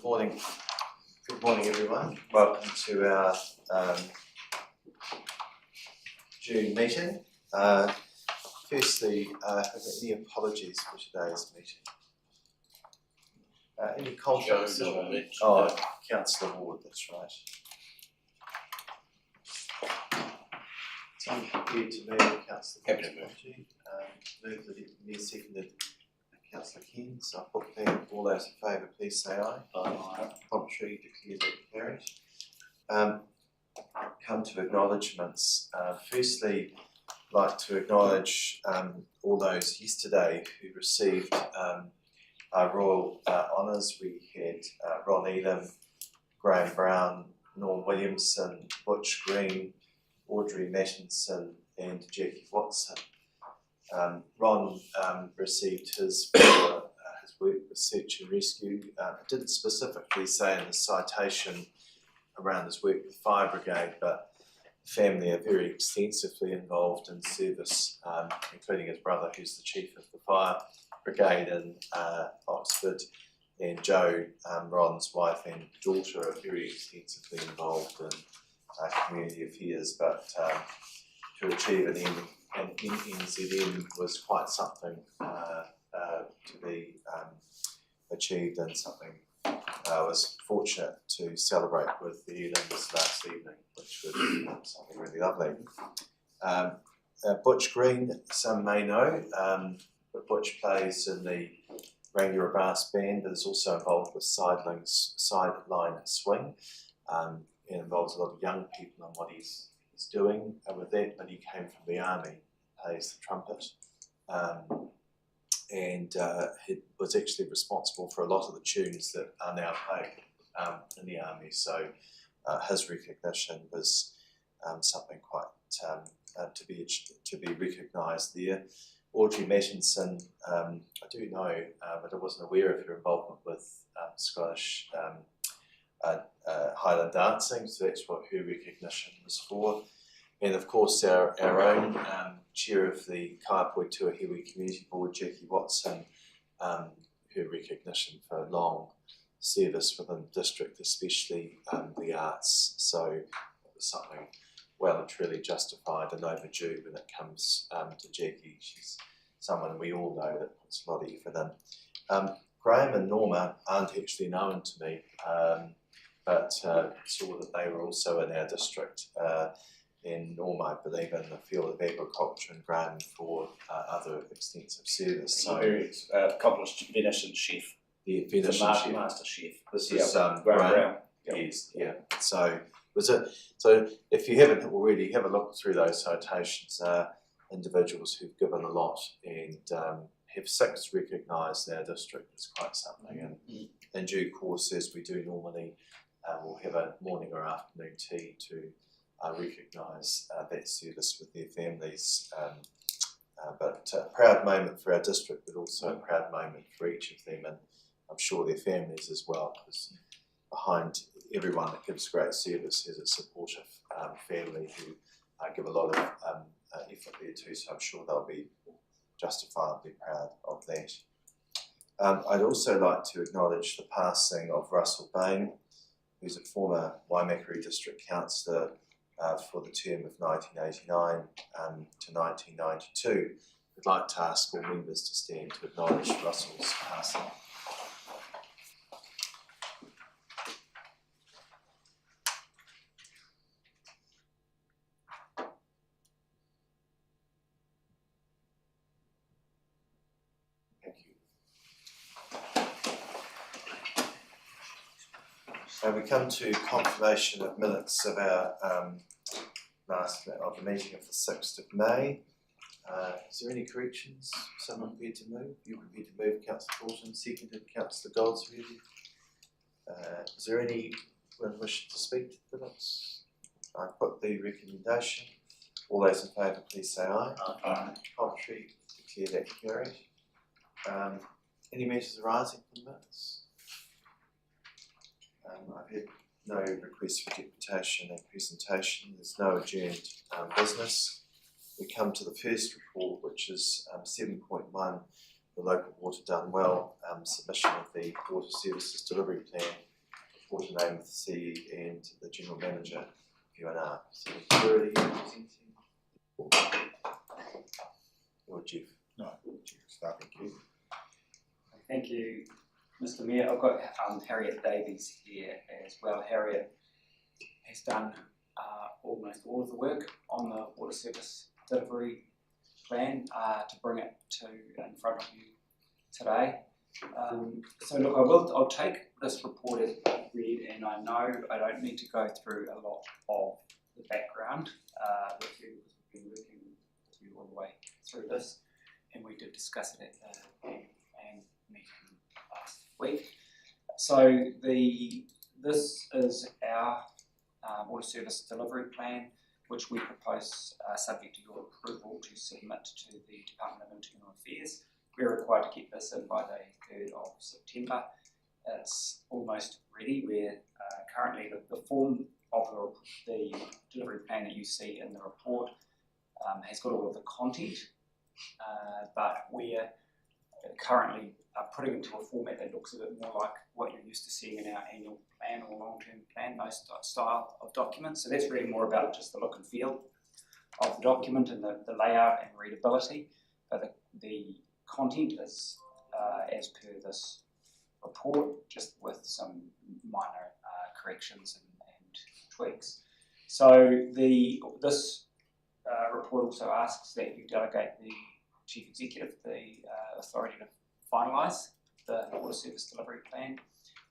morning. Good morning, everyone. Welcome to our June meeting. Firstly, any apologies for today's meeting? Any conflicts? Councillor Ward, that's right. So I'm prepared to move Councillor Ward. Move the near seconded Councillor Ken, so I'll put that. All those in favour, please say aye. Aye. Contrary, declare that carried. Come to acknowledgements. Firstly, I'd like to acknowledge all those yesterday who received our royal honours. We had Ron Elam, Graham Brown, Norm Williamson, Butch Green, Audrey Mattinson and Jackie Watson. Ron received his for his work with search and rescue. It didn't specifically say in the citation around his work with the Fire Brigade, but the family are very extensively involved in service, including his brother, who's the chief of the Fire Brigade in Oxford, and Jo, Ron's wife and daughter, are very extensively involved in community affairs. But to achieve an NZM was quite something to be achieved, and something I was fortunate to celebrate with the Elams last evening, which was something really lovely. Butch Green, some may know, but Butch plays in the Rangiora Brass Band, but is also involved with sideline swing. It involves a lot of young people in what he's doing with that, but he came from the army, plays the trumpet, and he was actually responsible for a lot of the tunes that are now played in the army. So his recognition was something quite to be recognised there. Audrey Mattinson, I do know, but I wasn't aware of her involvement with Scottish Highland dancing, so that's what her recognition was for. And of course our own chair of the Kaiapoi Tuahiwi Community Board, Jackie Watson, her recognition for long service within the district, especially the arts. So it was something well and truly justified and overdue when it comes to Jackie. She's someone we all know that puts a lot of effort in. Graham and Norma aren't actually known to me, but saw that they were also in our district. And Norma, I believe, in the field of agriculture, and Graham for other extensive service. So very accomplished Venetian chef. The Venetian chef. Master chef. This is Graham. Yes, yeah. So was it? So if you haven't already, have a look through those citations. Individuals who've given a lot and have 6 recognised in our district is quite something. And in due course, as we do normally, we'll have a morning or afternoon tea to recognise that service with their families. But a proud moment for our district, but also a proud moment for each of them, and I'm sure their families as well, because behind everyone that gives great service is a supportive family who give a lot of effort there too, so I'm sure they'll be justifiably proud of that. I'd also like to acknowledge the passing of Russell Bain, who's a former Waimakariri District Councillor for the term of 1989 to 1992. I'd like to ask all members to stand to acknowledge Russell's passing. Thank you. So we come to confirmation of minutes of our of the meeting of the 6th of May. Is there any corrections? Someone prepared to move? You're prepared to move, Councillor Fulton, seconded Councillor Goldsworthy. Is there anyone wishing to speak to the minutes? I put the recommendation. All those in favour, please say aye. Aye. Contrary, declare that carried. Any matters arising from the minutes? I've had no request for deputation and presentation. There's no adjourned business. We come to the first report, which is 7.1, the Local Water Done Well, submission of the Water Services Delivery Plan report a name with the CE and the General Manager of UNR. So, Kira, or Jeff? No, start with you. Thank you, Mr. Mayor. I've got Harriet Davies here as well. Harriet has done almost all of the work on the water service delivery plan to bring it to in front of you today. So look, I'll take this report as read, and I know I don't need to go through a lot of the background with you, because we've been working with you all the way through this, and we did discuss it at the meeting last week. So this is our water service delivery plan, which we propose, subject to your approval, to submit to the Department of Internal Affairs. We're required to get this in by the 3rd of September. It's almost ready. We're currently, the form of the delivery plan that you see in the report has got all of the content, but we're currently putting it into a format that looks a bit more like what you're used to seeing in our annual plan or long-term plan, those style of documents. So that's really more about just the look and feel of the document and the layout and readability. But the content is as per this report, just with some minor corrections and tweaks. So this report also asks that you delegate the Chief Executive the authority to finalise the water service delivery plan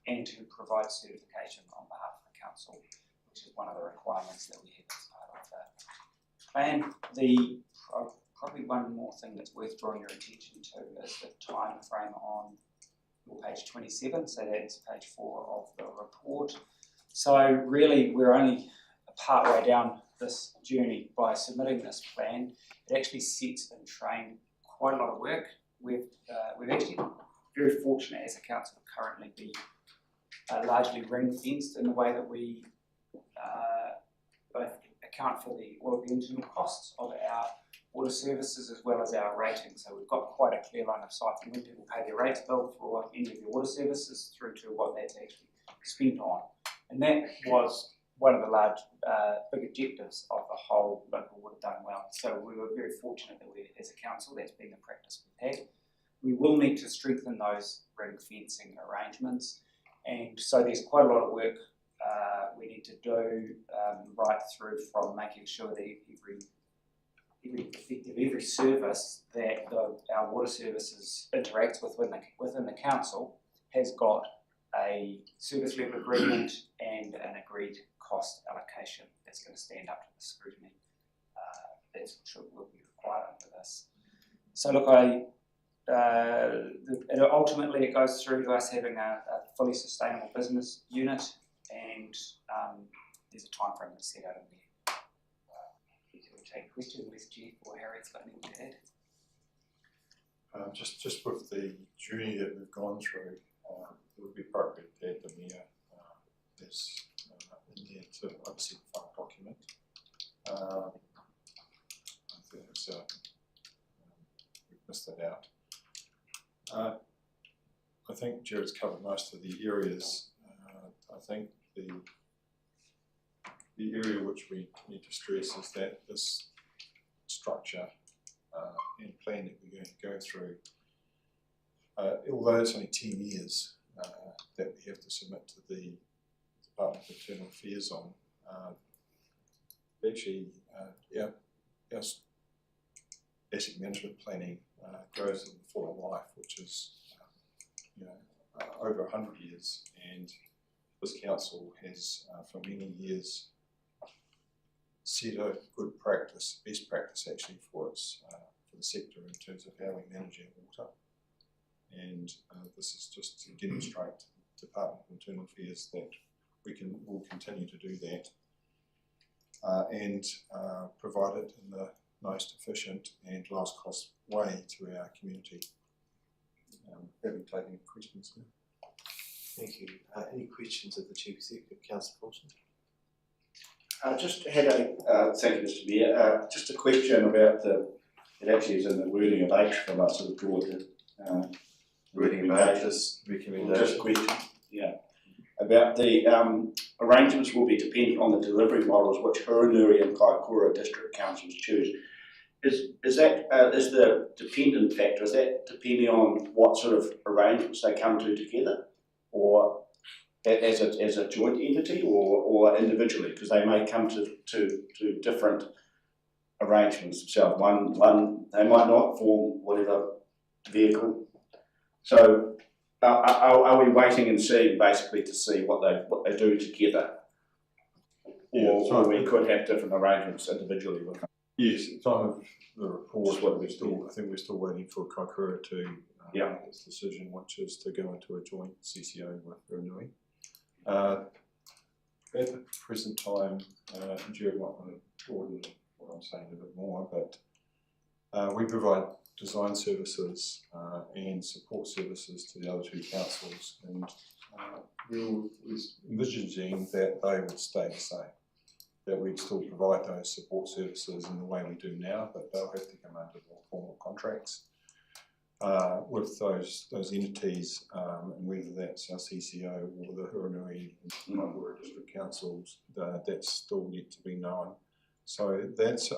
and to provide certification on behalf of the Council, which is one of the requirements that we have as part of the plan. Probably one more thing that's worth drawing your attention to is the time frame on your page 27, so that's page 4 of the report. So really we're only part way down this journey by submitting this plan. It actually sets in train quite a lot of work. We've actually very fortunate as a council to currently be largely ring-fenced in the way that we both account for all of the internal costs of our water services as well as our ratings. So we've got quite a clear line of sight from when people pay their rates bill for any of their water services through to what that's actually spent on. And that was one of the large, big objectives of the whole local water done well. So we were very fortunate that we, as a council, that's been the practice we've had. We will need to strengthen those ring fencing arrangements, and so there's quite a lot of work we need to do right through from making sure that every service that our water services interacts with within the council has got a service level agreement and an agreed cost allocation that's going to stand up to the scrutiny that's will be required under this. So look, ultimately it goes through to us having a fully sustainable business unit, and there's a time frame that's set out in there. We'll take a question with Jeff or Harriet's got anything to add. Just with the journey that we've gone through, it would be appropriate to add the Mayor as in there to oversee the final document. I think we've missed that out. I think Jared's covered most of the areas. I think the area which we need to stress is that this structure and plan that we're going to go through, although it's only 10 years that we have to submit to the Department of Internal Affairs on, actually our asset management planning goes in the full life, which is over 100 years, and this council has for many years set a good practice, best practice actually for the sector in terms of how we manage our water, and this is just to demonstrate to the Department of Internal Affairs that will continue to do that and provide it in the most efficient and lowest cost way to our community. Have you taken any questions now? Thank you. Any questions of the Chief Executive, Councillor Paulson? Just had thank you, Mr. Mayor. Just a question about it actually is in the wording of H from us, sort of broad Wording about this recommendation. Just a question, yeah. about the arrangements will be dependent on the delivery models which Hurunui and Kaikoura district councils choose. Is that is the dependent factor? Is that depending on what sort of arrangements they come to together, or as a joint entity, or individually? Because they may come to different arrangements themselves. One they might not form whatever vehicle. So are we waiting and seeing basically to see what they do together, or we could have different arrangements individually with them? Yes, at the time of the report, I think we're still waiting for Kaikoura to make its decision, which is to go into a joint CCO with Hurunui. At the present time, Jared might want to broaden what I'm saying a bit more, but we provide design services and support services to the other two councils, and we were envisaging that they would stay the same, that we'd still provide those support services in the way we do now, but they'll have to come under more formal contracts with those entities, and whether that's our CCO or the Hurunui and Kaikoura district councils, that's still yet to be known. So that's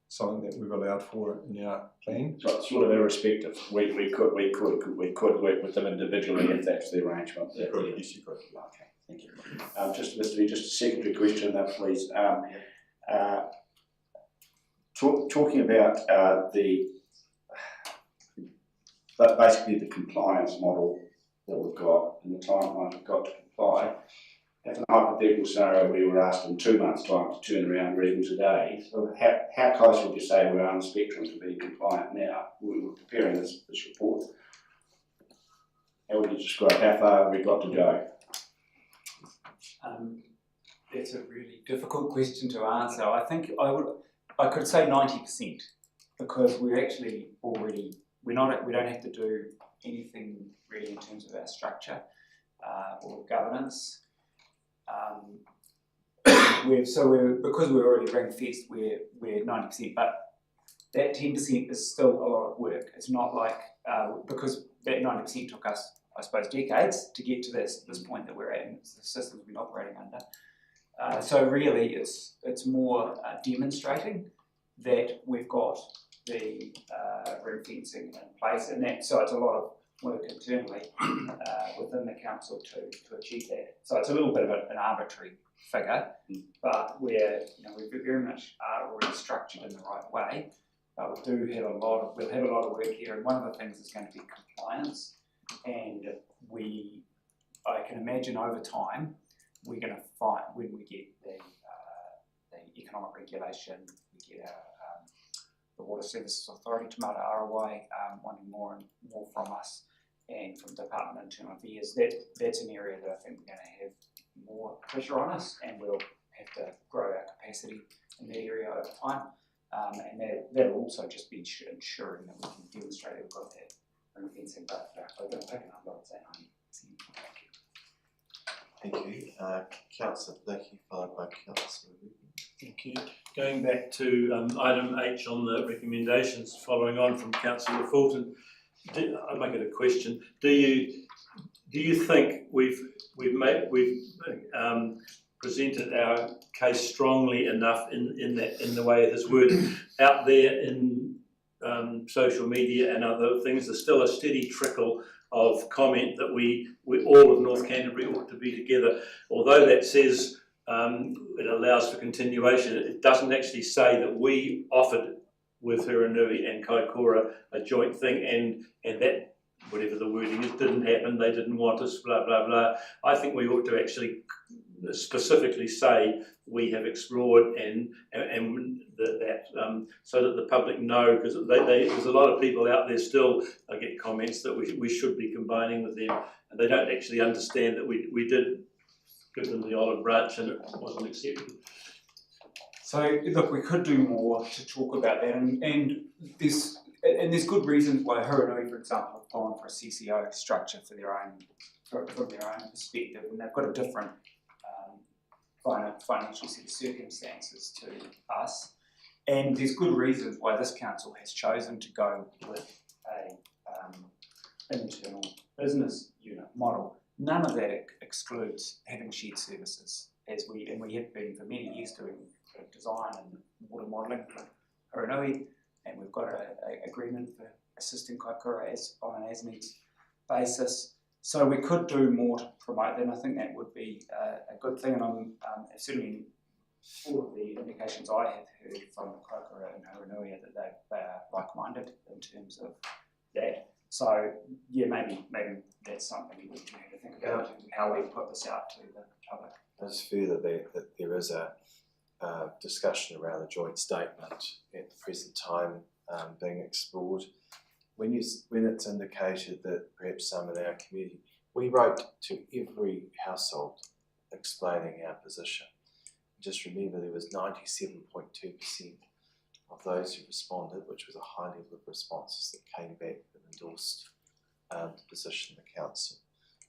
something that we've allowed for in our plan. So it's sort of irrespective. We could work with them individually if that's the arrangement. Yes, you could. Okay, thank you. Just a secondary question, please. Talking about basically the compliance model that we've got and the timeline we've got to comply. If in a hypothetical scenario we were asked in 2 months' time to turn around even today, so how close would you say we're on the spectrum to being compliant now? We were preparing this report. How would you describe how far have we got to go? That's a really difficult question to answer. I think I could say 90%, because we're actually already we don't have to do anything really in terms of our structure or governance. Because we're already ring fenced, we're 90%, but that 10% is still a lot of work. It's not like because that 90% took us, I suppose, decades to get to this point that we're at, and it's the systems we've been operating under. So really, it's more demonstrating that we've got the ring fencing in place, and that so it's a lot of work internally within the council to achieve that. So it's a little bit of an arbitrary figure, but we very much are already structured in the right way. But we'll have a lot of work here, and one of the things is going to be compliance. And I can imagine over time we're going to find when we get the economic regulation, we get the Water Services Authority, Te Mata Arawai, wanting more and more from us, and from Department of Internal Affairs, that's an area that I think we're going to have more pressure on us, and we'll have to grow our capacity in that area over time. And that'll also just be ensuring that we can demonstrate that we've got that ring fencing. But I'm going to pick it up, I would say 90%. Thank you. Councillor Blackie, followed by Councillor Rubin. Thank you. Going back to item H on the recommendations, following on from Councillor Fulton, I'll make it a question. Do you think we've presented our case strongly enough in the way it is worded out there in social media and other things? There's still a steady trickle of comment that we all of North Canterbury ought to be together. Although that says it allows for continuation, it doesn't actually say that we offered with Hurunui and Kaikoura a joint thing, and that, whatever the wording is, didn't happen, they didn't want us, blah, blah, blah. I think we ought to actually specifically say we have explored and that so that the public know, because there's a lot of people out there still get comments that we should be combining with them, and they don't actually understand that we did give them the olive branch and it wasn't accepted. So look, we could do more to talk about that, and there's good reasons why Hurunui, for example, have gone for a CCO structure from their own perspective, and they've got a different financial set of circumstances to us. And there's good reasons why this council has chosen to go with a internal business unit model. none of that excludes having shared services, as we have been for many years doing design and water modelling for Haranui, and we've got an agreement for assisting Kaikoura on an as-needs basis. So we could do more to promote that, and I think that would be a good thing, and I'm certainly all of the indications I have heard from Kaikoura and Haranui are that they are like-minded in terms of that. So yeah, maybe that's something we need to think about, and how we put this out to the public. It's fair that there is a discussion around a joint statement at the present time being explored. When it's indicated that perhaps some in our community, we wrote to every household explaining our position. Just remember there was 97.2% of those who responded, which was a high level of responses that came back and endorsed the position of the council.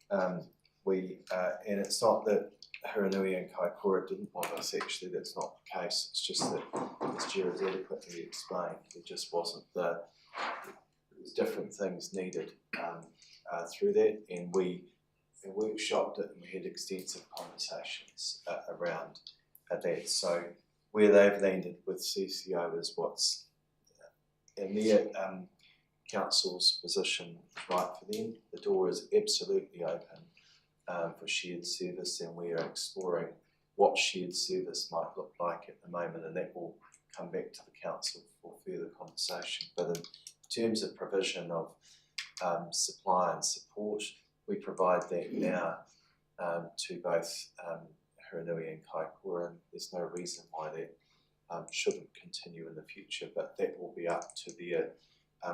And it's not that Haranui and Kaikoura didn't want us, actually that's not the case. It's just that, as Jared's adequately explained, there just wasn't there was different things needed through that, and we workshopped it and we had extensive conversations around that. So where they've landed with CCO is what's in their council's position right for them. The door is absolutely open for shared service, and we are exploring what shared service might look like at the moment, and that will come back to the council for further conversation. But in terms of provision of supply and support, we provide that now to both Haranui and Kaikoura, and there's no reason why that shouldn't continue in the future, but that will be up to their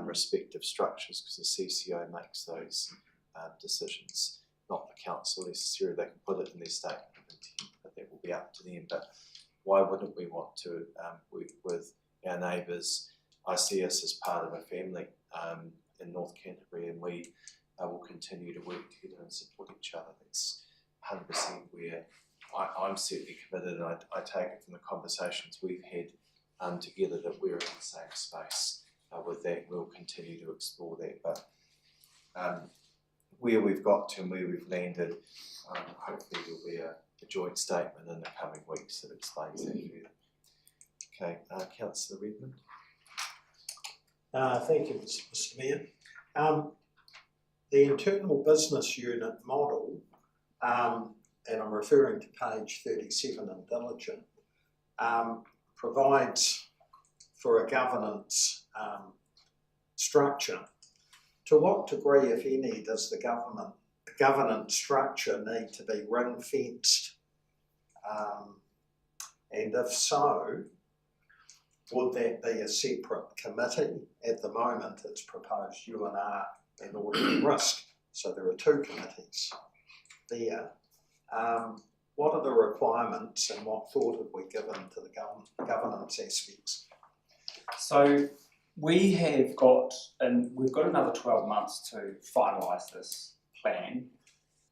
respective structures, because the CCO makes those decisions, not the council necessarily. They can put it in their statement of intent, but that will be up to them. But why wouldn't we want to work with our neighbours? I see us as part of a family in North Canterbury, and we will continue to work together and support each other. That's 100% where I'm certainly committed, and I take it from the conversations we've had together that we're in the same space with that. We'll continue to explore that, but where we've got to and where we've landed, hopefully there'll be a joint statement in the coming weeks that explains that further. Okay, Councillor Redmond. Thank you, Mr. Mayor. The internal business unit model, and I'm referring to page 37 in Diligent, provides for a governance structure. To what degree, if any, does the governance structure need to be ring-fenced? And if so, would that be a separate committee? At the moment, it's proposed UNR and Audit and Risk, so there are two committees there. What are the requirements, and what thought have we given to the governance aspects? So we have got, and we've got another 12 months to finalise this plan,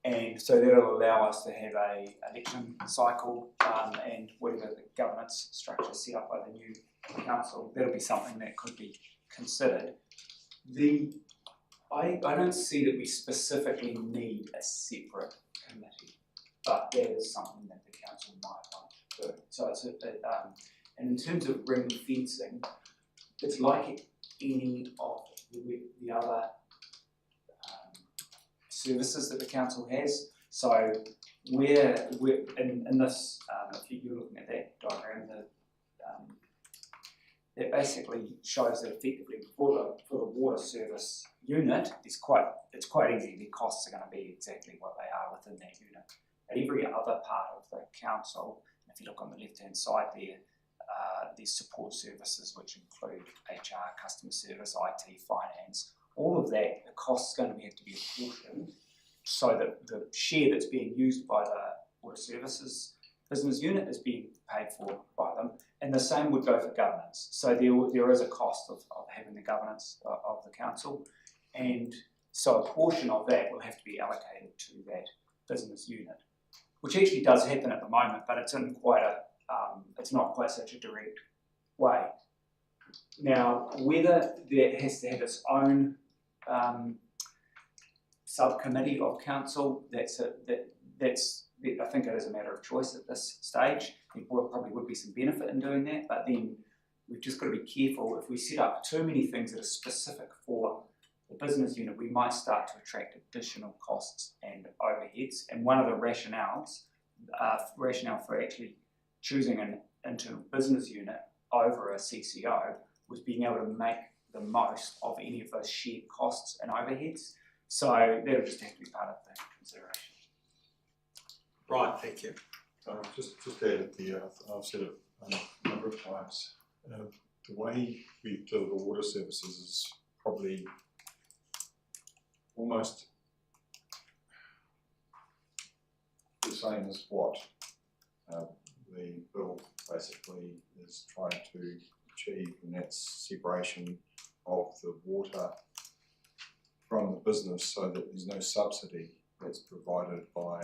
and so that'll allow us to have a election cycle and whatever the governance structure set up by the new council, that'll be something that could be considered. I don't see that we specifically need a separate committee, but that is something that the council might want to do. So it's and in terms of ring fencing, it's like any of the other services that the council has. So we're in this, if you're looking at that diagram, that basically shows that effectively for the water service unit, it's quite easy. The costs are going to be exactly what they are within that unit. At every other part of the council, if you look on the left-hand side there, there's support services which include HR, customer service, IT, finance. All of that, the cost is going to have to be apportioned so that the share that's being used by the water services business unit is being paid for by them, and the same would go for governance. So there is a cost of having the governance of the council, and so a portion of that will have to be allocated to that business unit, which actually does happen at the moment, but it's in quite a it's not quite such a direct way. Now, whether that has to have its own subcommittee of council. I think it is a matter of choice at this stage. There probably would be some benefit in doing that, but then we've just got to be careful. If we set up too many things that are specific for the business unit, we might start to attract additional costs and overheads. And one of the rationale for actually choosing an internal business unit over a CCO was being able to make the most of any of those shared costs and overheads. So that'll just have to be part of the consideration. Right, thank you. Just to add at the, I've said it a number of times, the way we deliver water services is probably almost the same as what the bill basically is trying to achieve, and that's separation of the water from the business so that there's no subsidy that's provided by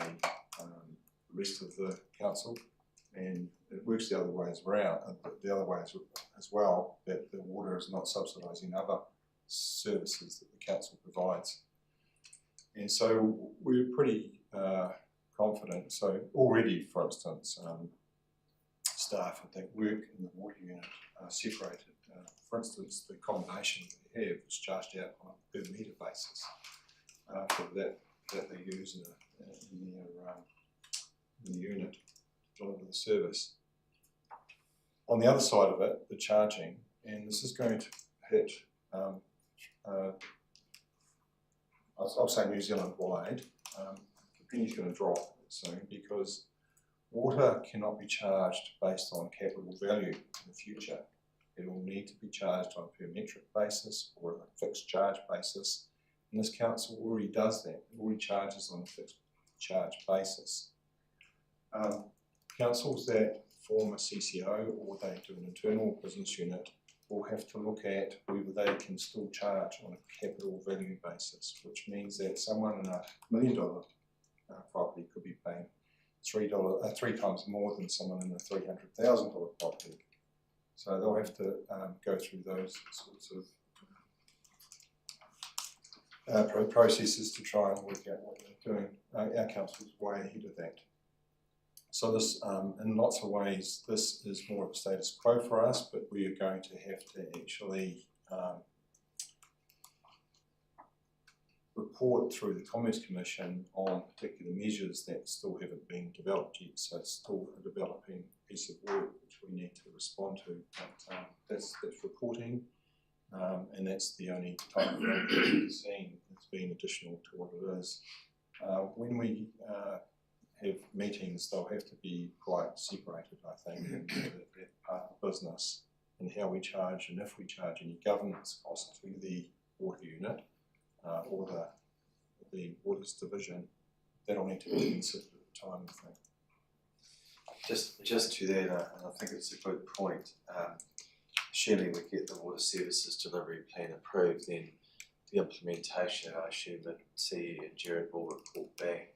the rest of the council, and it works the other way as well, that the water is not subsidising other services that the council provides. And so we're pretty confident. So already, for instance, staff that work in the water unit are separated. For instance, the accommodation that they have is charged out on a per metre basis for that they use in the unit to deliver the service. On the other side of it, the charging, and this is going to hit, I'll say New Zealand wide, the penny's going to drop soon because water cannot be charged based on capital value in the future. It will need to be charged on a per metric basis or a fixed charge basis. And this council already does that. It already charges on a fixed charge basis. Councils that form a CCO or they do an internal business unit will have to look at whether they can still charge on a capital value basis, which means that someone in $1 million property could be paying three times more than someone in a $300,000 property. So they'll have to go through those sorts of processes to try and work out what they're doing. Our council's way ahead of that. So this, in lots of ways, this is more of a status quo for us, but we are going to have to actually report through the Commerce Commission on particular measures that still haven't been developed yet. So it's still a developing piece of work which we need to respond to. But that's reporting, and that's the only type of thing we've seen that's been additional to what it is. When we have meetings, they'll have to be quite separated, I think, in that part of the business and how we charge and if we charge any governance costs to the water unit or the waters division. That'll need to be considered at the time, I think. Just to that, and I think it's a good point. Assuming we get the water services delivery plan approved, then the implementation, I assume that CE and Jared will report back.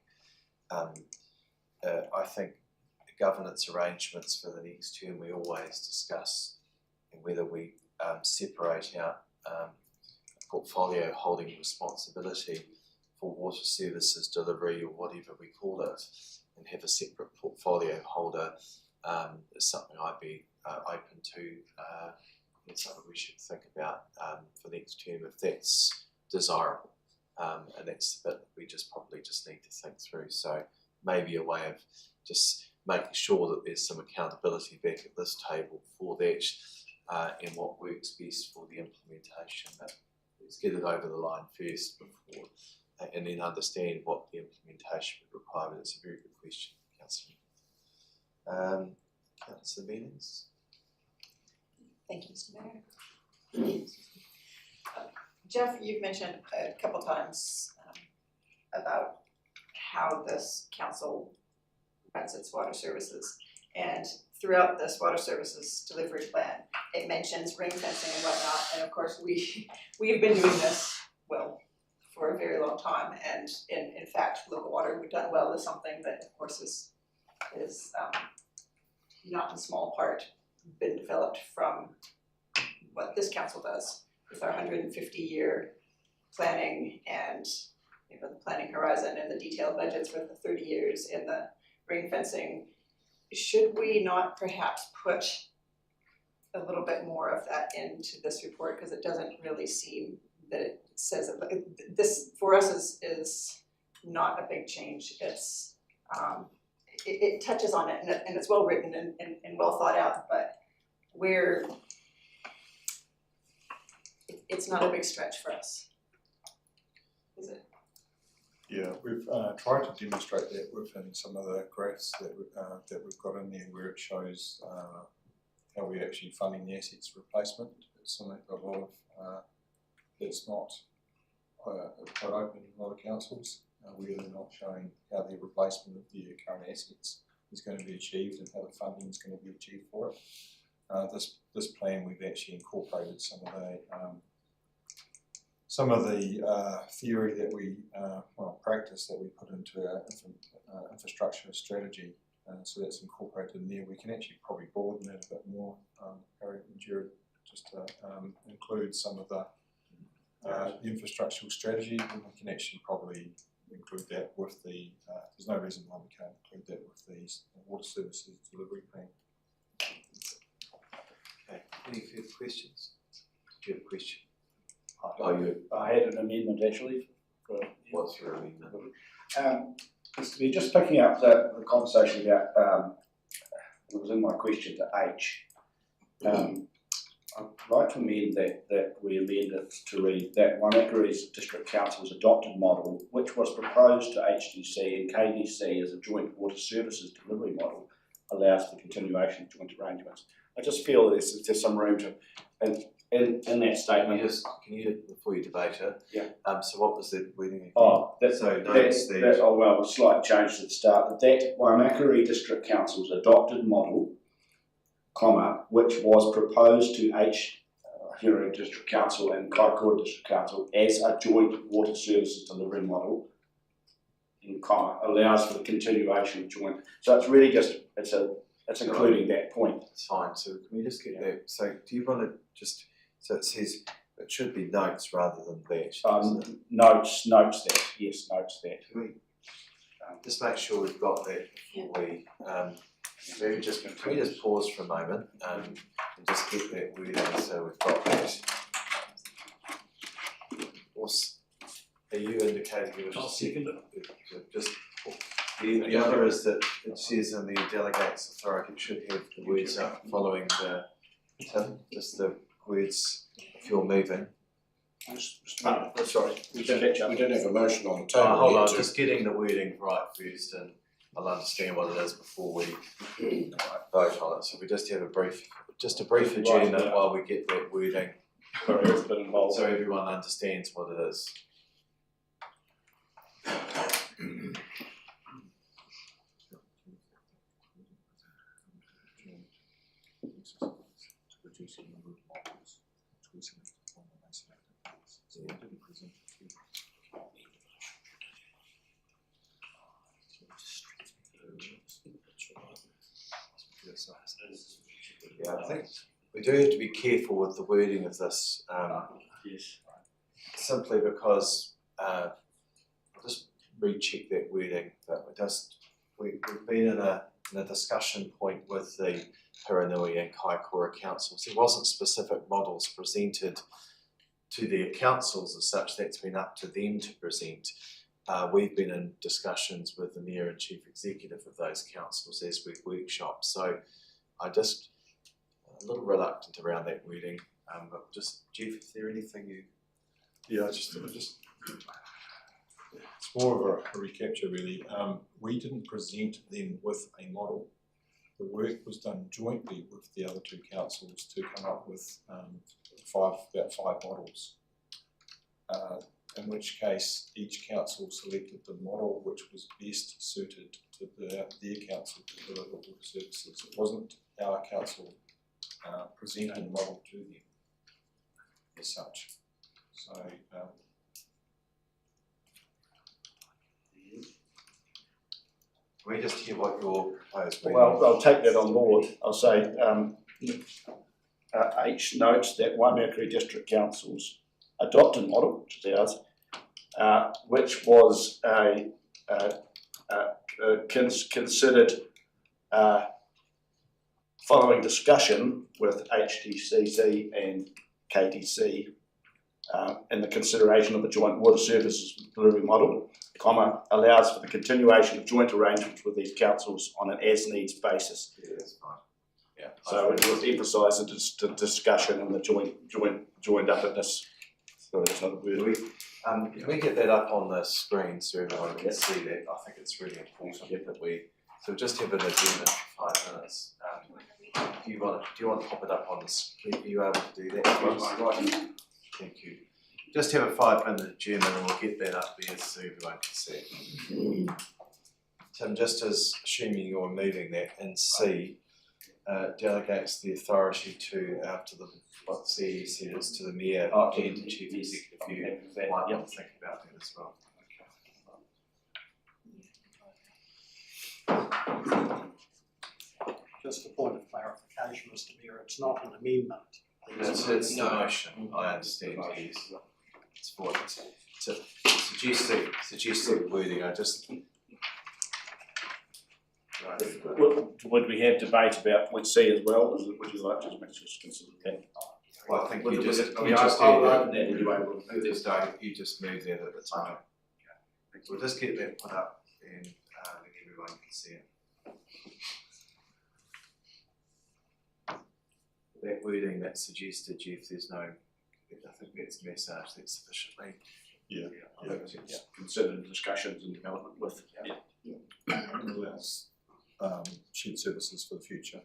I think the governance arrangements for the next term we always discuss, and whether we separate out portfolio holding responsibility for water services delivery or whatever we call it, and have a separate portfolio holder is something I'd be open to. It's something we should think about for next term if that's desirable, and that's the bit we probably need to think through. So maybe a way of just making sure that there's some accountability back at this table for that and what works best for the implementation. But let's get it over the line first before, and then understand what the implementation would require. But it's a very good question, Councillor. Councillor Meanings. Thank you, Mr. Mayor. Jeff, you've mentioned a couple times about how this council runs its water services, and throughout this water services delivery plan, it mentions ring fencing and whatnot. And of course, we have been doing this for a very long time. And in fact, local water we've done well is something that, of course, is not in small part been developed from what this council does with our 150-year planning and the planning horizon and the detailed budgets for the 30 years and the ring fencing, should we not perhaps put a little bit more of that into this report, because it doesn't really seem that it says it. This for us is not a big change. It's it touches on it, and it's well written and well thought out, but it's not a big stretch for us, is it? Yeah, we've tried to demonstrate that within some of the graphs that we've got in there, where it shows how we're actually funding the assets replacement. It's something a lot of it's not quite open in a lot of councils. We're not showing how the replacement of the current assets is going to be achieved and how the funding is going to be achieved for it. This plan, we've actually incorporated some of the theory that we practice that we put into our infrastructure strategy. So that's incorporated in there. We can actually probably broaden that a bit more, Harry and Jared, just to include some of the infrastructural strategy. And we can actually probably include that with the, there's no reason why we can't include that with the water services delivery plan. Okay, any further questions? Do you have a question? I had an amendment actually. What's your amendment? We're just picking up the conversation about, it was in my question to H. I'd like to amend that we amend it to read that Waimakariri District Council's adopted model, which was proposed to HDC and KDC as a joint water services delivery model, allows for continuation of joint arrangements. I just feel there's some room to, in that statement. Can you before you debate it? Yeah. So what was the wording again? Oh, that's so notes that. Oh well, a slight change to the start. That Waimakariri District Council's adopted model, comma, which was proposed to Hurunga District Council and Kaikoura District Council as a joint water services delivery model, in comma, allows for the continuation of joint. So it's really just it's including that point. It's fine. So can we just get that? So do you want to just? So it says it should be notes rather than that. Notes that. Yes, notes that. Can we just make sure we've got that before we. Can we just pause for a moment and just get that wording so we've got that. Are you indicating you I'll second it. Just the other is that it says in the delegates authority it should have the words up following the just the words if you're moving. Sorry, we don't have a motion on the table. Hold on, just getting the wording right first, and I'll understand what it is before we vote on it. So we just have a brief agenda while we get that wording, so everyone understands what it is. Yeah, I think we do have to be careful with the wording of this, yes. simply because I'll just recheck that wording, but we've been in a discussion point with the Hiranui and Kaikoura councils. There wasn't specific models presented to their councils as such. That's been up to them to present. We've been in discussions with the Mayor and Chief Executive of those councils as we've workshopped. So I just a little reluctant around that wording, but just Jeff, is there anything you? Yeah, just it's more of a recapture really. We didn't present them with a model. The work was done jointly with the other two councils to come up with about five models. In which case each council selected the model which was best suited to their council to deliver water services. It wasn't our council presenting the model to them as such. So Can we just hear what your proposed wording is? Well, I'll take that on board. I'll say H notes that Waimakariri District Council's adopted model, which is ours, which was considered following discussion with HTCC and KTC in the consideration of the joint water services delivery model, allows for the continuation of joint arrangements with these councils on an as-needs basis. Yeah, that's fine. Yeah. So it was emphasised the discussion and the joined upness. Sorry, that's not a word. Can we get that up on the screen so everyone can see that? I think it's really important that we, so just have an agenda for 5 minutes. Do you want to pop it up on the screen? Are you able to do that for us? Thank you. Just have a 5-minute agenda and we'll get that up there so everyone can see it. Tim, just as assuming you're moving that in C, delegates the authority to, after the, what CE said, is to the Mayor and Chief Executive. If you might want to think about that as well. Just a point of clarification, Mr. Mayor, it's not an amendment. It's the motion, I understand, yes. It's for to suggested wording, I just. Would we have debate about point C as well? Would you like to just consider that? Well, I think you just moved that at the time. We'll just get that put up and then everyone can see it. That wording that suggested, Jeff, there's no, I think that's message that's sufficiently. Yeah. I think it's considered discussions and development with. Allows shared services for the future.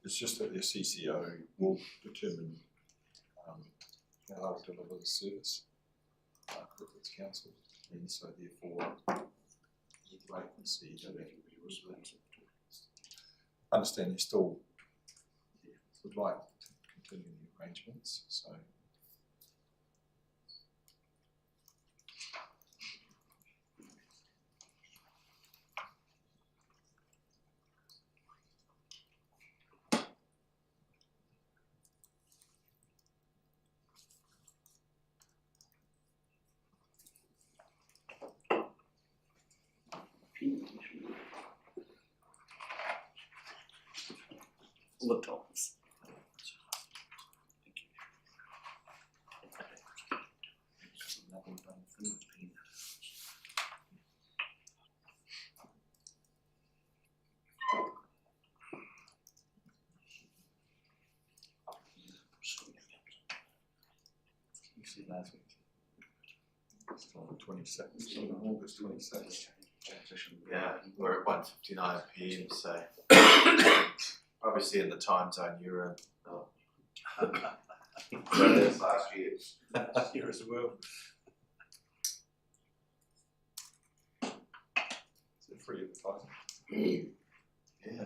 It's just that the CCO will determine how they'll deliver the service with its council, and so therefore we'd wait and see how that can be resolved. Understand they still would like to continue the arrangements, so. Laptops. It's on the 26th, August 26th. Yeah, we're at 1:59 PM, so obviously in the time zone you're in. Oh. That's last year. Last year as well. Is it free advertising? Yeah.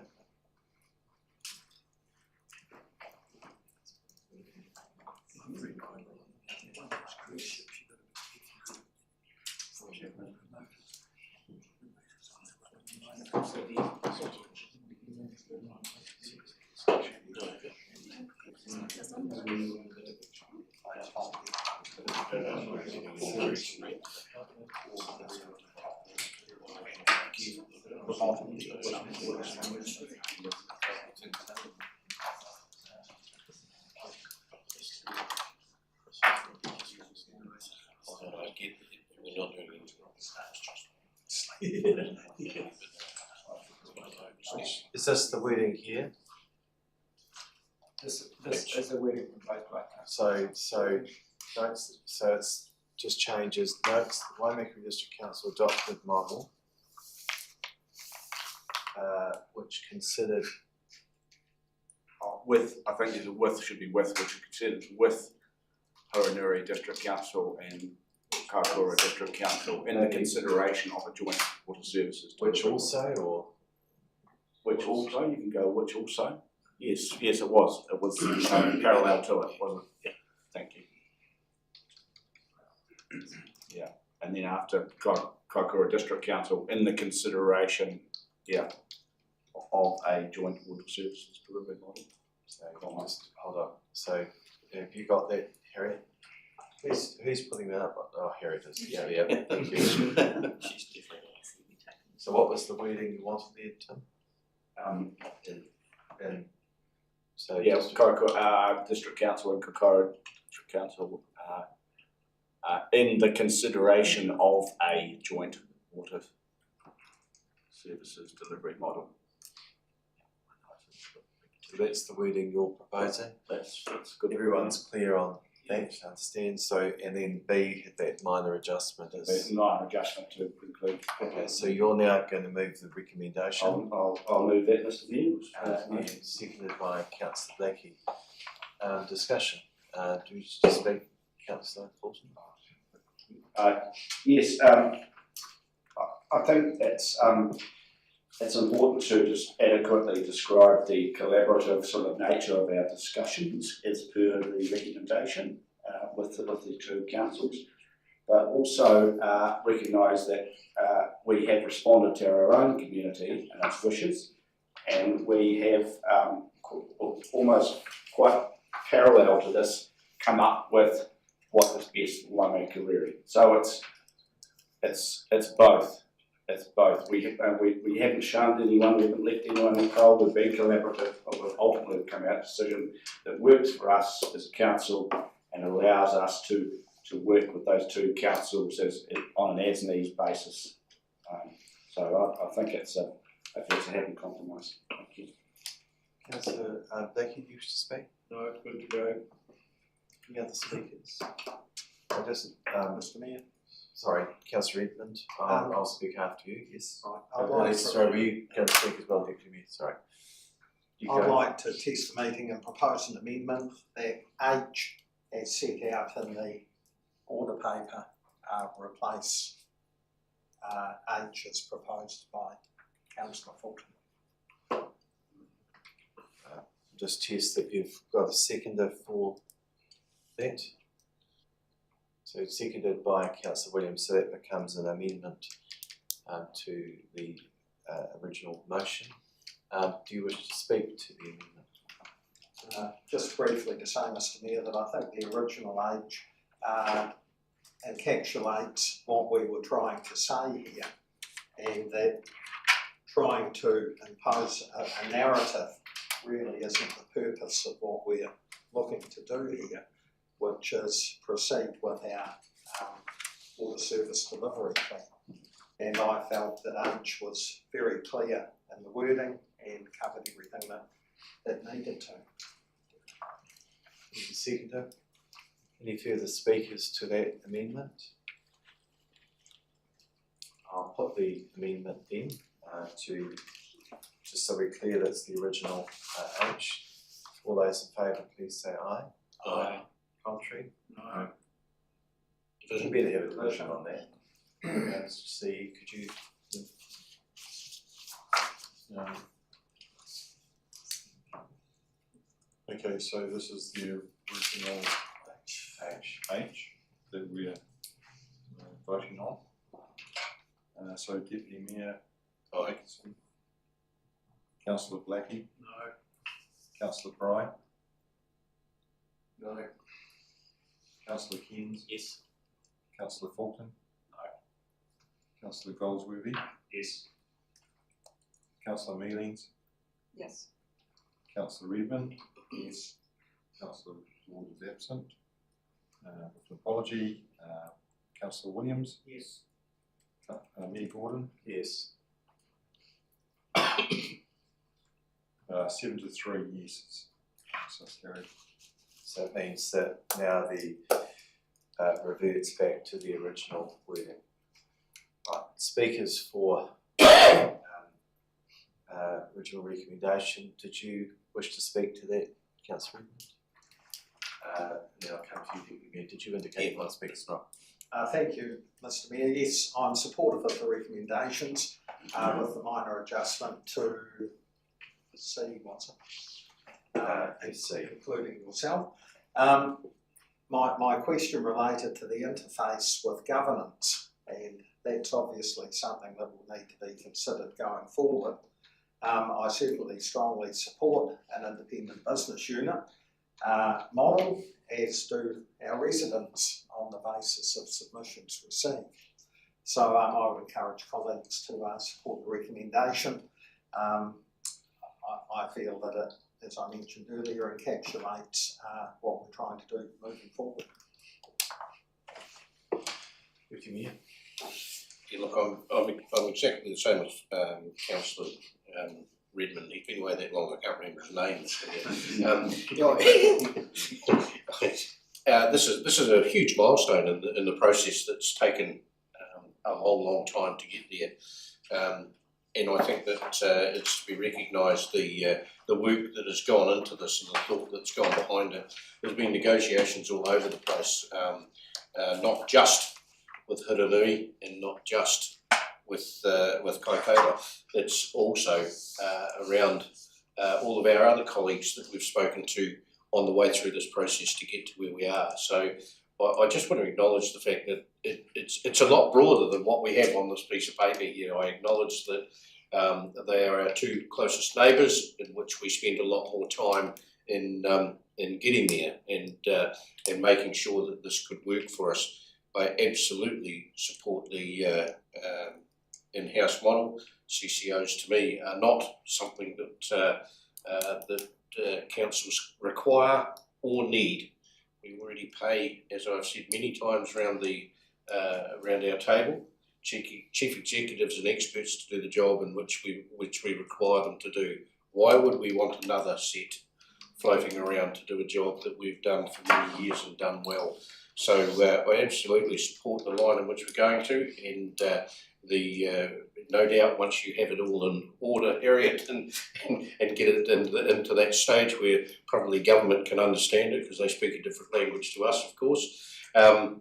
Is this the wording here? This is a wording proposed by So it's just changes, notes, the Waimakariri District Council adopted model, which considered. With, I think there's a with should be with, which is considered with Horonuri District Council and Kaikoura District Council in the consideration of a joint water services. Which also, or? Which also, you can go which also. Yes, it was parallel to it, wasn't it? Yeah, thank you. Yeah, and then after Kaikoura District Council in the consideration, of a joint water services delivery model. So just hold on. So have you got that, Harriet? Who's putting that up? Oh, Harriet is. Yeah. Thank you. She's definitely. So what was the wording you wanted there, Tim? And so Yeah, District Council and Kokoro District Council in the consideration of a joint water services delivery model. So that's the wording you're proposing. That's good. Everyone's clear on that, understand. So and then B, that minor adjustment is. There's minor adjustment to include. Okay, so you're now going to move the recommendation. I'll move that, Mr. Mayor. And seconded by Councillor Blakey. Discussion. Do you wish to speak, Councillor Fulton? Yes, I think it's important to just adequately describe the collaborative sort of nature of our discussions as per the recommendation with the two councils, but also recognise that we have responded to our own community and its wishes, and we have almost quite parallel to this come up with what is best for waimakariri. So it's both. It's both. We haven't shunned anyone, we haven't left anyone in cold, we've been collaborative, but we've ultimately come out with a decision that works for us as a council and allows us to work with those two councils on an as-needs basis. So I think it's a happy compromise. Thank you. Councillor Blakey, do you wish to speak? No, it's good to go. Any other speakers? Mr. Mayor. Sorry, Councillor Edmund. I'll speak after you. Yes. Sorry, were you going to speak as well, Deputy Mayor? Sorry. I'd like to test the meeting and propose an amendment that H, as set out in the order paper, replace H as proposed by Councillor Fulton. Just test that you've got a seconder for that. So seconded by Councillor Williams, so that becomes an amendment to the original motion. Do you wish to speak to the amendment? Just briefly to say, Mr. Mayor, that I think the original H encapsulates what we were trying to say here, and that trying to impose a narrative really isn't the purpose of what we're looking to do here, which is proceed with our water service delivery plan. And I felt that H was very clear in the wording and covered everything that it needed to. Thank you, seconder. Any further speakers to that amendment? I'll put the amendment in to just so we're clear that's the original H. All those in favour, please say aye. Aye. Contrary? No. You better have a division on that. Let's see, could you? Okay, so this is the original H that we're voting on. So Deputy Mayor Atkinson, Councillor Blackie, No. Councillor Bry, No. Councillor Keynes, Yes. Councillor Fulton, Councillor Goldsworthy, Yes. Councillor Mealings, Yes. Councillor Redmond, yes. Councillor Ward is absent. With an apology, Councillor Williams, Yes. Mayor Gordon, Yes. 7 to 3 yeses. So it's carried. So it means that now the reverts back to the original wording. Right, speakers for original recommendation. Did you wish to speak to that, Councillor Redmond? Then I'll come to you, Deputy Mayor. Did you indicate you want to speak as well? Thank you, Mr. Mayor. Yes, I'm supportive of the recommendations with the minor adjustment to C, what's it? C. Including yourself. My question related to the interface with governance, and that's obviously something that will need to be considered going forward. I certainly strongly support an independent business unit model, as do our residents, on the basis of submissions received. So I would encourage colleagues to support the recommendation. I feel that it, as I mentioned earlier, encapsulates what we're trying to do moving forward. Thank you, Mia. Yeah, look, I'm exactly the same as Councillor Redmond. He's been away that long, I can't remember his name. This is a huge milestone in the process that's taken a long time to get there. And I think that it's to be recognised the work that has gone into this and the thought that's gone behind it. There's been negotiations all over the place, not just with Hiranui and not just with Kaikoura. It's also around all of our other colleagues that we've spoken to on the way through this process to get to where we are. So I just want to acknowledge the fact that it's a lot broader than what we have on this piece of paper here. I acknowledge that they are our two closest neighbours, in which we spend a lot more time in getting there and making sure that this could work for us. I absolutely support the in-house model. CCOs to me are not something that councils require or need. We already pay, as I've said many times around our table, chief executives and experts to do the job in which we require them to do. Why would we want another set floating around to do a job that we've done for many years and done well? So I absolutely support the line in which we're going to, and no doubt once you have it all in order, Harriet, and get it into that stage where probably government can understand it because they speak a different language to us, of course. I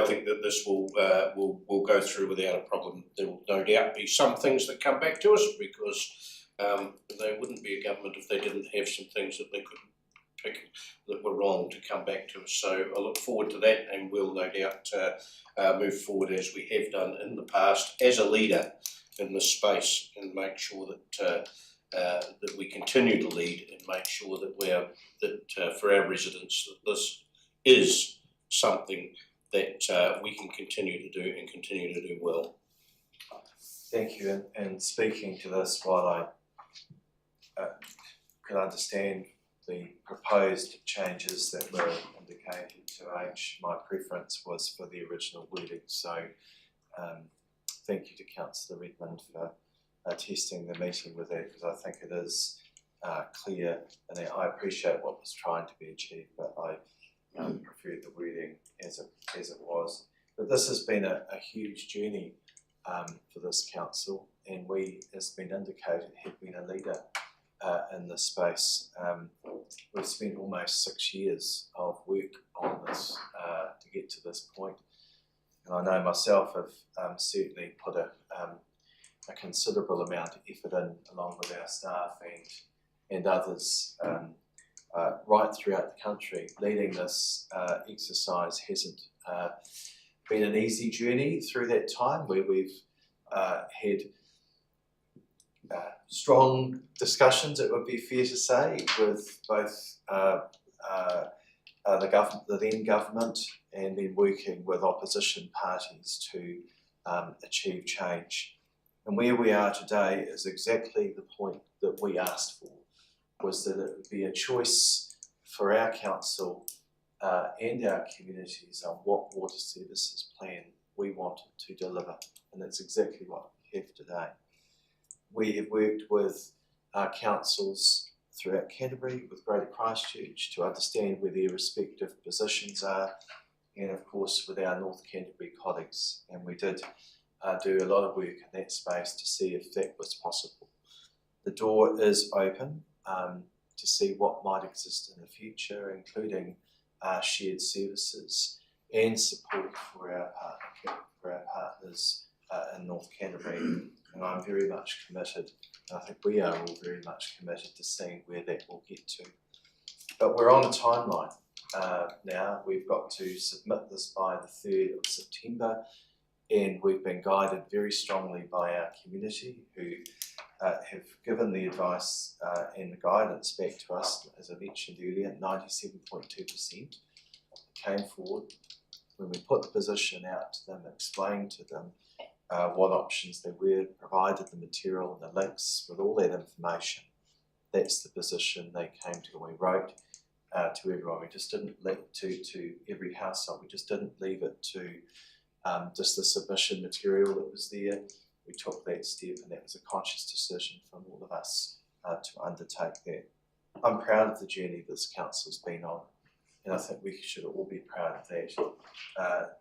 think that this will go through without a problem. There will no doubt be some things that come back to us because they wouldn't be a government if they didn't have some things that they could pick that were wrong to come back to us. So I look forward to that, and we'll no doubt move forward as we have done in the past as a leader in this space, and make sure that we continue to lead and make sure that for our residents that this is something that we can continue to do and continue to do well. Thank you. And speaking to this, while I can understand the proposed changes that were indicated to H, my preference was for the original wording. So thank you to Councillor Redmond for attesting the meeting with that, because I think it is clear, and I appreciate what was trying to be achieved, but I preferred the wording as it was. But this has been a huge journey for this council, and we, as been indicated, have been a leader in this space. We've spent almost 6 years of work on this to get to this point, and I know myself have certainly put a considerable amount of effort in, along with our staff and others right throughout the country. Leading this exercise hasn't been an easy journey through that time, where we've had strong discussions, it would be fair to say, with both the then government and then working with opposition parties to achieve change. And where we are today is exactly the point that we asked for, was that it would be a choice for our council and our communities on what water services plan we wanted to deliver, and that's exactly what we have today. We have worked with our councils throughout Canterbury, with Greater Christchurch, to understand where their respective positions are, and of course with our North Canterbury colleagues, and we did do a lot of work in that space to see if that was possible. The door is open to see what might exist in the future, including shared services and support for our partners in North Canterbury. And I'm very much committed, and I think we are all very much committed to seeing where that will get to. But we're on a timeline now. We've got to submit this by the 3rd of September, and we've been guided very strongly by our community, who have given the advice and the guidance back to us, as I mentioned earlier, 97.2% came forward. When we put the position out to them, explained to them what options there were, provided the material and the links with all that information, that's the position they came to. We wrote to everyone. We just didn't leave to every household. We just didn't leave it to just the submission material that was there. We took that step, and that was a conscious decision from all of us to undertake that. I'm proud of the journey this council's been on, and I think we should all be proud of that.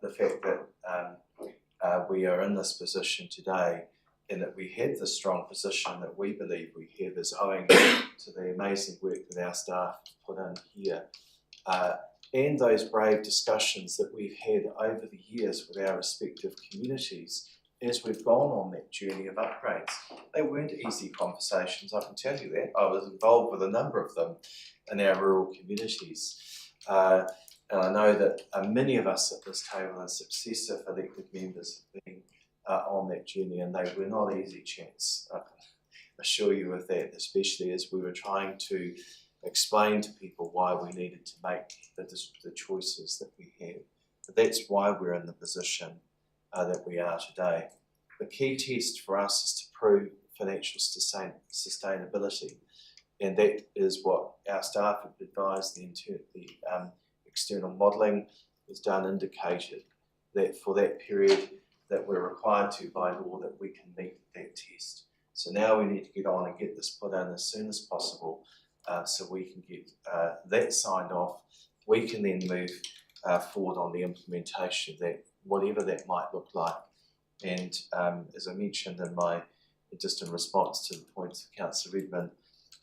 The fact that we are in this position today, and that we have the strong position that we believe we have, is owing to the amazing work that our staff put in here, and those brave discussions that we've had over the years with our respective communities as we've gone on that journey of upgrades. They weren't easy conversations, I can tell you that. I was involved with a number of them in our rural communities. And I know that many of us at this table as successive elected members have been on that journey, and they were not easy chats. I can assure you of that, especially as we were trying to explain to people why we needed to make the choices that we have. But that's why we're in the position that we are today. The key test for us is to prove financial sustainability, and that is what our staff have advised. The external modelling was done, indicated that for that period that we're required to by law, that we can meet that test. So now we need to get on and get this put in as soon as possible, so we can get that signed off. We can then move forward on the implementation of that, whatever that might look like. And as I mentioned just in response to the points of Councillor Redmond,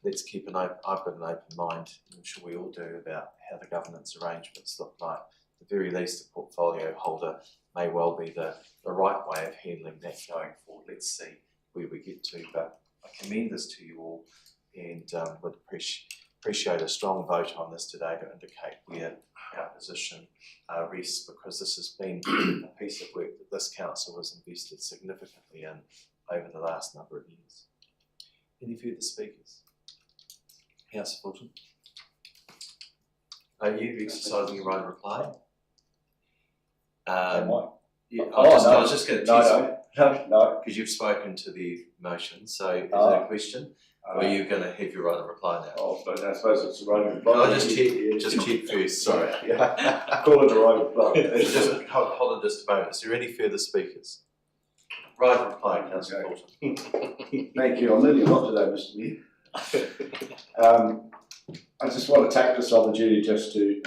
let's keep I've got an open mind, I'm sure we all do, about how the governance arrangements look like. At the very least, the portfolio holder may well be the right way of handling that going forward. Let's see where we get to, but I commend this to you all, and would appreciate a strong vote on this today to indicate where our position rests, because this has been a piece of work that this council has invested significantly in over the last number of years. Any further speakers? Councillor Fulton? Are you exercising your right of reply? Yeah, I was just going to test you. No. Because you've spoken to the motion, so is there a question? Or are you going to have your right of reply now? Oh, but I suppose it's the right of reply. No, just check first, sorry. Call it a right of reply. Just hold on just a moment. Is there any further speakers? Right of reply, Councillor Fulton. Thank you. I'm learning a lot today, Mr. Mayor. I just want to take this opportunity just to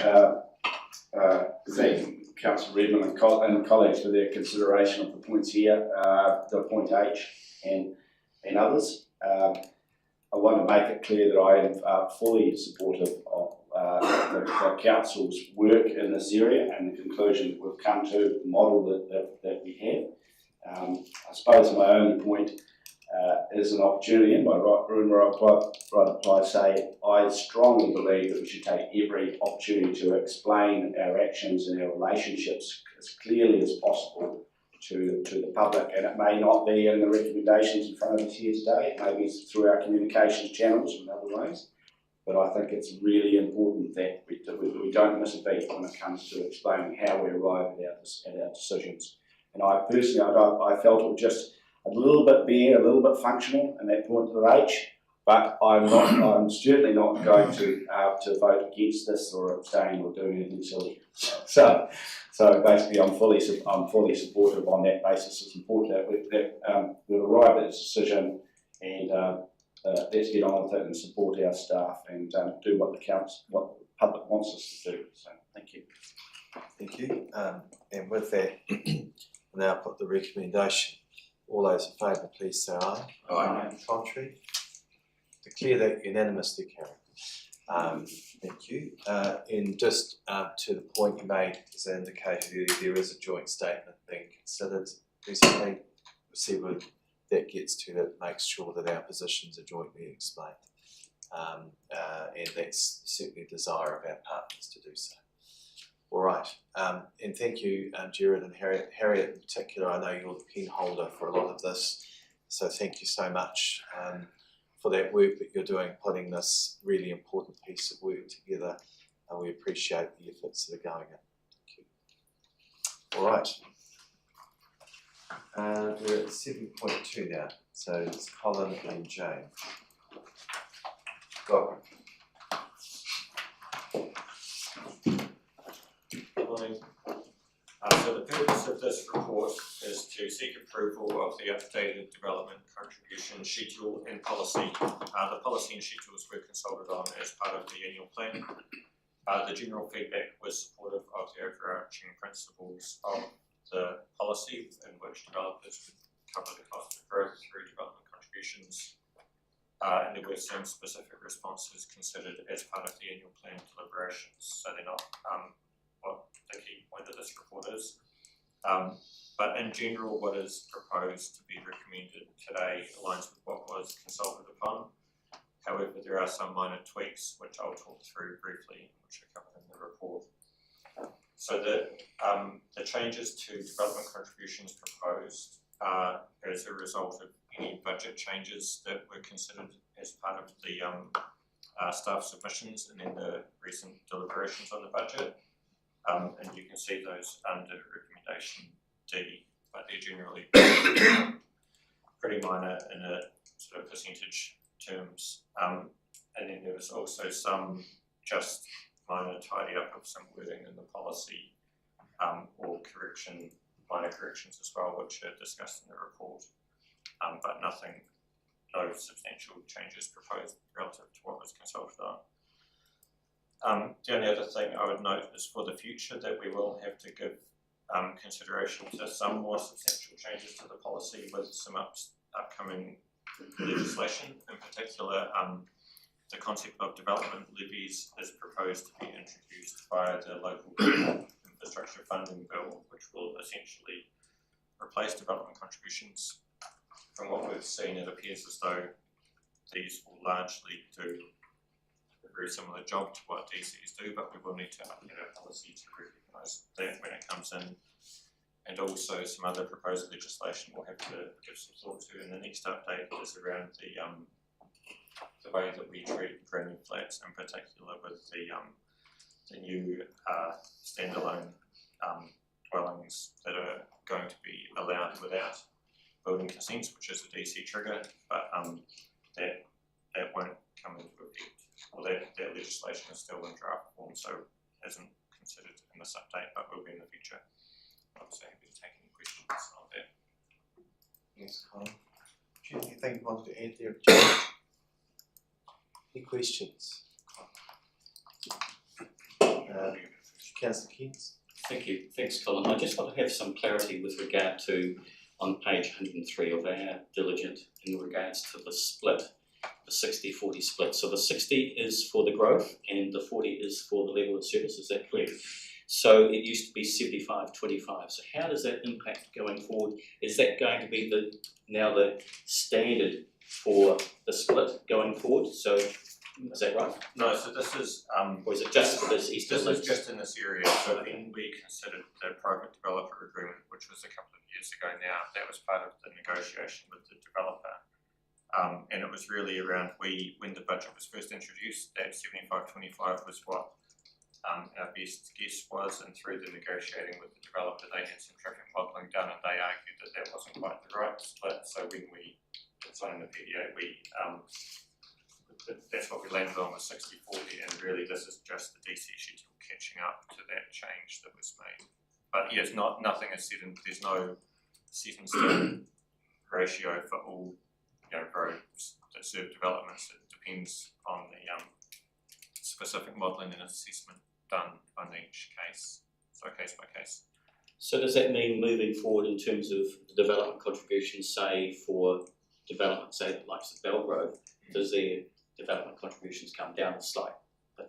thank Councillor Redmond and colleagues for their consideration of the points here, the point H and others. I want to make it clear that I am fully supportive of the Council's work in this area and the conclusion that we've come to, the model that we have. I suppose my only point is an opportunity, and by right apply say, I strongly believe that we should take every opportunity to explain our actions and our relationships as clearly as possible to the public, and it may not be in the recommendations in front of us here today, it may be through our communications channels and other ways, but I think it's really important that we don't miss a beat when it comes to explaining how we arrive at our decisions. And I personally, I felt it was just a little bit bare, a little bit functional in that point to the H, but I'm certainly not going to vote against this or abstain or doing anything silly. So basically, I'm fully supportive on that basis. It's important that we've arrived at this decision, and let's get on with it and support our staff and do what the public wants us to do. So thank you. Thank you. And with that, we'll now put the recommendation. All those in favour, please say aye. Aye. Contrary? Declare that unanimously carried. Thank you. And just to the point you made, as I indicated earlier, there is a joint statement being considered recently. We'll see where that gets to, that makes sure that our positions are jointly explained. And that's certainly a desire of our partners to do so. All right, and thank you, Gerard and Harriet. Harriet in particular, I know you're the pen holder for a lot of this, So thank you so much for that work that you're doing, putting this really important piece of work together. We appreciate the efforts that are going in. Thank you. All right. We're at 7.2 now, so it's Colin and Jane. Welcome. Good morning. So the purpose of this report is to seek approval of the updated development contribution schedule and policy. The policy and schedules were consulted on as part of the annual plan. The general feedback was supportive of the overarching principles of the policy, in which developers would cover the cost of growth through development contributions. And there were some specific responses considered as part of the annual plan deliberations, so they're not what the key point of this report is. But in general, what is proposed to be recommended today aligns with what was consulted upon. However, there are some minor tweaks which I'll talk through briefly, which are covered in the report. So the changes to development contributions proposed are as a result of any budget changes that were considered as part of the staff submissions and in the recent deliberations on the budget. And you can see those under recommendation D, but they're generally pretty minor in a sort of percentage terms. And then there was also some just minor tidy up of some wording in the policy or minor corrections as well, which are discussed in the report, but no substantial changes proposed relative to what was consulted on. The only other thing I would note is for the future that we will have to give consideration to some more substantial changes to the policy with some upcoming legislation. In particular, the concept of development levies is proposed to be introduced via the local infrastructure funding bill, which will essentially replace development contributions. From what we've seen, it appears as though these will largely do a very similar job to what DCs do, but we will need to update our policy to recognise that when it comes in. And also some other proposed legislation we'll have to give some thought to. And the next update is around the way that we treat granny flats, in particular with the new standalone dwellings that are going to be allowed without building consents, which is a DC trigger, but that won't come into effect, or that legislation is still in draft form, so isn't considered in this update, but will be in the future. Obviously, happy to take any questions on that. Thanks, Colin. Do you have anything you wanted to add there, Jane? Any questions? Councillor Keynes? Thank you. Thanks, Colin. I just want to have some clarity with regard to, on page 103 of our diligent, in regards to the split, the 60-40 split. So the 60 is for the growth and the 40 is for the level of service, is that correct? So it used to be 75-25. So how does that impact going forward? Is that going to be now the standard for the split going forward? So is that right? No, so this is or is it just for this East This Midlands? is just in this area. So when we considered the private developer agreement, which was a couple of years ago now, that was part of the negotiation with the developer. And it was really around when the budget was first introduced, that 75-25 was what our best guess was, and through the negotiating with the developer, they had some traffic modelling done, and they argued that wasn't quite the right split. So when we signed the PDA, that's what we landed on, was 60-40, and really this is just the DC schedule catching up to that change that was made. But yes, nothing is set in. There's no set in stone ratio for all roads that serve developments. It depends on the specific modelling and assessment done on each case, so case by case. So does that mean moving forward in terms of the development contributions, say for development, say the likes of Belgrove, does their development contributions come down a slight?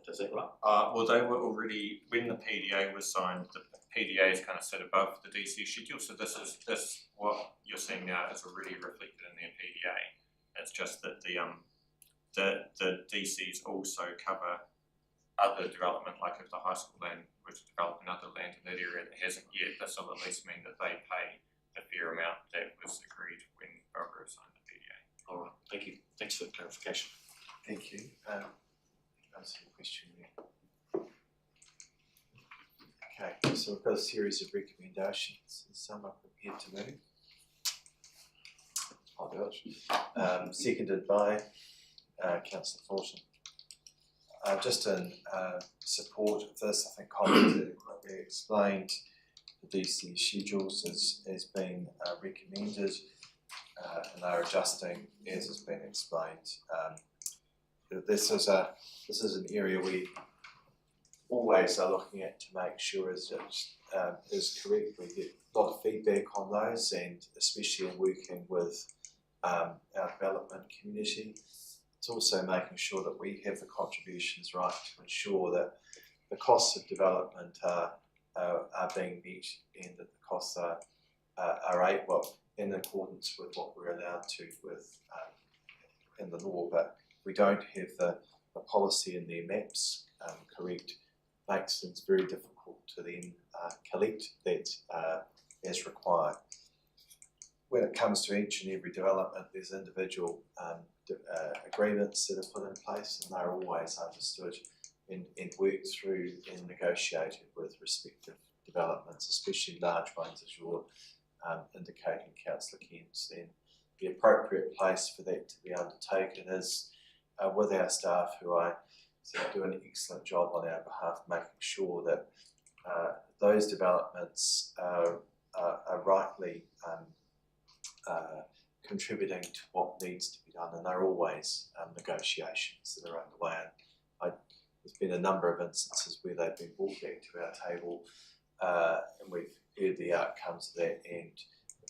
Does that right? Well, they were already, when the PDA was signed, the PDA is kind of set above the DC schedule, so this what you're seeing now is already reflected in their PDA. It's just that the DCs also cover other development, like if the high school land were to develop another land in that area that hasn't yet, this will at least mean that they pay a fair amount that was agreed when Belgrove signed it. clarification. Thank you. Answer your question there. Okay, so we've got a series of recommendations. Is someone prepared to move? I'll do it. Seconded by Councillor Fulton. Just in support of this, I think commented what we explained the DC schedules as being recommended and are adjusting as has been explained. This is an area we always are looking at to make sure is correct. We get a lot of feedback on those, and especially in working with our development community. It's also making sure that we have the contributions right to ensure that the costs of development are being met, and that the costs are in accordance with what we're allowed to with in the law. But we don't have the policy in their maps correct, makes things very difficult to then collect that as required. When it comes to each and every development, there's individual agreements that are put in place, and they're always understood and worked through and negotiated with respective developments, especially large ones, as you're indicating, Councillor Kent. And the appropriate place for that to be undertaken is with our staff, who I do an excellent job on our behalf, making sure that those developments are rightly contributing to what needs to be done, and there are always negotiations that are underway. And there's been a number of instances where they've been brought back to our table, and we've heard the outcomes of that, and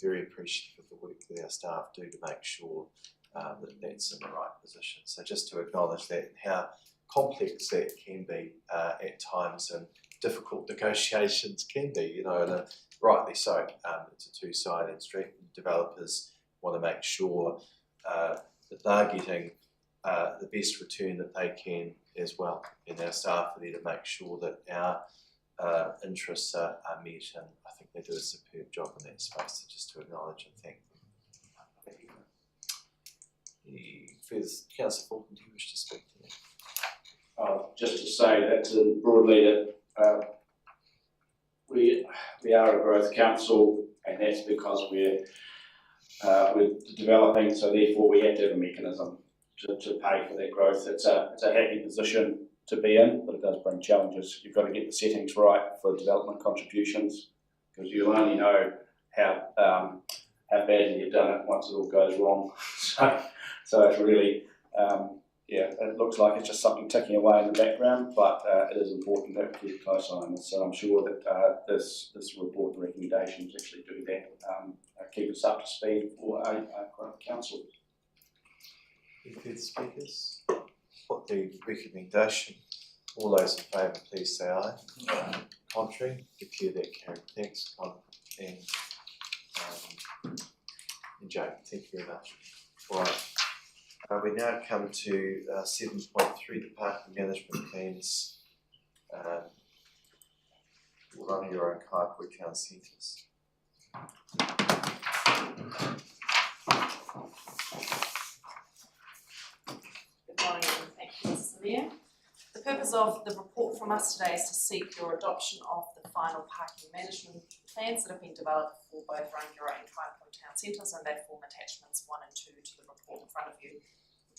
very appreciative of the work that our staff do to make sure that that's in the right position. So just to acknowledge that and how complex that can be at times, and difficult negotiations can be, and rightly so. It's a two-sided street, and developers want to make sure that they're getting the best return that they can as well, and our staff are there to make sure that our interests are met, and I think they do a superb job in that space. So just to acknowledge and thank them. Councillor Fulton, do you wish to speak to that? Just to say that broadly that we are a growth council, and that's because we're developing, so therefore we have to have a mechanism to pay for that growth. It's a happy position to be in, but it does bring challenges. You've got to get the settings right for development contributions, because you'll only know how badly you've done it once it all goes wrong. So it's really, it looks like it's just something ticking away in the background, but it is important that we keep a close eye on this. So I'm sure that this report and recommendations actually do that, keep us up to speed for a growth council. Any further speakers? Put the recommendation. All those in favour, please say aye. Contrary, declare that carried. Thanks, Con and Jane. Thank you very much. All right. We now come to 7.3, the parking management plans. Run your own Kaikoura town centres. Good morning, and thank you, Mr. Mayor. The purpose of the report from us today is to seek your adoption of the final parking management plans that have been developed for both Rangiora and Kaikoura town centres, and they form attachments 1 and 2 to the report in front of you.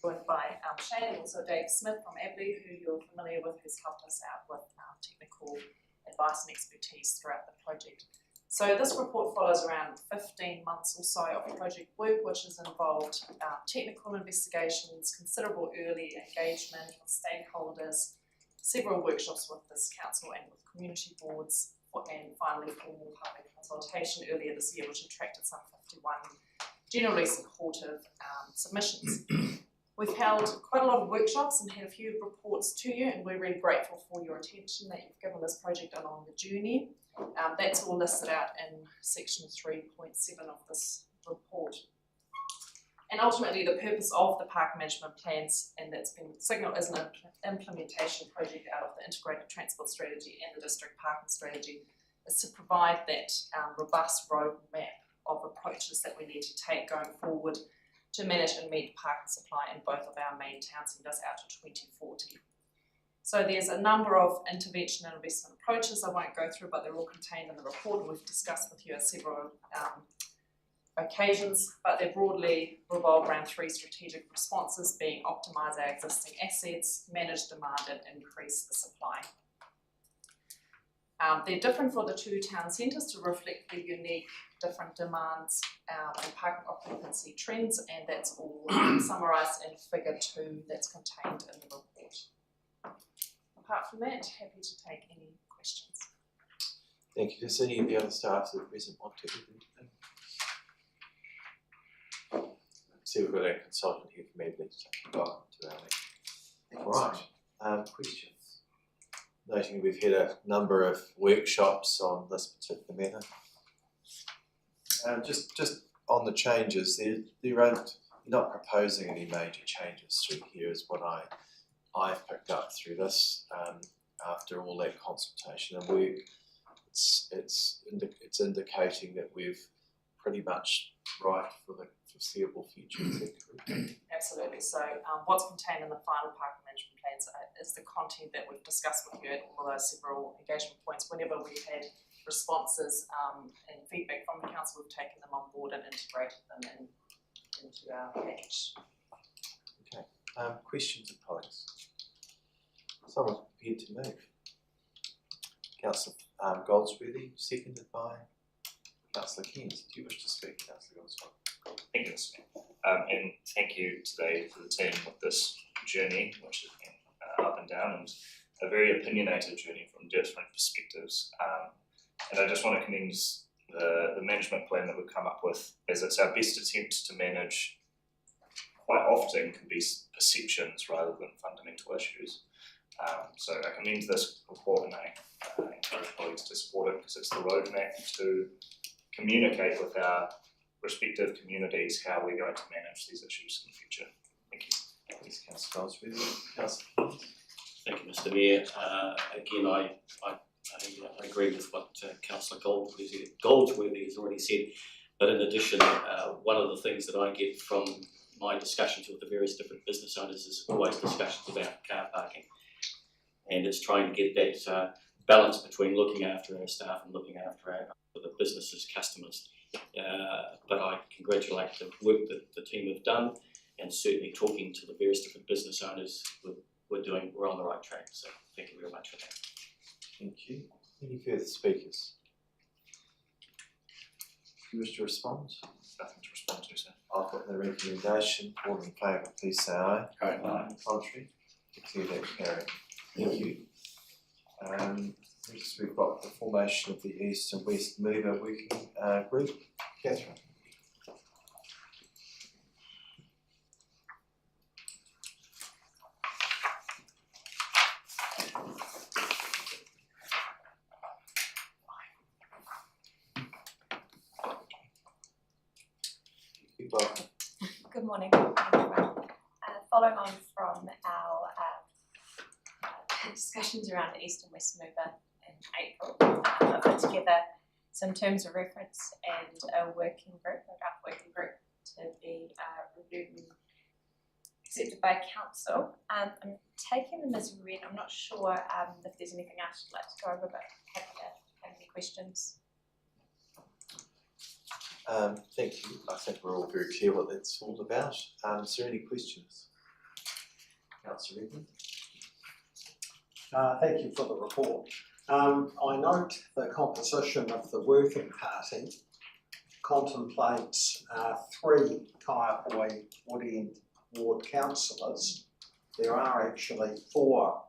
We're joined by Shane and also Dave Smith from Abley, who you're familiar with, who's helped us out with technical advice and expertise throughout the project. So this report follows around 15 months or so of project work, which has involved technical investigations, considerable early engagement with stakeholders, several workshops with this council and with community boards, and finally formal public consultation earlier this year, which attracted some 51 generally supportive submissions. We've held quite a lot of workshops and had a few reports to you, and we're really grateful for your attention that you've given this project along the journey. That's all listed out in section 3.7 of this report. And ultimately the purpose of the park management plans, and that's been signalled as an implementation project out of the integrated transport strategy and the district parking strategy, is to provide that robust roadmap of approaches that we need to take going forward to manage and meet parking supply in both of our main town centres out to 2040. So there's a number of intervention and investment approaches I won't go through, but they're all contained in the report and we've discussed with you at several occasions, but they broadly revolve around 3 strategic responses, being optimise our existing assets, manage demand and increase the supply. They're different for the 2 town centres to reflect the unique different demands and parking occupancy trends, and that's all summarised in figure 2 that's contained in the report. Apart from that, happy to take any questions. Thank you. Does any of the other staff that are present want to do anything? See, we've got our consultant here from Medley to take welcome to our meeting. All right, questions? Noting we've had a number of workshops on this particular matter. Just on the changes, you're not proposing any major changes through here, is what I've picked up through this. After all that consultation and work, it's indicating that we've pretty much right for the foreseeable future. Is that correct? Absolutely. So what's contained in the final parking management plans is the content that we've discussed with you at all of those several engagement points. Whenever we've had responses and feedback from the council, we've taken them on board and integrated them into our package. Okay. Questions of colleagues? Someone prepared to move. Councillor Goldsworthy, seconded by Councillor Keynes. Do you wish to speak, Councillor Goldsworthy? Thank you, Mr. Mayor. And thank you today for the team with this journey, which has been up and down and a very opinionated journey from different perspectives. And I just want to commend the management plan that we've come up with, as it's our best attempt to manage quite often can be perceptions rather than fundamental issues. So I commend this report and I encourage colleagues to support it because it's the roadmap to communicate with our respective communities how we're going to manage these issues in the future. Thank you. Thanks, Councillor Goldsworthy. Councillor Keynes. Thank you, Mr. Mayor. Again, I agree with what Councillor Goldsworthy has already said, but in addition, one of the things that I get from my discussions with the various different business owners is always discussions about car parking, and it's trying to get that balance between looking after our staff and looking after the businesses' customers. But I congratulate the work that the team have done, and certainly talking to the various different business owners, we're on the right track. So thank you very much for that. Thank you. Any further speakers? Do you wish to respond? Nothing to respond to, sir. I'll put the recommendation. All in favour, please say aye. Aye. Contrary? Declare that carried. Thank you. Next we've got the formation of the East and West Mover Working Group. Catherine. Welcome. Good morning, everyone. Following on from our discussions around the East and West Mover in April, I put together some terms of reference and a working group, a draft working group to be reviewed and accepted by council. I'm taking them as read. I'm not sure if there's anything else you'd like to go over, but happy to have any questions. Thank you. I think we're all very clear what that's all about. Is there any questions? Councillor Redmond. Thank you for the report. I note the composition of the working party contemplates 3 Kaiapoi Woodend ward councillors. There are actually 4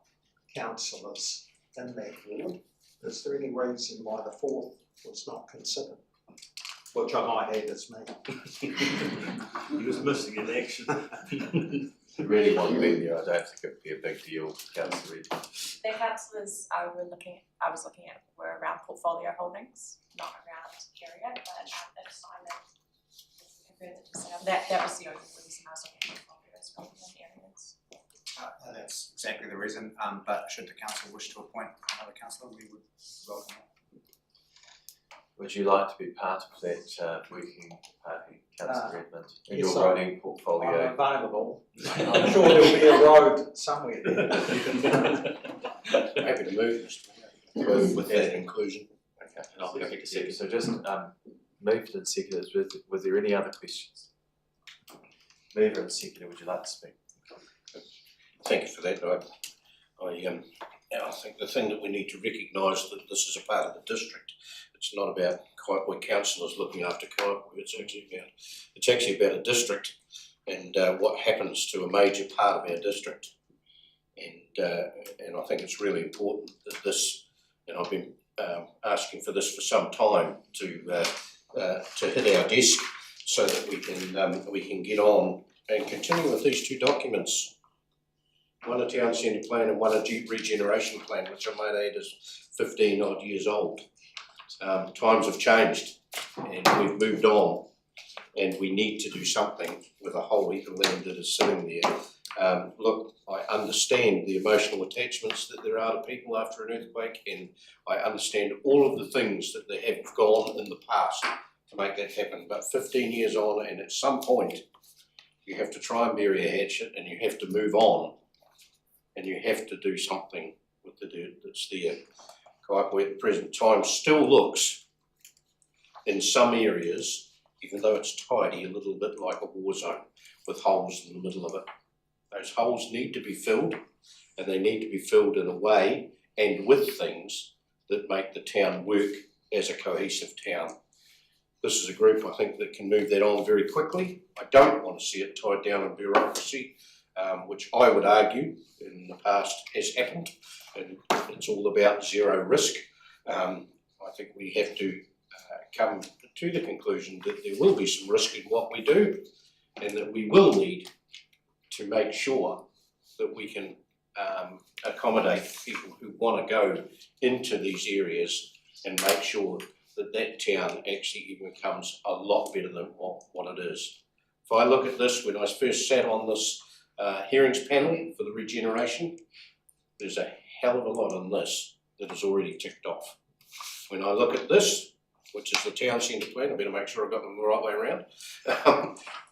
councillors in that ward. Is there any reason why the 4th was not considered? Which I might add as me. He was missing in action. If you really want to be there, I don't think it would be a big deal, Councillor Redmond. The councillors I was looking at were around portfolio holdings, not around area, but if Simon further to say that was the only reason I was looking at portfolios rather than areas. That's exactly the reason, but should the council wish to appoint another councillor, we would welcome that. Would you like to be part of that working parking, councillor Redmond, in yes, your riding portfolio? I'm available. I'm sure there'll be a road somewhere there. Happy to move, Mr. Mayor, with that inclusion. Okay. And I'm happy to second. So just moved and seconded. Was there any other questions? Mover and seconder, would you like to speak? Thank you for that. I think the thing that we need to recognise that this is a part of the district. It's not about Kaikoura councillors looking after Kaikoura. It's actually about a district and what happens to a major part of our district. And I think it's really important that this, and I've been asking for this for some time to hit our desk so that we can get on and continue with these two documents. One a town centre plan and one a regeneration plan, which I might add is 15 odd years old. Times have changed and we've moved on, and we need to do something with a whole heap of land that is sitting there. Look, I understand the emotional attachments that there are to people after an earthquake, and I understand all of the things that they have gone in the past to make that happen. But 15 years on, and at some point, you have to try and bury a hatchet and you have to move on. And you have to do something with the dirt that's there. Kaikoura at the present time still looks, in some areas, even though it's tidy, a little bit like a war zone with holes in the middle of it. Those holes need to be filled, and they need to be filled in a way and with things that make the town work as a cohesive town. This is a group, I think, that can move that on very quickly. I don't want to see it tied down in bureaucracy, which I would argue in the past has happened, and it's all about zero risk. I think we have to come to the conclusion that there will be some risk in what we do, and that we will need to make sure that we can accommodate people who want to go into these areas and make sure that that town actually even becomes a lot better than what it is. If I look at this, when I first sat on this hearings panel for the regeneration, there's a hell of a lot on this that is already ticked off. When I look at this, which is the town centre plan, I better make sure I've got them the right way around,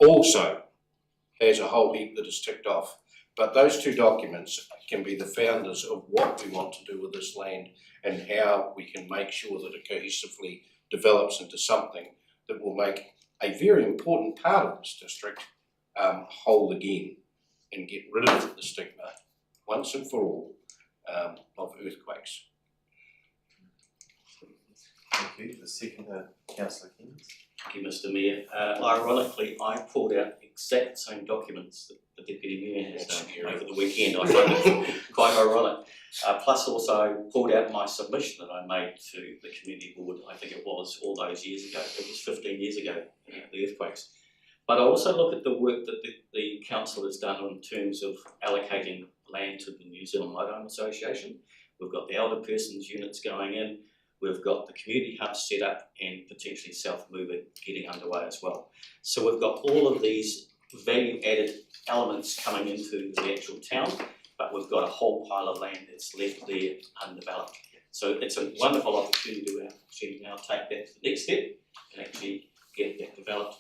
also has a whole heap that is ticked off. But those two documents can be the founders of what we want to do with this land and how we can make sure that it cohesively develops into something that will make a very important part of this district whole again, and get rid of the stigma once and for all of earthquakes. Thank you. The seconder, councillor Keynes. Thank you, Mr. Mayor. Ironically, I pulled out the exact same documents that the Deputy Mayor has done over the weekend. I find it quite ironic. Plus also pulled out my submission that I made to the community board, I think it was all those years ago. It was 15 years ago, the earthquakes. But I also look at the work that the council has done in terms of allocating land to the New Zealand Motorhome Association. We've got the elder persons units going in. We've got the community hub set up and potentially self-moving getting underway as well. So we've got all of these value-added elements coming into the actual town, but we've got a whole pile of land that's left there undeveloped. So it's a wonderful opportunity to actually now take that to the next step and actually get that developed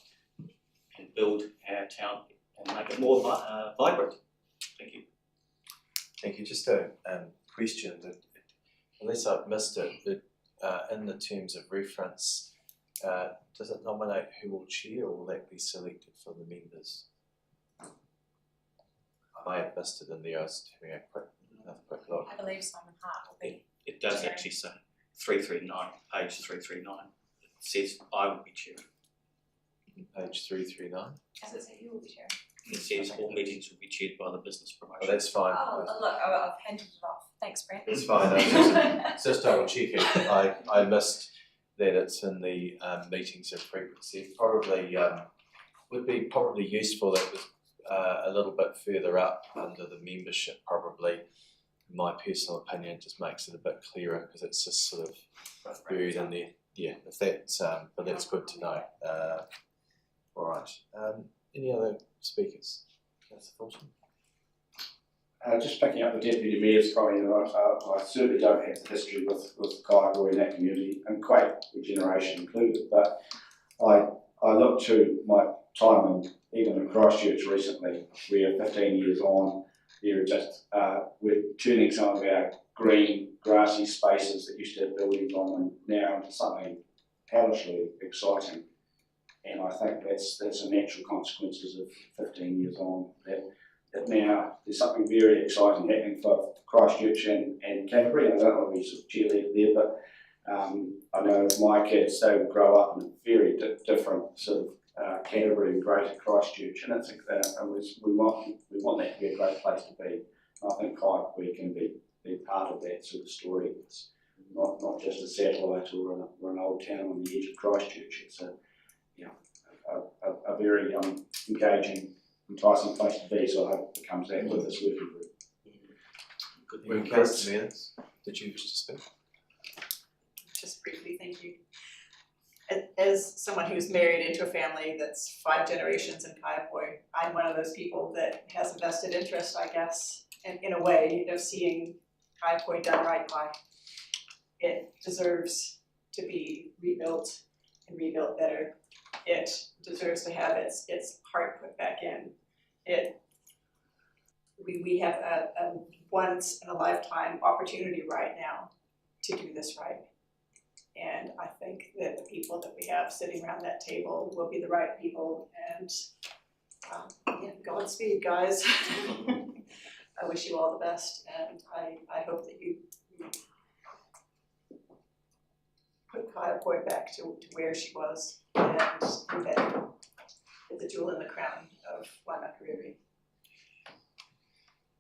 and build our town and make it more vibrant. Thank you. Thank you. Just a question that, unless I've missed it, but in the terms of reference, does it nominate who will chair, or will that be selected for the members? I may have missed it in there. I was having another quick look. I believe Simon Hart will be. It does actually say 339, page 339. It says I will be chairing. Page 339. Does it say who will be chairing? It says all meetings will be chaired by the business promotion. Oh, that's fine. Oh, look, I've handed it off. Thanks, Brent. It's fine. I was just double checking. I missed that it's in the meetings and frequency. Probably would be probably useful that was a little bit further up under the membership. Probably, in my personal opinion, just makes it a bit clearer because it's just sort of buried in there. Yeah, if that's but that's good to know. All right. Any other speakers? Councillor Fulton. Just picking up the Deputy Mayor's comment, I certainly don't have the history with Kaikoura in that community, and quake regeneration included, but I I look to my time even in Christchurch recently, where 15 years on, there are just, we're turning some of our green, grassy spaces that used to have buildings on them now into something hellishly exciting. And I think that's a natural consequences of 15 years on, that now there's something very exciting happening for Christchurch and Canterbury. I don't want to be sort of cheerleader there, but I know my kids, they would grow up in a very different sort of Canterbury and Greater Christchurch, and we want that to be a great place to be. And I think Kaikoura can be part of that sort of story. It's not just a satellite or an old town on the edge of Christchurch. It's a very engaging, enticing place to be. So I hope it becomes that with this working group. Councillor Mears, did you wish to speak? Just briefly, thank you. As someone who's married into a family that's 5 generations in Kaiapoi, I'm one of those people that has a vested interest, I guess, in a way, of seeing Kaiapoi done right by. It deserves to be rebuilt and rebuilt better. It deserves to have its heart put back in. We have a once in a lifetime opportunity right now to do this right. And I think that the people that we have sitting around that table will be the right people, and Godspeed, guys. I wish you all the best, and I hope that you put Kaiapoi back to where she was, and that the jewel in the crown of waimakariri.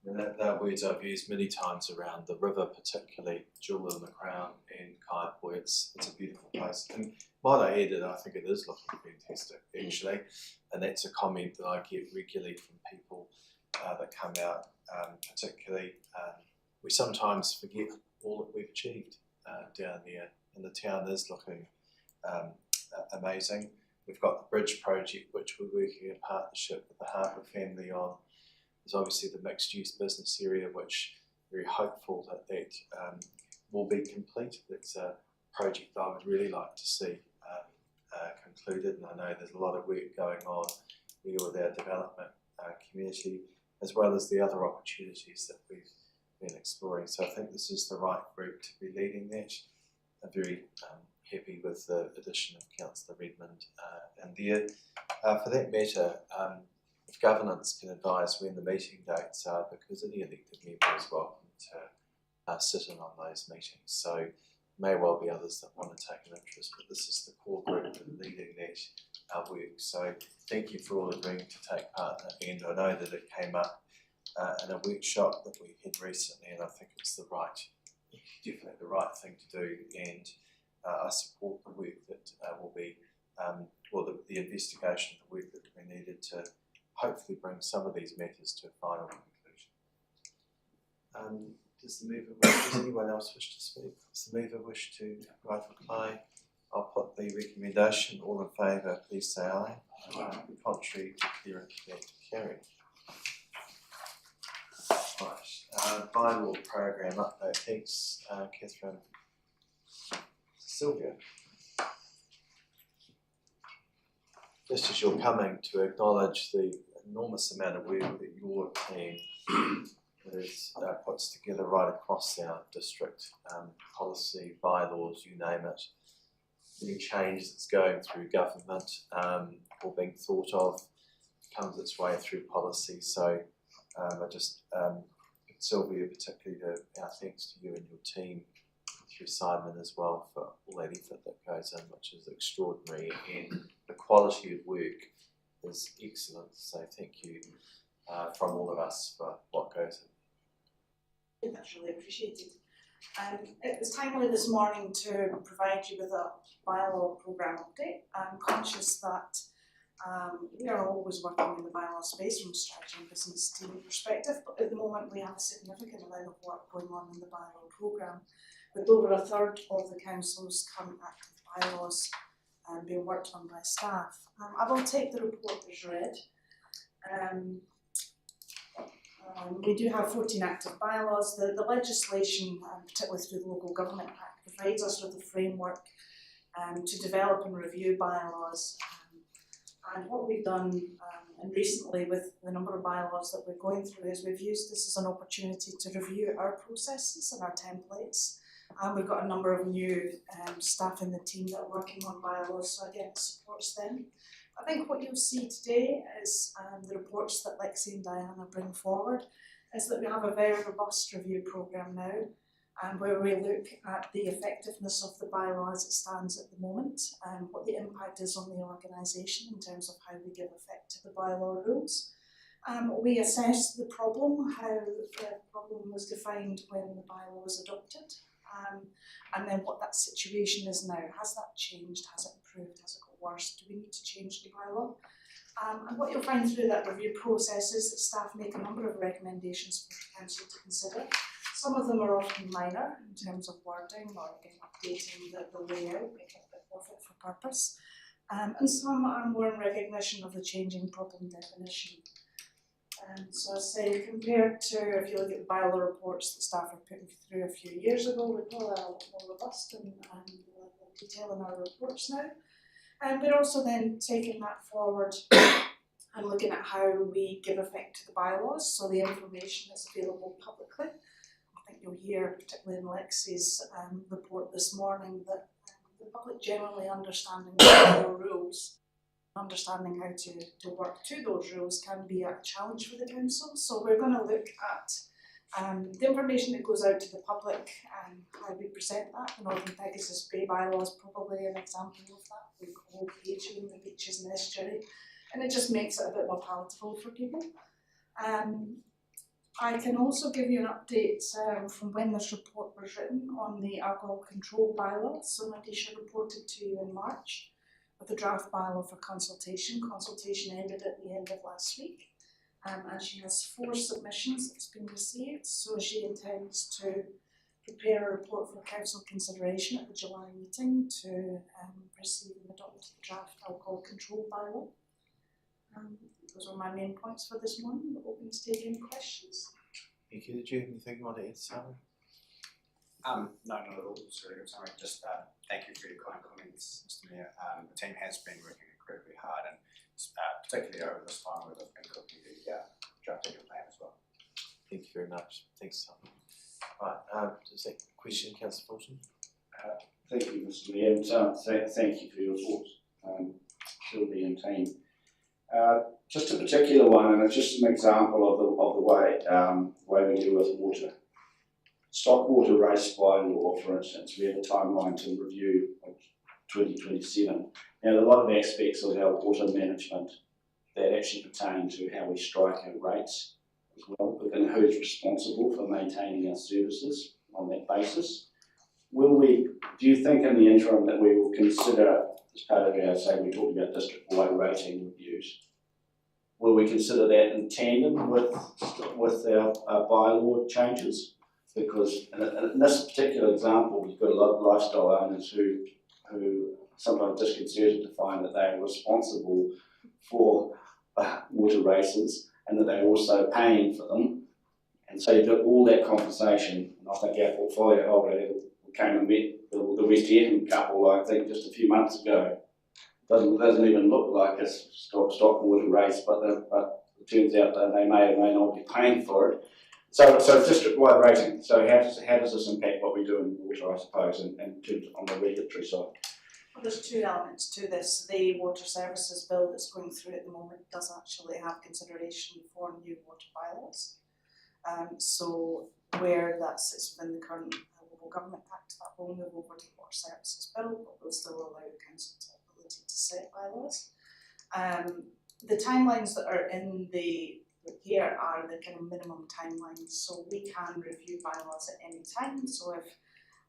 And that words I've used many times around the river, particularly jewel in the crown and Kaiapoi. It's a beautiful place. And might I add that I think it is looking fantastic actually, and that's a comment that I get regularly from people that come out. Particularly, we sometimes forget all that we've achieved down there, and the town is looking amazing. We've got the bridge project, which we're working in partnership with the Harper family on. There's obviously the mixed-use business area, which we're very hopeful that will be complete. It's a project that I would really like to see concluded, and I know there's a lot of work going on here with our development community, as well as the other opportunities that we've been exploring. So I think this is the right group to be leading that. I'm very happy with the addition of Councillor Redmond in there. For that matter, if governance can advise when the meeting dates are, because any elected member is welcome to sit in on those meetings. So may well be others that want to take an interest, but this is the core group that are leading that work. So thank you for all agreeing to take part, and I know that it came up in a workshop that we had recently, and I think it's definitely the right thing to do, and I support the work that will be, the investigation, the work that will be needed to hopefully bring some of these matters to a final conclusion. Does anyone else wish to speak? Does the mover wish to reply? I'll put the recommendation. All in favour, please say aye. Aye. Contrary, declare that carried. Right, bylaw program update. Thanks, Catherine. Sylvia. Just as you're coming, to acknowledge the enormous amount of work that your team puts together right across our district, policy, bylaws, you name it. Any change that's going through government or being thought of comes its way through policy. So I just, Sylvia, particularly our thanks to you and your team, through Simon as well, for all that effort that goes in, which is extraordinary, and the quality of work is excellent. So thank you from all of us for what goes in. That's really appreciated. It was timely this morning to provide you with a bylaw programme update. I'm conscious that we are always working in the bylaw space from a strategy and business team perspective, but at the moment we have a significant amount of work going on in the bylaw programme, with over a third of the council's current active bylaws being worked on by staff. I will take the report as read. We do have 14 active bylaws. The legislation, particularly through the Local Government Act, provides us with a framework to develop and review bylaws And what we've done and recently with the number of bylaws that we're going through is we've used this as an opportunity to review our processes and our templates. And we've got a number of new staff in the team that are working on bylaws, so again it supports them. I think what you'll see today is the reports that Lexi and Diana bring forward is that we have a very robust review programme now, where we look at the effectiveness of the bylaw as it stands at the moment, what the impact is on the organisation in terms of how we give effect to the bylaw rules. We assess the problem, how the problem was defined when the bylaw was adopted, and then what that situation is now. Has that changed? Has it improved? Has it got worse? Do we need to change the bylaw? And what you'll find through that review process is that staff make a number of recommendations for the council to consider. Some of them are often minor in terms of wording or updating the layout, making it a bit more fit for purpose. And some are more in recognition of the changing problem definition. So I say, compared to if you look at the bylaw reports that staff were putting through a few years ago, we're probably a lot more robust and detail in our reports now. And we're also then taking that forward and looking at how we give effect to the bylaws, so the information that's available publicly. I think you'll hear, particularly in Lexi's report this morning, that the public generally understanding the bylaw rules, understanding how to work to those rules can be a challenge for the council. So we're going to look at the information that goes out to the public and how we present that. The Northern Pegasus Bay bylaw is probably an example of that. We've got a whole page in the beaches and estuary, and it just makes it a bit more palatable for people. I can also give you an update from when this report was written on the alcohol control bylaw. So Nadisha reported to you in March with the draft bylaw for consultation. Consultation ended at the end of last week. And she has 4 submissions that's been received, so she intends to prepare a report for council consideration at the July meeting to receive and adopt the draft alcohol control bylaw. Those are my main points for this morning. We're open to take any questions. Mickey, did you have anything you want to add, Simon? No, not at all. Sorry, sorry. Just thank you for your kind comments, Mr. Mayor. The team has been working incredibly hard, and particularly over this time where they've been cooking the drafting the plan as well. Thank you very much. Thanks, Simon. Right, does that question, Councillor Fulton? Thank you, Mr. Mayor, and thank you for your thoughts, Sylvie and team. Just a particular one, and it's just an example of the way we deal with water. Stock water race bylaw, for instance, we have a timeline to review of 2027. Now, a lot of aspects of our water management that actually pertain to how we strike our rates as well, and who's responsible for maintaining our services on that basis. Do you think in the interim that we will consider, as part of our, say, we talked about district-wide rating reviews, will we consider that in tandem with our bylaw changes? Because in this particular example, we've got a lot of lifestyle owners who sometimes disconcerted to find that they are responsible for water races and that they're also paying for them. And so you've got all that conversation. And I think our portfolio holder came and met the West Eton couple, I think, just a few months ago. Doesn't even look like a stock water race, but it turns out that they may or may not be paying for it. So it's district-wide rating. So how does this impact what we do in water, I suppose, and on the regulatory side? Well, there's 2 elements to this. The water services bill that's going through at the moment does actually have consideration for new water bylaws. So where that sits within the current Local Government Act, that will move over to the water services bill, but will still allow the council the ability to set bylaws. The timelines that are in here are the kind of minimum timelines, so we can review bylaws at any time. So if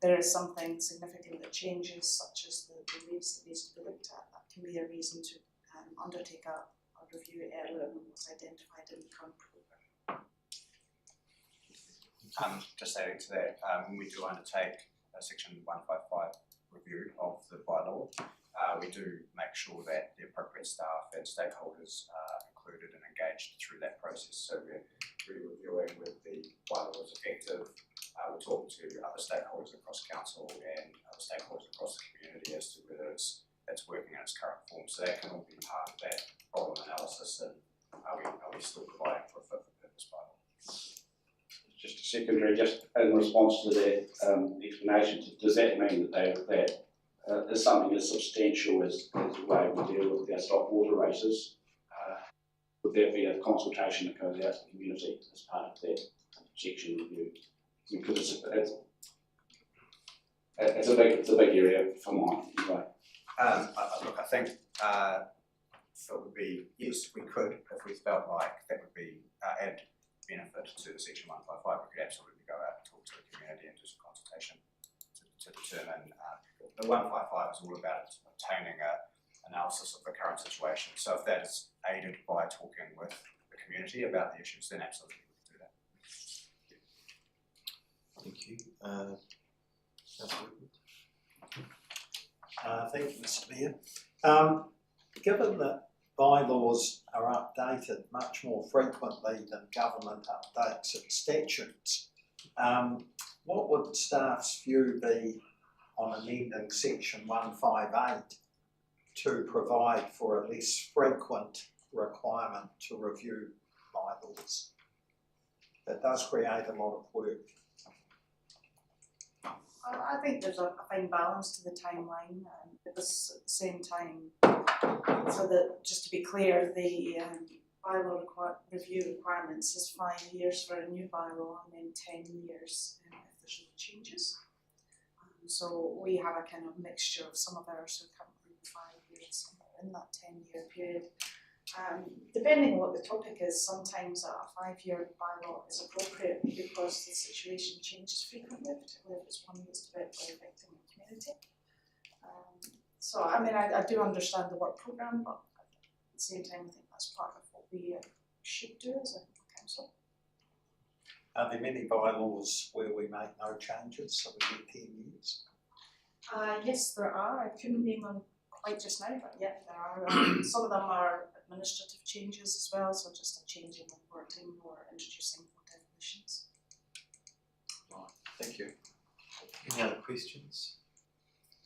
there is something significant that changes, such as the rates that needs to be looked at, that can be a reason to undertake a review earlier than what's identified in the current programme. Just adding to that, when we do undertake a Section 155 review of the bylaw, we do make sure that the appropriate staff and stakeholders are included and engaged through that process. So we're re-reviewing with the bylaw is effective. We're talking to other stakeholders across council and other stakeholders across the community as to whether it's working in its current form. So that can all be part after that problem analysis, and are we still providing for a fit for purpose bylaw? Just a secondary, just in response to that explanation, does that mean that is something as substantial as the way we deal with our stock water races? Would there be a consultation that goes out to the community as part of that section review? Because it's a big area for mine anyway. Look, I think it would be, yes, we could, if we felt like that would be add benefit to section 155, we could absolutely go out and talk to the community and do some consultation to determine. The 155 is all about obtaining an analysis of the current situation. So if that is aided by talking with the community about the issues, then absolutely we can do that. Thank you. Thank you, Mr. Mayor. Given that bylaws are updated much more frequently than government updates its statutes, what would staff's view be on amending section 158 to provide for a less frequent requirement to review bylaws? It does create a lot of work. I think there's a fine balance to the timeline, and at the same time, so that, just to be clear, the bylaw review requirements is 5 years for a new bylaw and then 10 years if there's no changes. So we have a kind of mixture of some of ours who come through 5 years, some are in that 10-year period. Depending on what the topic is, sometimes a 5-year bylaw is appropriate because the situation changes frequently, particularly if it's one that's directly affecting the community. So I mean, I do understand the work programme, but at the same time I think that's part of what we should do as a council. Are there many bylaws where we make no changes, so we get 10 years? Yes, there are. I couldn't name them quite just now, but yeah, there are. Some of them are administrative changes as well, so just a change in the wording or introducing more definitions. Right, thank you. Any other questions?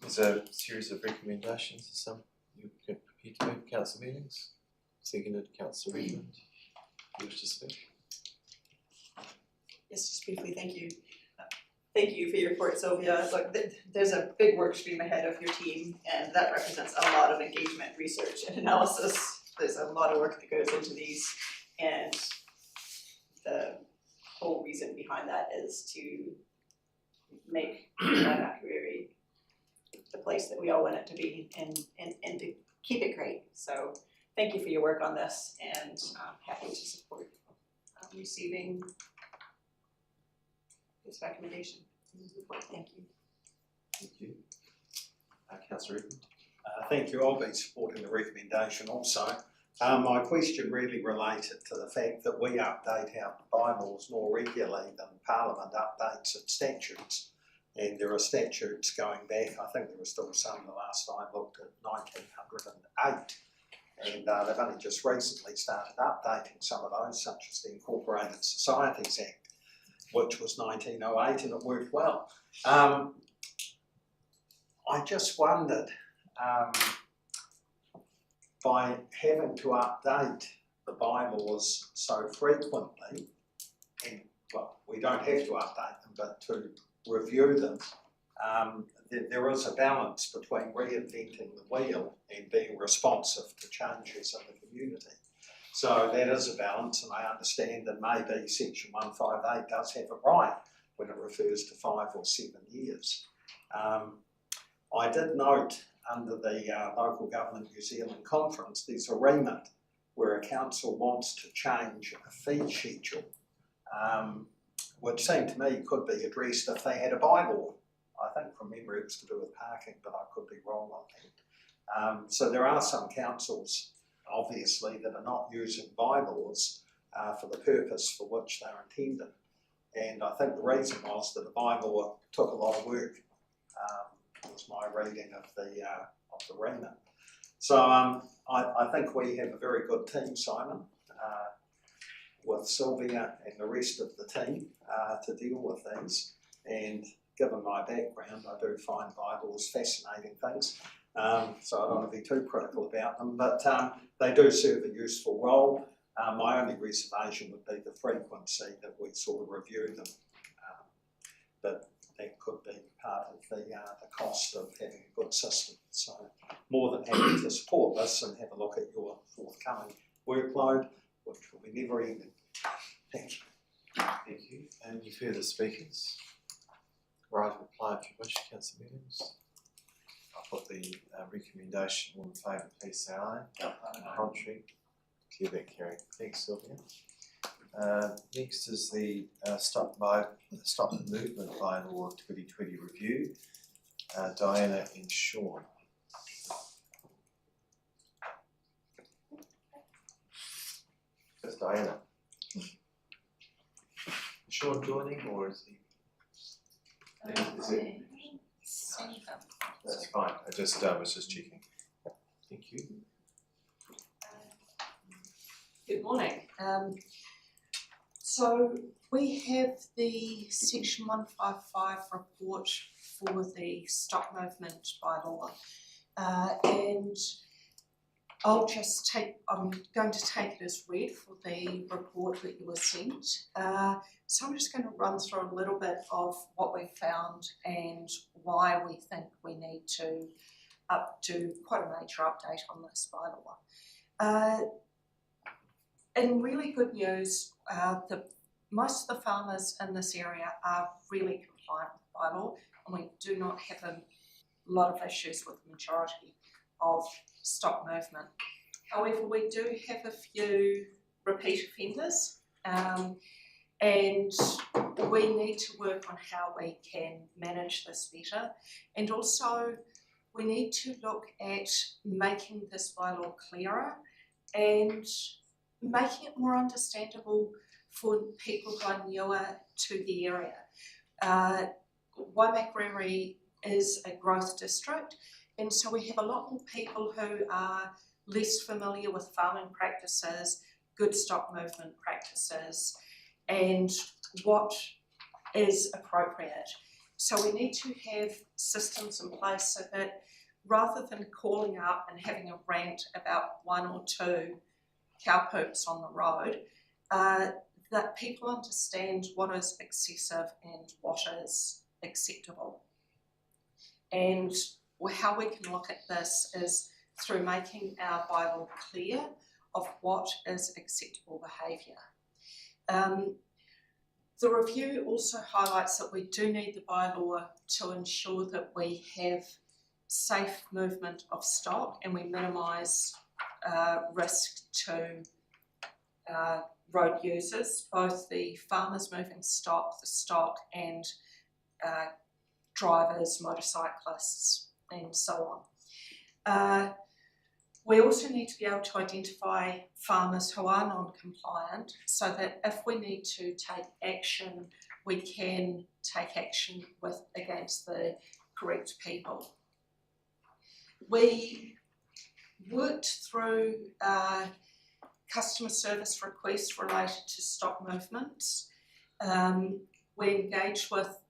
There's a series of recommendations. Some you can prepare to move council meetings. Seconded, Councillor Redmond. You wish to speak? Yes, just briefly, thank you. Thank you for your report, Sylvia. Look, there's a big work stream ahead of your team, and that represents a lot of engagement, research, and analysis. There's a lot of work that goes into these, and the whole reason behind that is to make Waimakariri the place that we all want it to be, and to keep it great. So thank you for your work on this, and I'm happy to support receiving this recommendation. Thank you. Thank you. Councillor Redmond. Thank you. I'll be supporting the recommendation also. My question really related to the fact that we update our bylaws more regularly than Parliament updates its statutes. And there are statutes going back, I think there were still some the last I looked at 1908. And they've only just recently started updating some of those, such as the Incorporated Societies Act, which was 1908, and it worked well. I just wondered, by having to update the bylaws so frequently, and well, we don't have to update them, but to review them, there is a balance between reinventing the wheel and being responsive to changes in the community. So that is a balance, and I understand that maybe section 158 does have it right when it refers to 5 or 7 years. I did note under the Local Government New Zealand conference, there's a remit where a council wants to change a fee schedule, which seemed to me could be addressed if they had a bylaw. I think from memory it was to do with parking, but I could be wrong on that. So there are some councils, obviously, that are not using bylaws for the purpose for which they're intended. And I think the reason was that a bylaw took a lot of work. Was my reading of the remit. So I think we have a very good team, Simon, with Sylvia and the rest of the team to deal with these. And given my background, I do find bylaws fascinating things. so I don't want to be too critical about them, but they do serve a useful role. My only reservation would be the frequency that we sort of review them. But that could be part of the cost of having a good system. So more than happy to support this and have a look at your forthcoming workload, which will be never ending. Thank you. Thank you. Any further speakers? Right, reply if you wish, Councillor Williams. I'll put the recommendation. All in favour, please say aye. Contrary. Clear that carried. Thanks, Sylvia. Next is the Stop Movement Bylaw 2020 review. Diana and Sean. That's Diana. Is Sean joining, or is he? Is it? That's fine. I just was just checking. Thank you. Good morning. So we have the Section 155 report for the Stop Movement Bylaw, and I'm going to take it as read for the report that you were sent. So I'm just going to run through a little bit of what we found and why we think we need to do quite a major update on this bylaw. And really good news, most of the farmers in this area are really compliant with the bylaw, and we do not have a lot of issues with the majority of stop movement. However, we do have a few repeat offenders, and we need to work on how we can manage this better. And also, we need to look at making this bylaw clearer and making it more understandable for people who are newer to the area. Waimakariri is a growth district, and so we have a lot more people who are less familiar with farming practices, good stock movement practices, and what is appropriate. So we need to have systems in place so that rather than calling up and having a rant about one or two cow poops on the road, that people understand what is excessive and what is acceptable. And how we can look at this is through making our bylaw clear of what is acceptable behaviour. The review also highlights that we do need the bylaw to ensure that we have safe movement of stock and we minimise risk to road users, both the farmers moving stock, the stock, and drivers, motorcyclists, and so on. We also need to be able to identify farmers who are non-compliant so that if we need to take action, we can take action against the correct people. We worked through customer service requests related to stock movements. We engaged with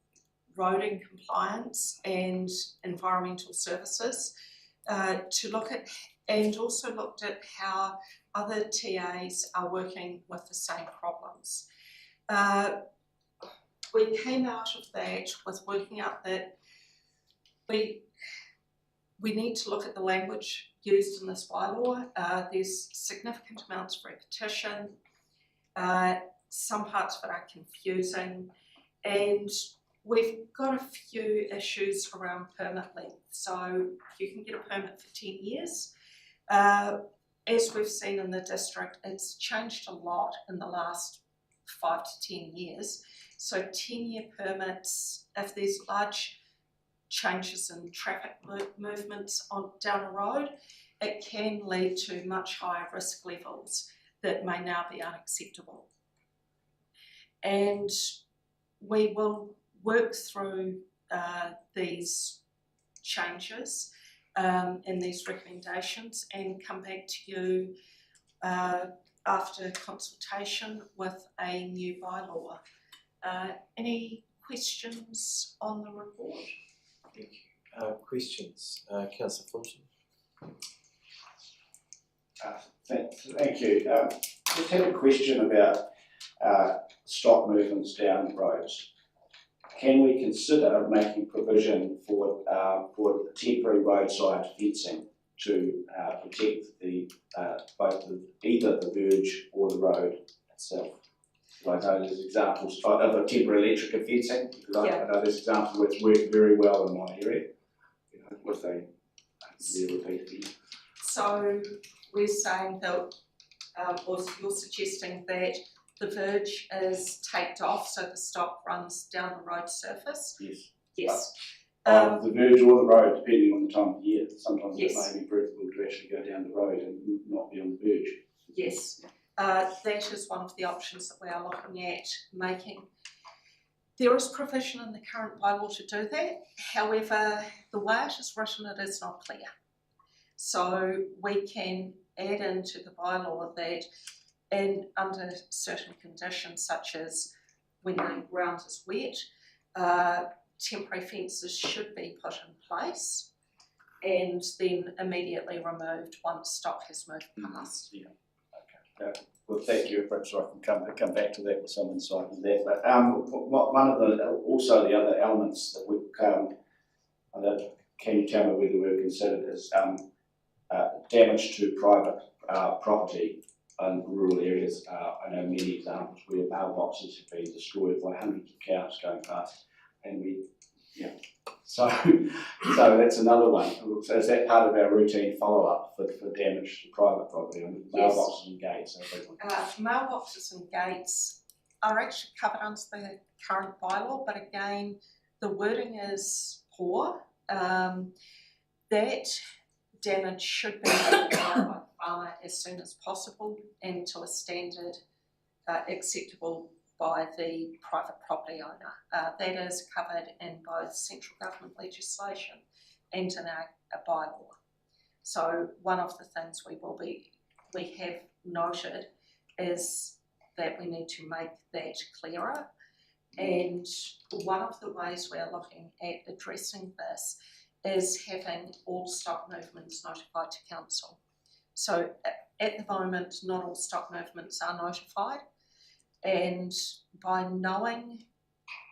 roading compliance and environmental services to look at, and also looked at how other TAs are working with the same problems. We came out of that with working out that we need to look at the language used in this bylaw. There's significant amounts of repetition. Some parts of it are confusing, and we've got a few issues around permit length. So you can get a permit for 10 years. As we've seen in the district, it's changed a lot in the last 5 to 10 years. So 10-year permits, if there's large changes in traffic movements down a road, it can lead to much higher risk levels that may now be unacceptable. And we will work through these changes in these recommendations and come back to you after consultation with a new bylaw. Any questions on the report? Thank you. Questions? Councillor Fulton? Thank you. Just had a question about stock movements down roads. Can we consider making provision for temporary roadside fencing to protect either the verge or the road itself? I know there's examples of a temporary electrical fencing. I know there's examples where it's worked very well in my area. With a repeat. So we're saying that, or you're suggesting that the verge is taped off so the stock runs down the road surface? Yes. Yes. The verge or the road, depending on the time of year. Sometimes yes. It may be preferable to actually go down the road and not be on the verge. Yes. That is one of the options that we are looking at making. There is provision in the current bylaw to do that. However, the way it is written, it is not clear. So we can add into the bylaw that under certain conditions, such as when the ground is wet, temporary fences should be put in place and then immediately removed once stock has moved past. Yeah. Okay. Well, thank you. Perhaps I can come back to that with some insight on that. But one of the other elements that we can you tell me whether we've considered is damage to private property in rural areas. I know many examples where mailboxes have been destroyed by hundreds of cows going past, and So that's another one. So is that part of our routine follow-up for damage to private property? I mean, mailboxes and gates. Mailboxes and gates are actually covered under the current bylaw, but again, the wording is poor. That damage should be notified by the farmer as soon as possible and to a standard acceptable by the private property owner. That is covered in both central government legislation and in our bylaw. So one of the things we have noted is that we need to make that clearer. And one of the ways we're looking at addressing this is having all stock movements notified to council. So at the moment, not all stock movements are notified. And by knowing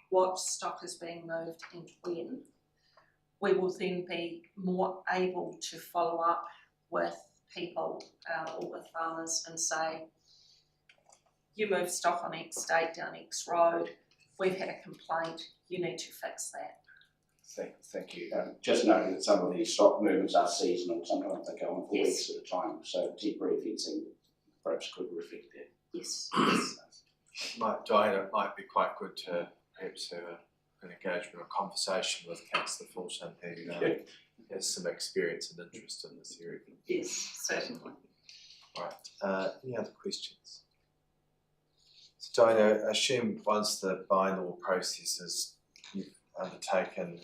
what stock is being moved and when, we will then be more able to follow up with people or with farmers and say, you move stock on X date down X road, we've had a complaint, you need to fix that. Thank you. Just noting that some of these stock movements are seasonal, sometimes they go on for weeks at a time, so temporary fencing perhaps could reflect that. Yes. Diana, it might be quite good to perhaps have an engagement or conversation with Councillor Fulton, who has some experience and interest in this area. Yes, certainly. Right. Any other questions? So Diana, I assume once the bylaw process is you've undertaken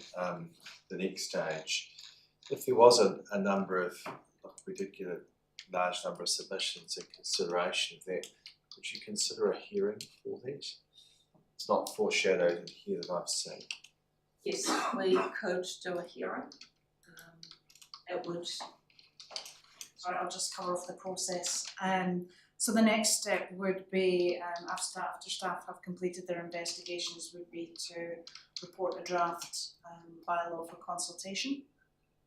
the next stage, if there was a number of, we did get a large number of submissions in consideration of that, would you consider a hearing for that? It's not foreshadowed in here that I've seen. Yes, we could do a hearing. It would. Sorry, I'll just cover off the process. So the next step would be, after staff have completed their investigations, would be to report a draft bylaw for consultation.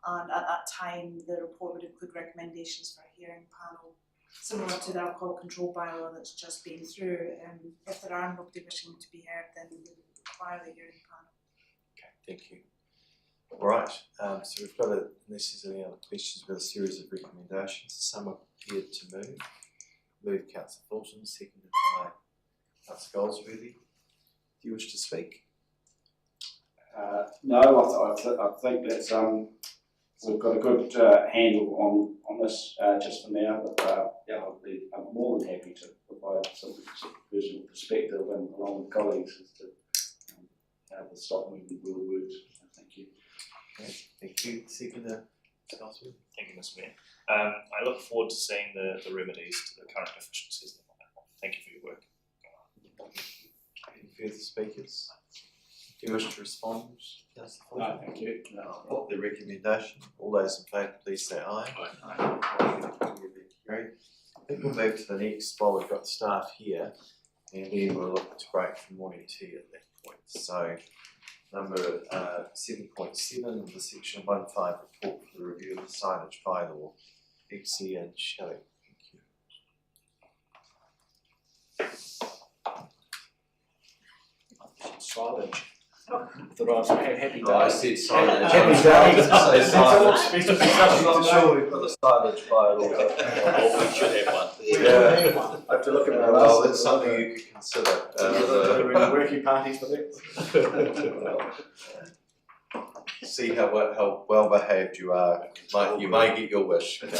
And at that time, the report would include recommendations for a hearing panel, similar to the alcohol control bylaw that's just been through. If there are nobody wishing to be heard, then we would require the hearing panel. Okay, thank you. All right, so we've got unless there's any other questions, we've got a series of recommendations. Someone prepared to move. Move Councillor Fulton, seconded by Councillor Goldsworthy. Do you wish to speak? No, I think that's we've got a good handle on this just for now, but I'm more than happy to provide some personal perspective and along with colleagues as to how the stock movement rule works. Thank you. Okay, thank you. Seconder, Goldsworthy. Thank you, Mr. Mayor. I look forward to seeing the remedies to the current deficiencies. Thank you for your work. Any further speakers? you wish to respond, Councillor Fulton? No, thank you. No. I'll put the recommendation. All those in favour, please say aye. Carried. I think we'll move to the next while we've got staff here, and then we'll look to break for morning tea at that point. So, number 7.7 of the section 1.5 report for the review of the signage bylaw. Dixie and Shelley. Silage. Thought I was happy days. I said silage. Happy days. Say silage. Sure, we've got the silage bylaw. We should have one. Yeah. I have to look at my Well, list. it's something you could consider. Working parties for that. See how well behaved you are. You may get your wish. Good.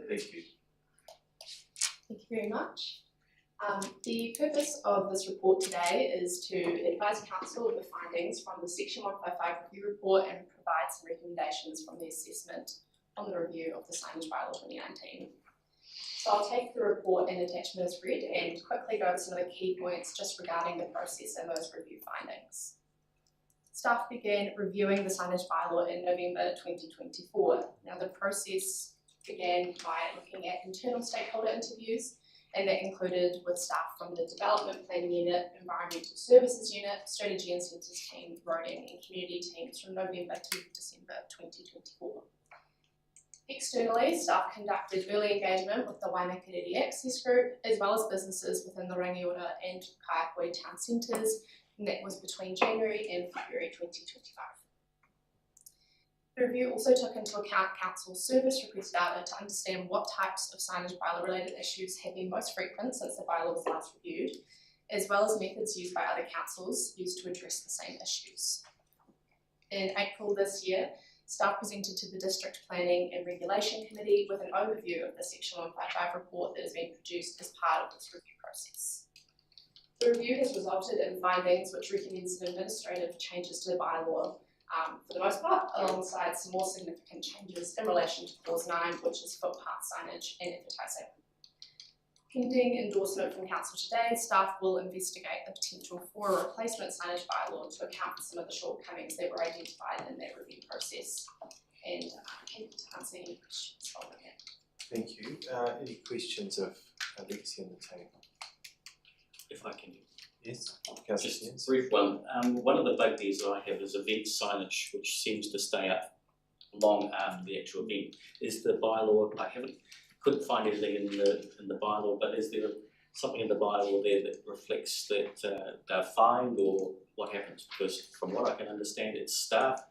Thank you. Thank you very much. The purpose of this report today is to advise Council of the findings from the Section 155 review report and provide some recommendations from the assessment on the review of the signage bylaw 2019. So I'll take the report and attachment as read and quickly go over some of the key points just regarding the process and those review findings. Staff began reviewing the signage bylaw in November 2024. Now the process began by looking at internal stakeholder interviews, and that included with staff from the Development Planning Unit, Environmental Services Unit, Strategy and Centres team, Roading and Community teams from November to December 2024. Externally, staff conducted early engagement with the Waimakariri Access Group, as well as businesses within the Rangiora and Kaikoui town centres, and that was between January and February 2025. The review also took into account Council's service request data to understand what types of signage bylaw related issues have been most frequent since the bylaw was last reviewed, as well as methods used by other councils used to address the same issues. In April this year, staff presented to the District Planning and Regulation Committee with an overview of the Section 155 report that has been produced as part of this review process. The review has resulted in findings which recommend some administrative changes to the bylaw, for the most part, alongside some more significant changes in relation to Clause 9, which is footpath signage and advertising. Pending endorsement from Council today, staff will investigate the potential for a replacement signage bylaw to account for some of the shortcomings that were identified in that review process. And happy to answer any questions on that. Thank you. Any questions of Alexia and the team? If I can. Yes, just a brief one. One of the bugbears that I have is event signage, which seems to stay up long after the actual event. Is the bylaw? Couldn't find anything in the bylaw, but is there something in the bylaw there that reflects that they're fined, or what happens? Because from what I can understand, it's staff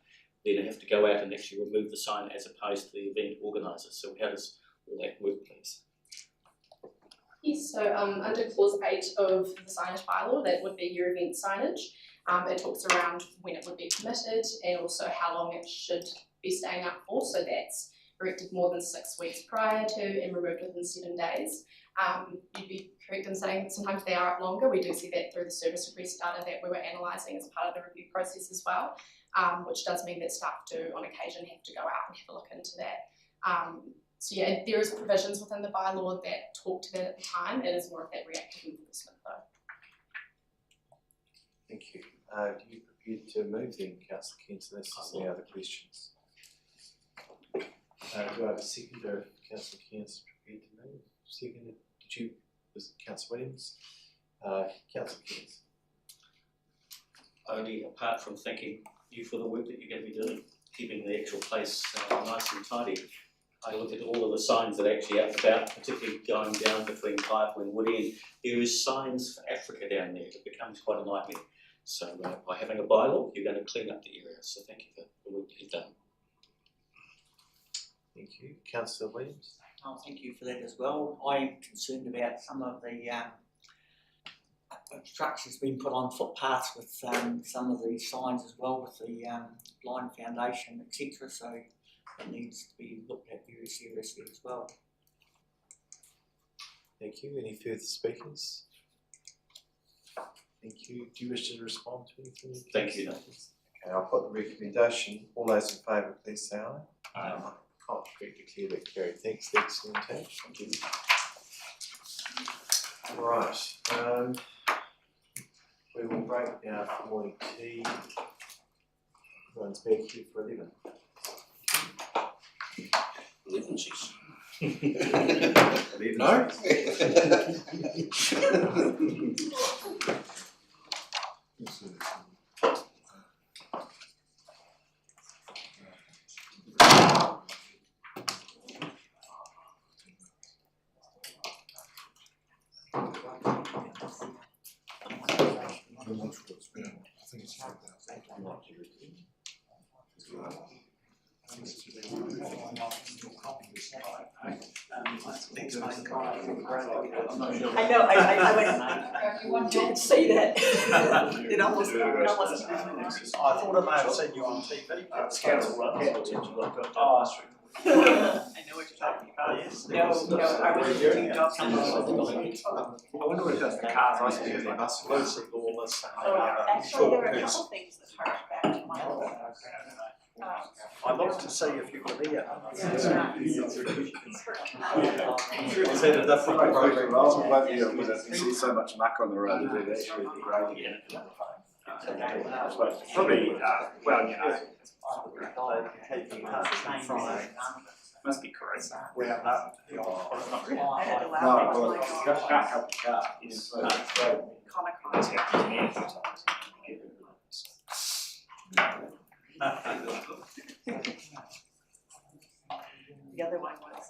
then have to go out and actually remove the sign as opposed to the event organiser. So how does all that work, please? Yes, so under Clause 8 of the signage bylaw, that would be your event signage. It talks around when it would be permitted and also how long it should be staying up for. So that's erected more than 6 weeks prior to and removed within 7 days. You'd be correct in saying that sometimes they are up longer. We do see that through the service request data that we were analysing as part of the review process as well, which does mean that staff do on occasion have to go out and have a look into that. So yeah, there is provisions within the bylaw that talk to that at the time. It is more of that reactive enforcement though. Thank you. Are you prepared to move then, Councillor Kent, unless there's any other questions? Do I have a seconder if Councillor Kent's prepared to move? Seconded, was it Councillor Williams? Councillor Kent. Only apart from thanking you for the work that you're going to be doing, keeping the actual place nice and tidy. I look at all of the signs that are actually out and about, particularly going down between Kaikoui and Wood End. There is signs for Africa down there. It becomes quite a nightmare. So by having a bylaw, you're going to clean up the area. So thank you for the work that you've done. Thank you. Councillor Williams. Oh, thank you for that as well. I am concerned about some of the structures being put on footpaths with some of the signs as well, with the blind foundation, etc. So it needs to be looked at very seriously as well. Thank you. Any further speakers? Thank you. Do you wish to respond to anything? Thank you. Okay, I'll put the recommendation. All those in favour, please say aye. Aye. I'll declare that carried. Thanks, Dixie and Tash. Thank you. Right. We will break now for morning tea. Everyone's back here for 11. 11 6. No? I know, I didn't see that. It almost. I thought I may have seen you on TV. I know what you're talking about. Yes. No, I was doing jobs. I wonder if that's the cars I see in the bus. Lucy Lawless. Actually, there are a couple things that hark back to my old. I looked to see if you were there. Is that a different program? You see so much muck on the road, it'd actually be great. Probably, well, you know, must be correct. Round up. I had to No, laugh. well, can't help the car. It's great. The other one was,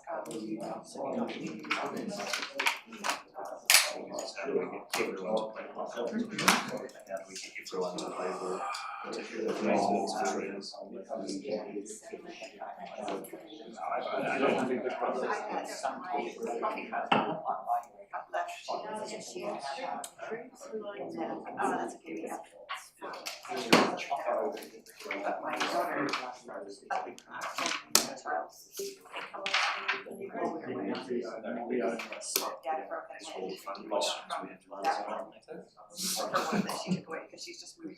she took away because she's just moved.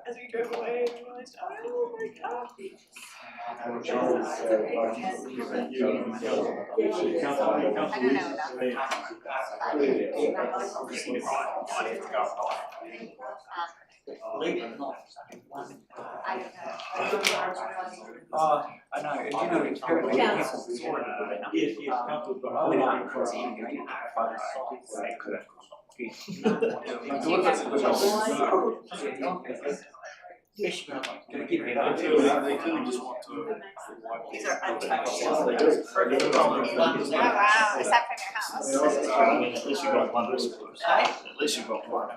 As we drove away, I realized, oh my god. Believe it or not, I know, and you know, it's very yes, Yes, These are untouched. Oh, wow, aside from your house. I mean, at least you got one. At least you got one.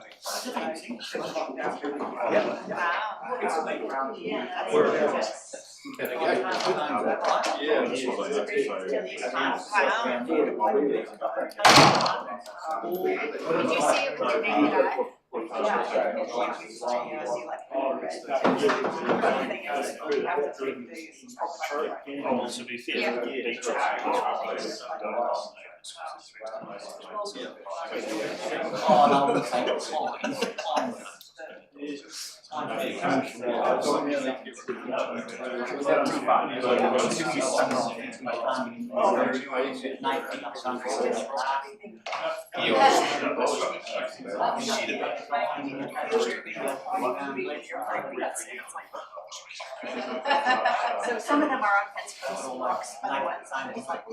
Yeah, that's what I have to say. Did you see it with your naked eye? Oh, to be fair, they try So some of them are on fence posts, other ones on just like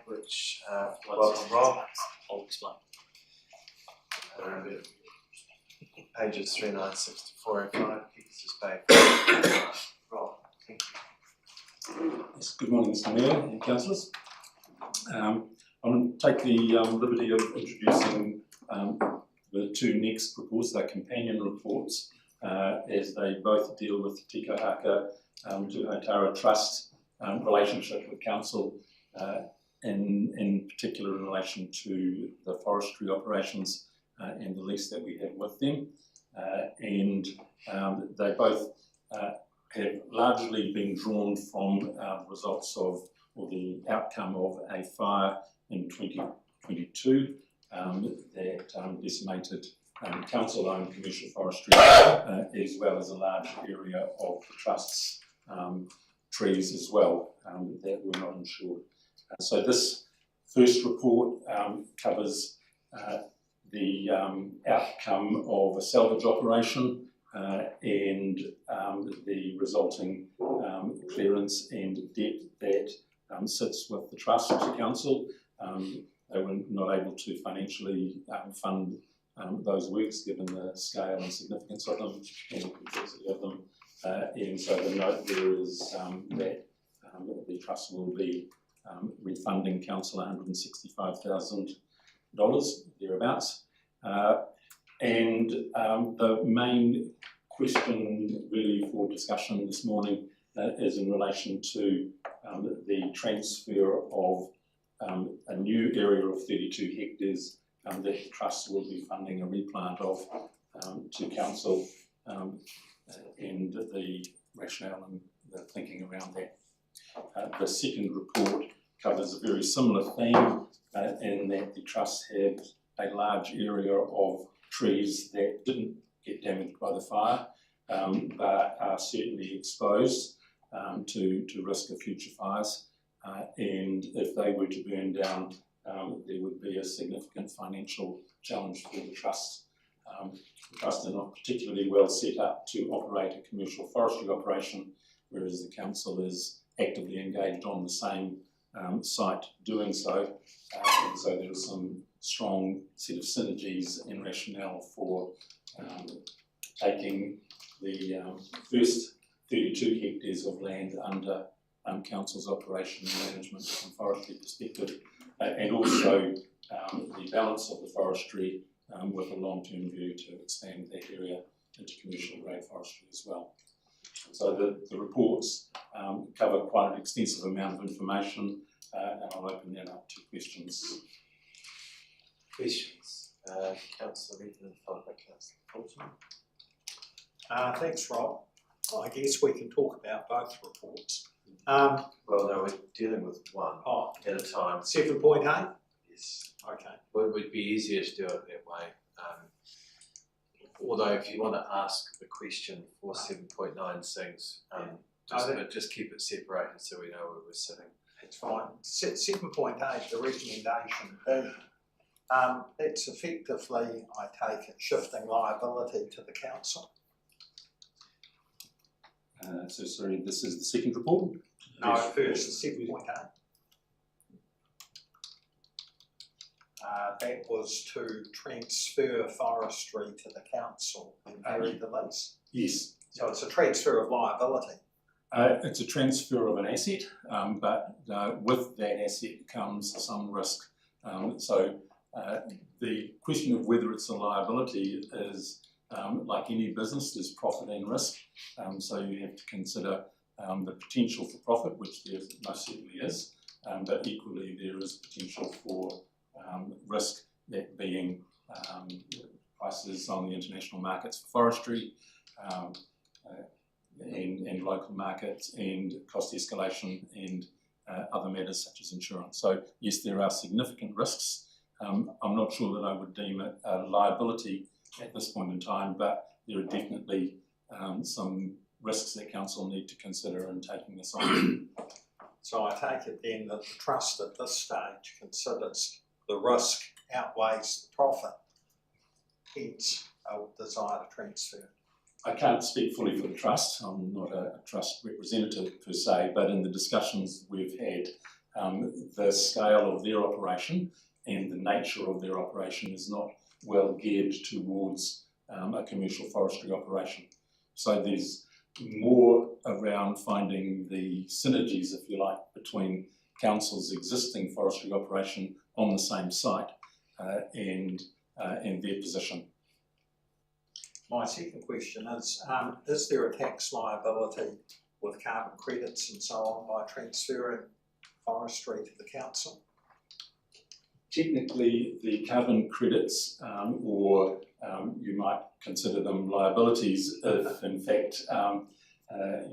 which, welcome Rob. I'll explain. Pages 396 to 405, Pegasus Bay. Rob, thank you. Yes, good morning, Mr. Mayor and councillors. I'm going to take the liberty of introducing the two next reports. They're companion reports, as they both deal with Tika Haka Tuhatara Trust relationship with council, in particular in relation to the forestry operations and the lease that we have with them. They both have largely been drawn from results of, or the outcome of, a fire in 2022 that decimated council-owned commercial forestry, as well as a large area of the Trust's trees as well that were not insured. So this first report covers the outcome of a salvage operation and the resulting clearance and debt that sits with the Trust Council. They were not able to financially fund those works given the scale and significance of them and the complexity of them. And so the note there is that the Trust will be refunding Council $165,000 thereabouts. And the main question really for discussion this morning is in relation to the transfer of a new area of 32 hectares that the Trust will be funding a replant of to Council, and the rationale and the thinking around that. The second report covers a very similar theme in that the Trust had a large area of trees that didn't get damaged by the fire, but are certainly exposed to risk of future fires. And if they were to burn down, there would be a significant financial challenge for the Trust. The Trust are not particularly well set up to operate a commercial forestry operation, whereas the Council is actively engaged on the same site doing so. And so there are some strong set of synergies and rationale for taking the first 32 hectares of land under Council's operation and management from forestry perspective, and also the balance of the forestry with a long-term view to expand that area into commercial grade forestry as well. So the reports cover quite an extensive amount of information, and I'll open that up to questions. Questions? Councillor Regan, followed by Councillor Fulton. Thanks, Rob. I guess we can talk about both reports. Well, no, we're dealing with one at a time. 7.8? Yes. Okay. Well, it would be easier to do it that way. Although if you want to ask the question for 7.9 things, just keep it separated so we know where we're sitting. It's fine. 7.8, the recommendation B. It's effectively, I take it, shifting liability to the Council. So sorry, this is the second report? No, first, 7.8. That was to transfer forestry to the Council and vary the lease. Yes. So it's a transfer of liability. It's a transfer of an asset, but with that asset comes some risk. So the question of whether it's a liability is, like any business, there's profit and risk. So you have to consider the potential for profit, which there most certainly is, but equally there is potential for risk, that being prices on the international markets for forestry, and local markets, and cost escalation, and other matters such as insurance. So yes, there are significant risks. I'm not sure that I would deem it a liability at this point in time, but there are definitely some risks that Council need to consider in taking this on. So I take it then that the Trust at this stage considers the risk outweighs the profit, hence a desire to transfer. I can't speak fully for the Trust. I'm not a Trust representative per se, but in the discussions we've had, the scale of their operation and the nature of their operation is not well geared towards a commercial forestry operation. So there's more around finding the synergies, if you like, between council's existing forestry operation on the same site and their position. My second question is there a tax liability with carbon credits and so on by transferring forestry to the council? Technically, the carbon credits, or you might consider them liabilities if in fact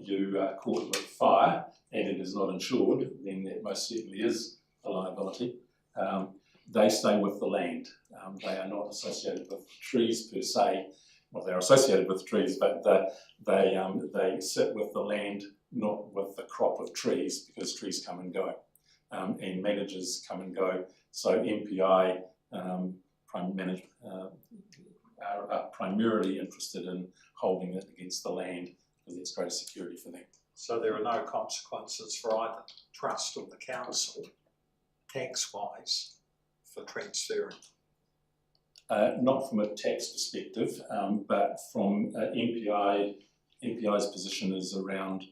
you are caught with fire and it is not insured, then that most certainly is a liability. They stay with the land. They are not associated with trees per se. Well, they're associated with trees, but they sit with the land, not with the crop of trees, because trees come and go, and managers come and go. So MPI are primarily interested in holding it against the land because it's greater security for them. So there are no consequences for either trust or the council, tax-wise, for transferring? Not from a tax perspective, but from MPI's position is around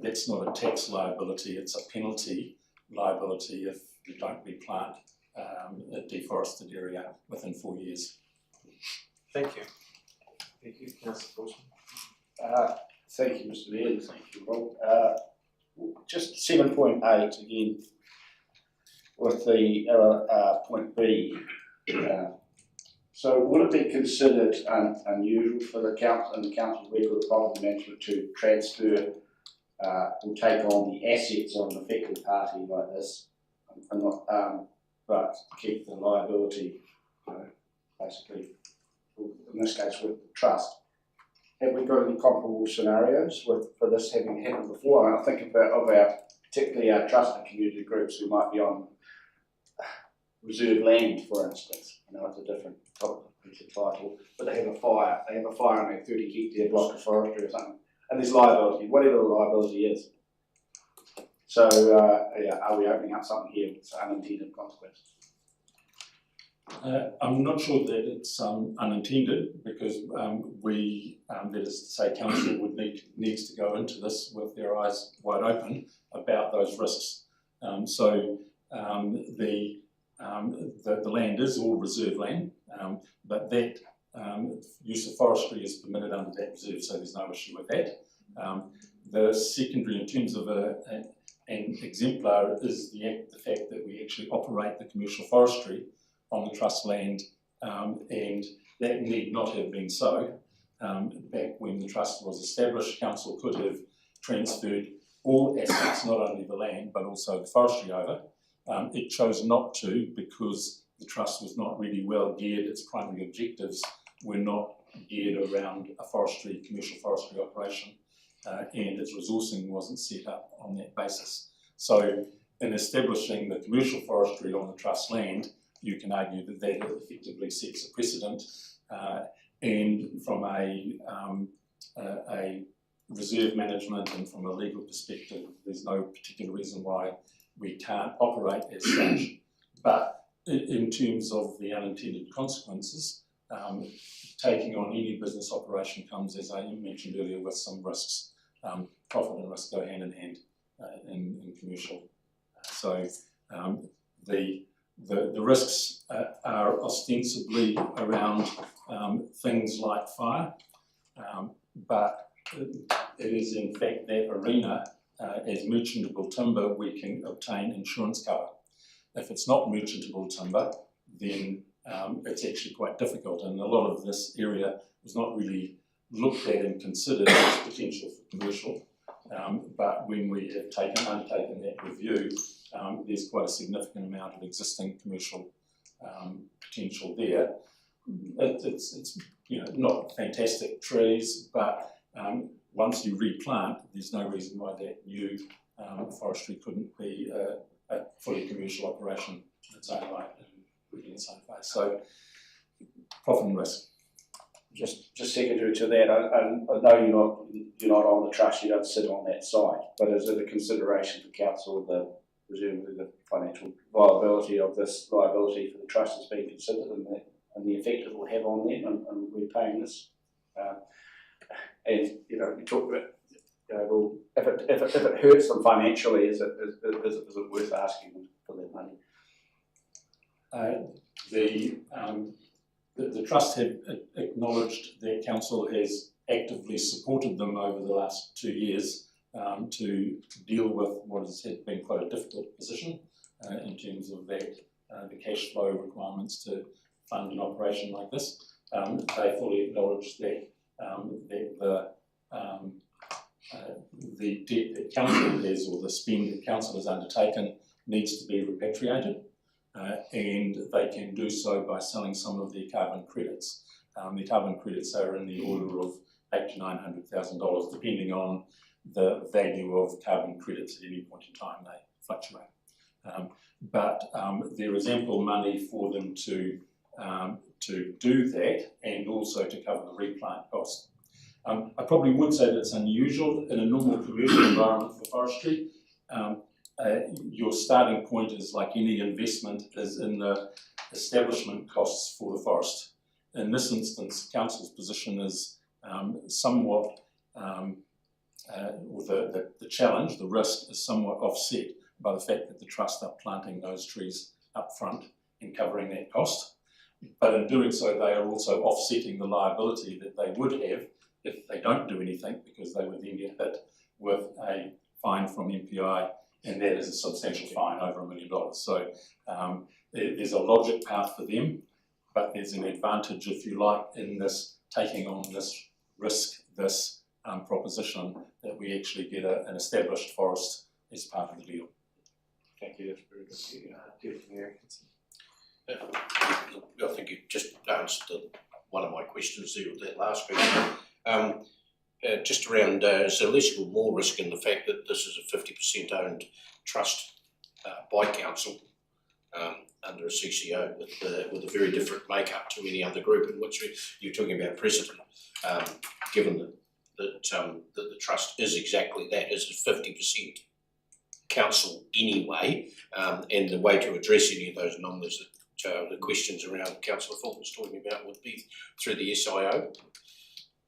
that's not a tax liability, it's a penalty liability if you don't replant a deforested area within 4 years. Thank you. Thank you, Councillor Wilson. Thank you, Mr. Mayor, thank you, Rob. Just 7.8 again, with the point B. So would it be considered unusual for the council and the council record of property management to transfer or take on the assets of an affected party like this, and not, but keep the liability, basically, in this case with the trust? Have we got any comparable scenarios for this having happened before? And I think particularly our trust and community groups who might be on reserve land, for instance. It's a different topic, piece of title, but they have a fire. They have a fire on their 30 hectare block of forestry or something, and there's liability, whatever the liability is. So, are we opening up something here with unintended consequences? I'm not sure that it's unintended, because that is to say, council would needs to go into this with their eyes wide open about those risks. The land is all reserve land, but that use of forestry is permitted under that reserve, so there's no issue with that. The secondary, in terms of an exemplar, is the fact that we actually operate the commercial forestry on the trust land, and that need not have been so. Back when the trust was established, council could have transferred all assets, not only the land but also the forestry over. It chose not to because the trust was not really well geared. Its primary objectives were not geared around a commercial forestry operation, and its resourcing wasn't set up on that basis. So in establishing the commercial forestry on the trust land, you can argue that that effectively sets a precedent, and from a reserve management and from a legal perspective, there's no particular reason why we can't operate as such. But in terms of the unintended consequences, taking on any business operation comes, as I mentioned earlier, with some risks. Profit and risk go hand in hand in commercial. So the risks are ostensibly around things like fire, but it is in fact that arena. As merchantable timber, we can obtain insurance cover. If it's not merchantable timber, then it's actually quite difficult, and a lot of this area was not really looked at and considered as potential for commercial. But when we have undertaken that review, there's quite a significant amount of existing commercial potential there. It's not fantastic trees, but once you replant, there's no reason why that new forestry couldn't be a fully commercial operation in its own right and in its own phase. So, profit and risk. Just secondary to that, I know you're not you're not on the trust, you don't sit on that side. But is it a consideration for council, presumably the financial viability of this liability for the trust has been considered, and the effect it will have on them and repaying this? And you talk about, well, if it hurts them financially, is it worth asking them for their money? The trust have acknowledged that council has actively supported them over the last 2 years to deal with what has been quite a difficult position in terms of that the cash flow requirements to fund an operation like this. They fully acknowledge that the debt that council has, or the spend that council has undertaken, needs to be repatriated, and they can do so by selling some of their carbon credits. The carbon credits are in the order of $800,000 to $900,000, depending on the value of carbon credits at any point in time. They fluctuate, but there is ample money for them to do that, and also to cover the replant costs. I probably would say that it's unusual in a normal commercial environment for forestry. Your starting point is, like any investment, is in the establishment costs for the forest. In this instance, council's position is somewhat, or the challenge, the risk, is somewhat offset by the fact that the trust are planting those trees up front and covering that cost. But in doing so, they are also offsetting the liability that they would have if they don't do anything, because they would then get hit with a fine from MPI, and that is a substantial fine, over $1 million. So there's a logic path for them, but there's an advantage, if you like, in this taking on this risk, this proposition, that we actually get an established forest as part of the deal. Thank you, that's very good. I think you just answered one of my questions there with that last question. Just around, is there less or more risk in the fact that this is a 50% owned trust by council under a CCO with a very different makeup to any other group, in which you're talking about precedent, given that the trust is exactly that, is 50% council anyway, and the way to address any of those anomalies that the questions around Councillor Fulton was talking about would be through the SIO.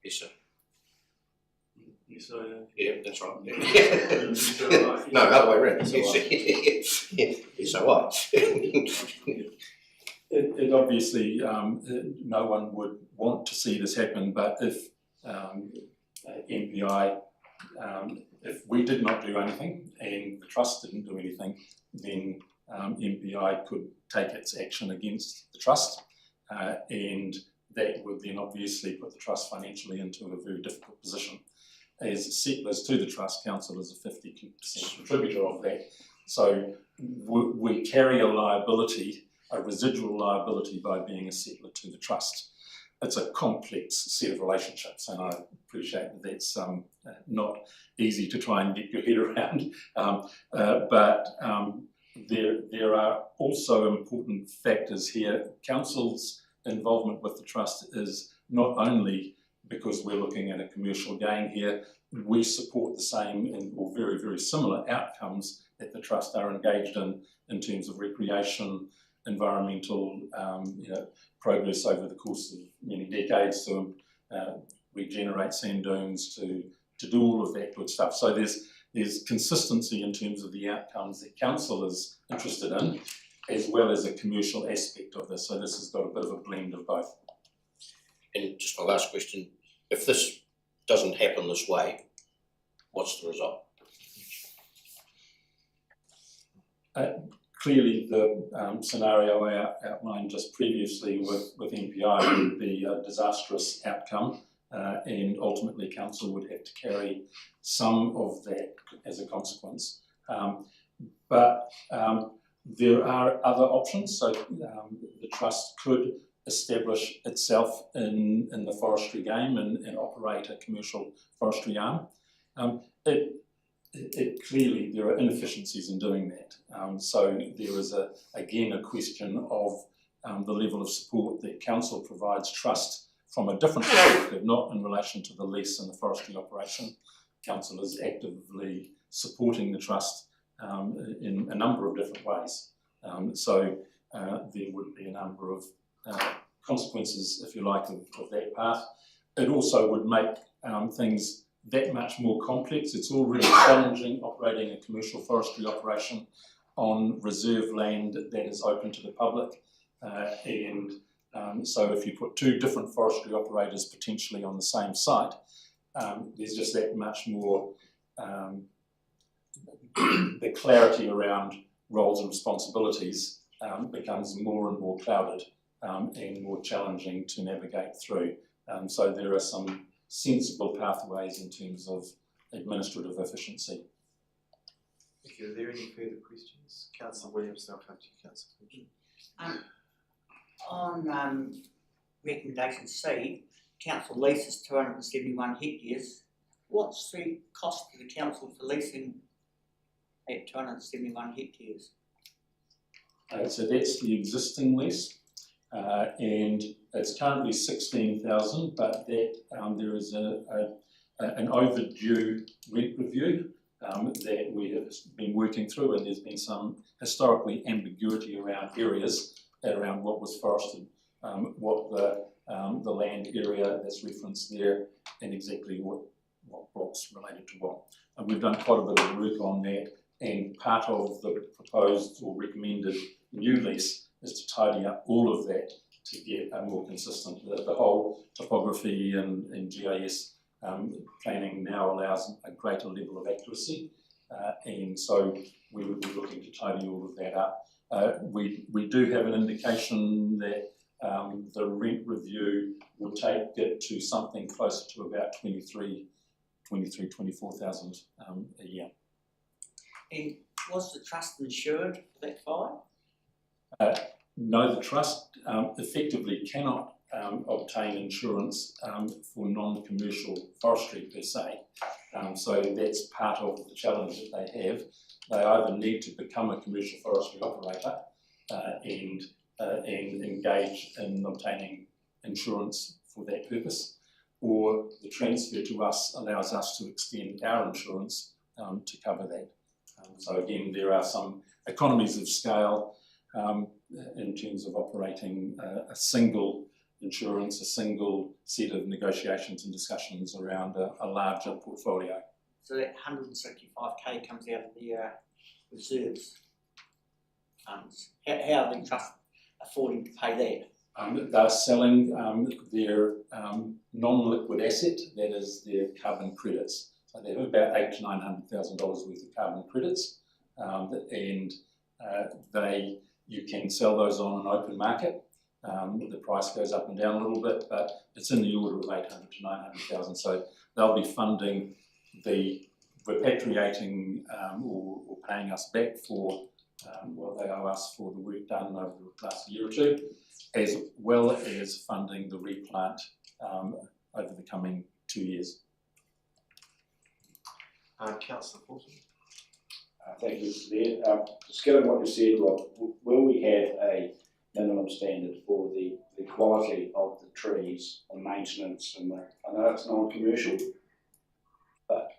Yes, sir. SIO? Yeah, that's right. Yeah. No, other way around. SIO. It obviously, no one would want to see this happen, but if MPI, if we did not do anything and the trust didn't do anything, then MPI could take its action against the trust, and that would then obviously put the trust financially into a very difficult position. As settlers to the trust, council is a 50% contributor of that, so we carry a liability, a residual liability, by being a settler to the trust. It's a complex set of relationships, and I appreciate that that's not easy to try and get your head around, but there are also important factors here. Council's involvement with the trust is not only because we're looking at a commercial gain here, we support the same or very, very similar outcomes that the trust are engaged in terms of recreation, environmental progress over the course of many decades to regenerate sand dunes, to do all of that good stuff. So there's consistency in terms of the outcomes that council is interested in, as well as a commercial aspect of this. So this has got a bit of a blend of both. And just my last question, if this doesn't happen this way, what's the result? Clearly, the scenario I outlined just previously with MPI would be a disastrous outcome, and ultimately council would have to carry some of that as a consequence. But there are other options. So the trust could establish itself in the forestry game and operate a commercial forestry arm. Clearly there are inefficiencies in doing that. So there is again a question of the level of support that council provides trust from a different perspective, not in relation to the lease and the forestry operation. Council is actively supporting the trust in a number of different ways. So there would be a number of consequences, if you like, of that path. It also would make things that much more complex. It's already challenging operating a commercial forestry operation on reserve land that is open to the public. So if you put two different forestry operators potentially on the same site, there's just that much more, the clarity around roles and responsibilities becomes more and more clouded and more challenging to navigate through. So there are some sensible pathways in terms of administrative efficiency. Thank you. Are there any further questions? Councillor Williams, then I'll come to you, Councillor. On recommendation C, council leases 271 hectares. What's the cost to the council for leasing at 271 hectares? So that's the existing lease, and it's currently 16,000, but that there is an overdue rent review that we have been working through, and there's been some historically ambiguity around areas around what was forested, what the land area that's referenced there, and exactly what blocks related to what. And we've done quite a bit of work on that, and part of the proposed or recommended new lease is to tidy up all of that to get a more consistent, the whole topography and GIS planning now allows a greater level of accuracy, and so we would be looking to tidy all of that up. We do have an indication that the rent review will take it to something closer to about 24,000 a year. And was the trust insured for that fire? No, the trust effectively cannot obtain insurance for non-commercial forestry per se. So that's part of the challenge that they have. They either need to become a commercial forestry operator and engage in obtaining insurance for that purpose, or the transfer to us allows us to extend our insurance to cover that. So again, there are some economies of scale in terms of operating a single insurance, a single set of negotiations and discussions around a larger portfolio. So that 165k comes out of the reserves funds. How are the trust affording to pay that? They're selling their non-liquid asset, that is their carbon credits. So they have about $800,000 to $900,000 worth of carbon credits, and you can sell those on an open market. The price goes up and down a little bit, but it's in the order of 800,000 to 900,000. So they'll be funding the repatriating or paying us back for what they owe us for the work done over the last year or two, as well as funding the replant over the coming 2 years. Councillor Fulton. Thank you, Mayor. Just given what you said, Rob, will we have a minimum standard for the quality of the trees and maintenance? And I know it's non-commercial, but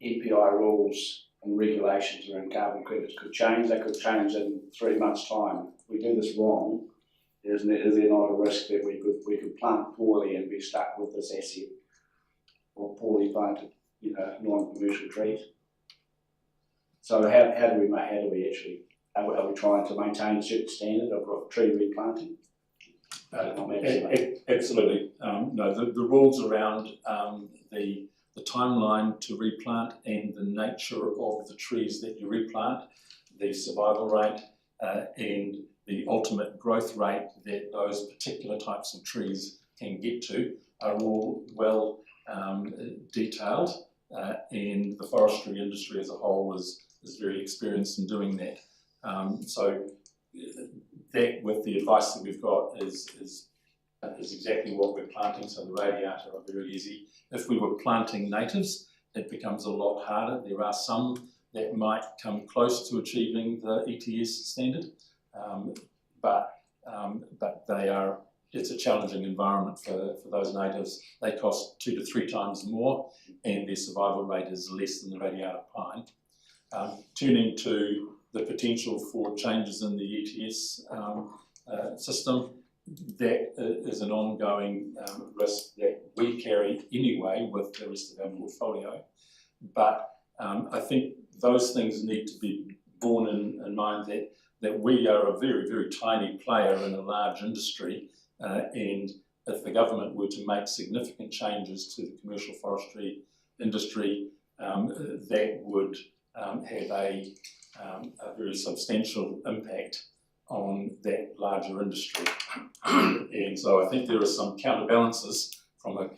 EPI rules and regulations around carbon credits could change. They could change in 3 months' time. If we do this wrong, is there not a risk that we could plant poorly and be stuck with this asset, or poorly planted, non-commercial trees? So how do we actually, are we trying to maintain a certain standard of tree replanting? Absolutely. No, the rules around the timeline to replant and the nature of the trees that you replant, the survival rate and the ultimate growth rate that those particular types of trees can get to are all well detailed, and the forestry industry as a whole is very experienced in doing that. So that, with the advice that we've got, is exactly what we're planting. So the radiata are very easy. If we were planting natives, it becomes a lot harder. There are some that might come close to achieving the ETS standard, but they are it's a challenging environment for those natives. They cost 2 to 3 times more, and their survival rate is less than the radiata pine. Turning to the potential for changes in the ETS system, that is an ongoing risk that we carry anyway with the rest of our portfolio. But I think those things need to be borne in mind that we are a very, very tiny player in a large industry, and if the government were to make significant changes to the commercial forestry industry, that would have a very substantial impact on that larger industry. And so I think there are some counterbalances from a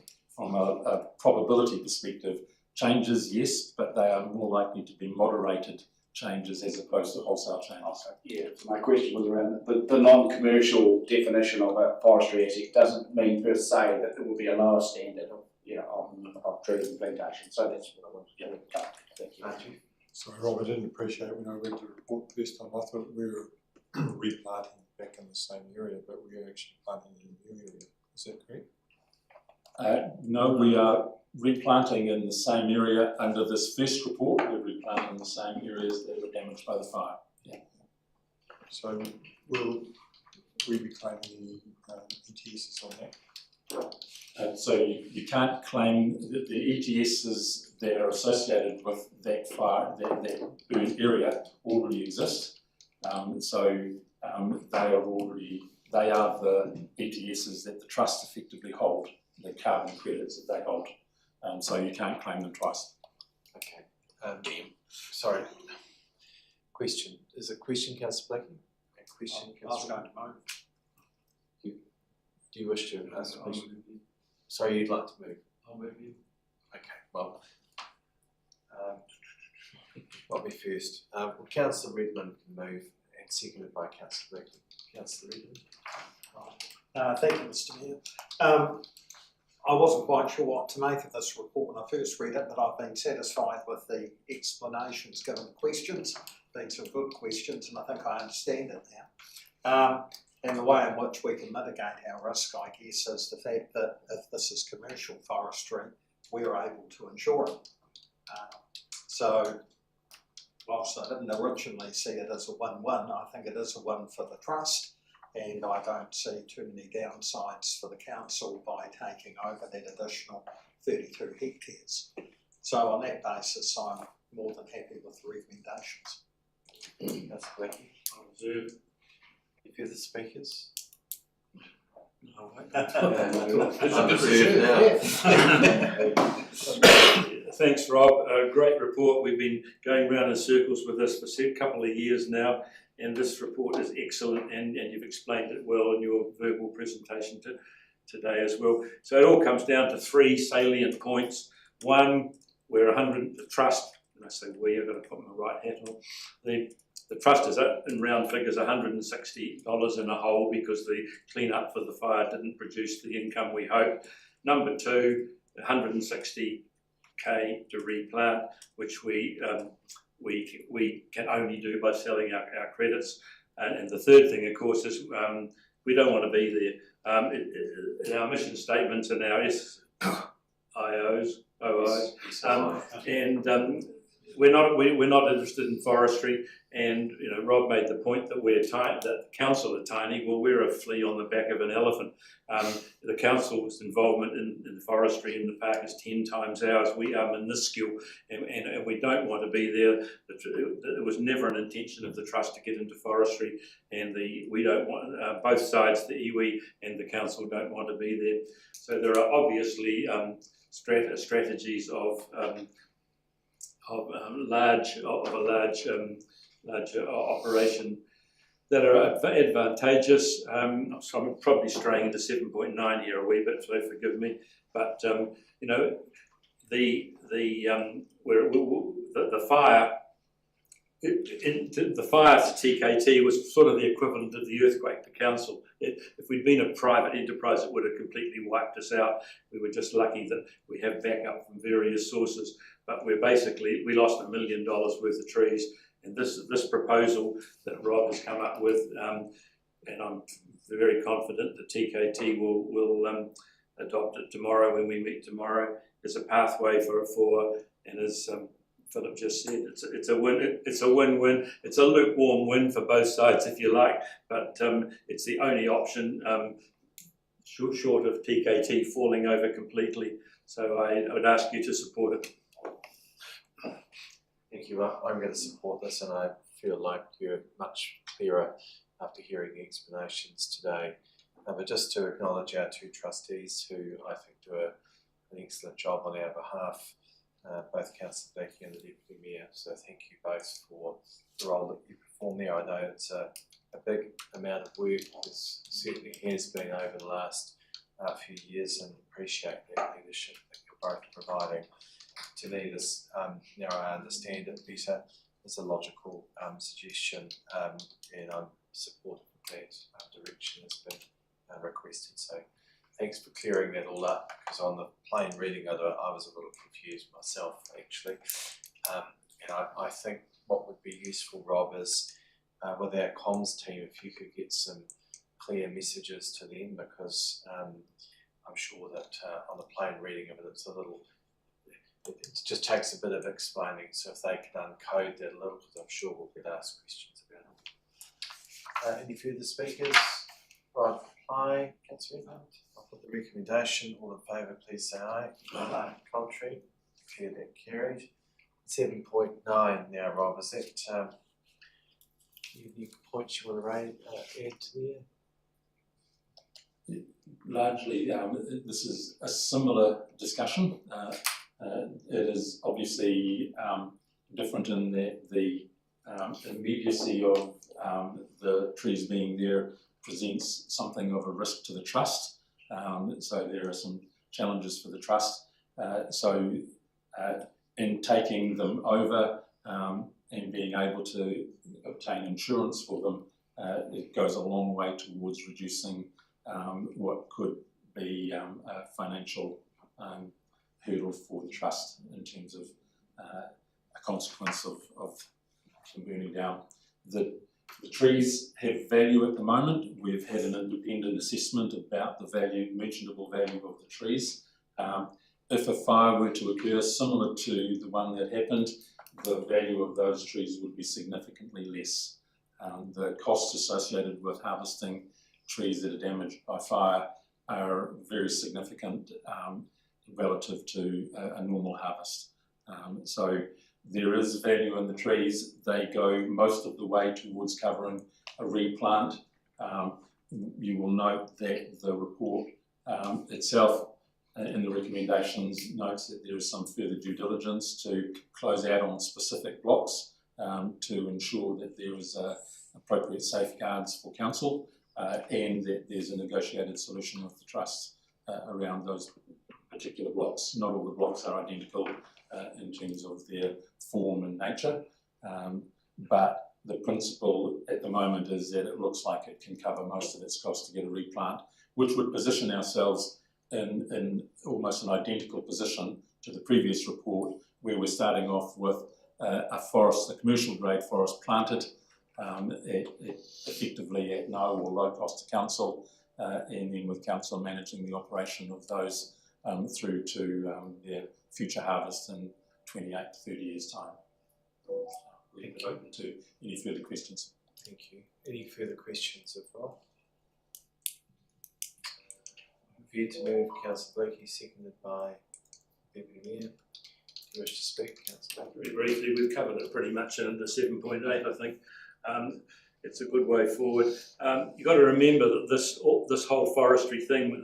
probability perspective. Changes, yes, but they are more likely to be moderated changes as opposed to wholesale changes. Yeah, my question was around the non-commercial definition of a forestry asset doesn't mean per se that there will be a lower standard of, of trees and plantations. So that's what I wanted to get at. Thank you. Sorry, Rob, I didn't appreciate when I read the report the first time. I thought we were replanting back in the same area, but we are actually planting in a new area. Is that correct? No, we are replanting in the same area. Under this first report, we're replanting in the same areas that were damaged by the fire. Yeah. So will we be claiming any ETSs on that? So you can't claim that the ETSs that are associated with that fire, that burnt area, already exist. They are the ETSs that the trust effectively hold, the carbon credits that they hold. So you can't claim them twice. Okay. Sorry. Question. Is a question, Councillor Blackie? A question, Councillor? Do you wish to ask a question? Sorry, you'd like to move? I'll move you. Okay, well, I'll be first. Councillor Redmond can move, and seconded by Councillor Blackie. Councillor Redmond. Thank you, Mr. Mayor. I wasn't quite sure what to make of this report when I first read it, but I've been satisfied with the explanations given the questions, being some good questions, and I think I understand it now. And the way in which we can mitigate our risk, I guess, is the fact that if this is commercial forestry, we're able to insure it. So, whilst I didn't originally see it as a win-win, I think it is a win for the trust, and I don't see too many downsides for the council by taking over that additional 32 hectares. So on that basis, I'm more than happy with the recommendations. Councillor Blackie. I'll observe. Any further speakers? No, Thanks, Rob. Great report. We've been going round in circles with this for a couple of years now, and this report is excellent, and you've explained it well in your verbal presentation today as well. So it all comes down to 3 salient points. One, we're the trust, and I say we, I've got to put my right hat on, the trust is in round figures $160 in a hole because the clean up for the fire didn't produce the income we hoped. Number 2, 160K to replant, which we can only do by selling our credits. And the third thing, of course, is we don't want to be there. In our mission statements and our OIs, we're not interested in forestry. And Rob made the point that we're tiny, that the council are tiny. Well, we're a flea on the back of an elephant. The council's involvement in forestry in the park is 10 times ours. We are minuscule, and we don't want to be there. It was never an intention of the trust to get into forestry, and we don't want both sides, the iwi and the council, don't want to be there. So there are obviously strategies of a large operation that are advantageous. So I'm probably straying into 7.9 here a wee bit, so forgive me. But the fire. The fire to TKT was sort of the equivalent of the earthquake to council. If we'd been a private enterprise, it would have completely wiped us out. We were just lucky that we have backup from various sources. But we lost $1 million worth of trees. And this proposal that Rob has come up with and I'm very confident that TKT will adopt it tomorrow when we meet tomorrow. There's a pathway and as Philip just said, it's a win. It's a win-win. It's a lukewarm win for both sides, if you like, but it's the only option short of TKT falling over completely. So I would ask you to support it. Thank you. I'm going to support this, and I feel like you're much clearer after hearing the explanations today. But just to acknowledge our two trustees who I think do an excellent job on our behalf, both Councillor Blakey and the Deputy Mayor. So thank you both for the role that you perform there. I know it's a big amount of work. This certainly has been over the last few years, and appreciate that leadership that you're both providing. To me, this, now I understand it better, is a logical suggestion, and I'm supportive of that direction that's been requested. So thanks for clearing that all up, because on the plain reading of it, I was a little confused myself, actually. And I think what would be useful, Rob, is with our comms team, if you could get some clear messages to them, because I'm sure that on the plain reading of it, it's a little, it just takes a bit of explaining. So if they can uncode that a little, because I'm sure we'll get asked questions about it. Any further speakers? Right, reply, Councillor Edmund. I'll put the recommendation. All in favour, please say aye. Aye. Contrary, declare that carried. 7.9 now, Rob. Is that any points you want to add to there? Largely, this is a similar discussion. It is obviously different in that the immediacy of the trees being there presents something of a risk to the trust. So there are some challenges for the trust. So in taking them over and being able to obtain insurance for them, it goes a long way towards reducing what could be a financial hurdle for the trust in terms of a consequence of them burning down. The trees have value at the moment. We've had an independent assessment about the merchantable value of the trees. If a fire were to occur similar to the one that happened, the value of those trees would be significantly less. The costs associated with harvesting trees that are damaged by fire are very significant relative to a normal harvest. So there is value in the trees. They go most of the way towards covering a replant. You will note that the report itself in the recommendations notes that there is some further due diligence to close out on specific blocks to ensure that there is appropriate safeguards for council and that there's a negotiated solution with the trust around those particular blocks. Not all the blocks are identical in terms of their form and nature, but the principle at the moment is that it looks like it can cover most of its costs to get a replant, which would position ourselves in almost an identical position to the previous report, where we're starting off with a forest, a commercial grade forest planted effectively at no or low cost to council, and then with council managing the operation of those through to their future harvest in 28 to 30 years' time. We're open to any further questions. Thank you. Any further questions of Rob? View to move, Councillor Blakey, seconded by Deputy Mayor. Do you wish to speak, Councillor Blakey? Very briefly, we've covered it pretty much in the 7.8, I think. It's a good way forward. You've got to remember that this whole forestry thing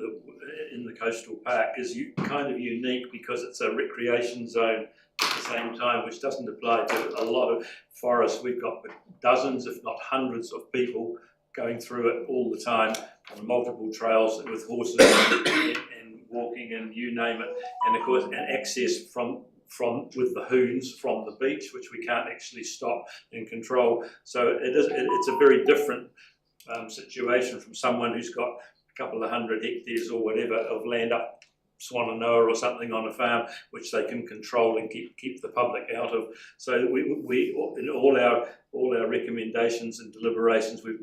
in the coastal park is kind of unique because it's a recreation zone at the same time, which doesn't apply to a lot of forests. We've got dozens, if not hundreds, of people going through it all the time on multiple trails with horses and walking and you name it, and of course, and access from with the hoons from the beach, which we can't actually stop and control. So it's a very different situation from someone who's got a couple of 100 hectares or whatever of land up Swannanoa or something on a farm, which they can control and keep the public out of. So we in all our recommendations and deliberations, we've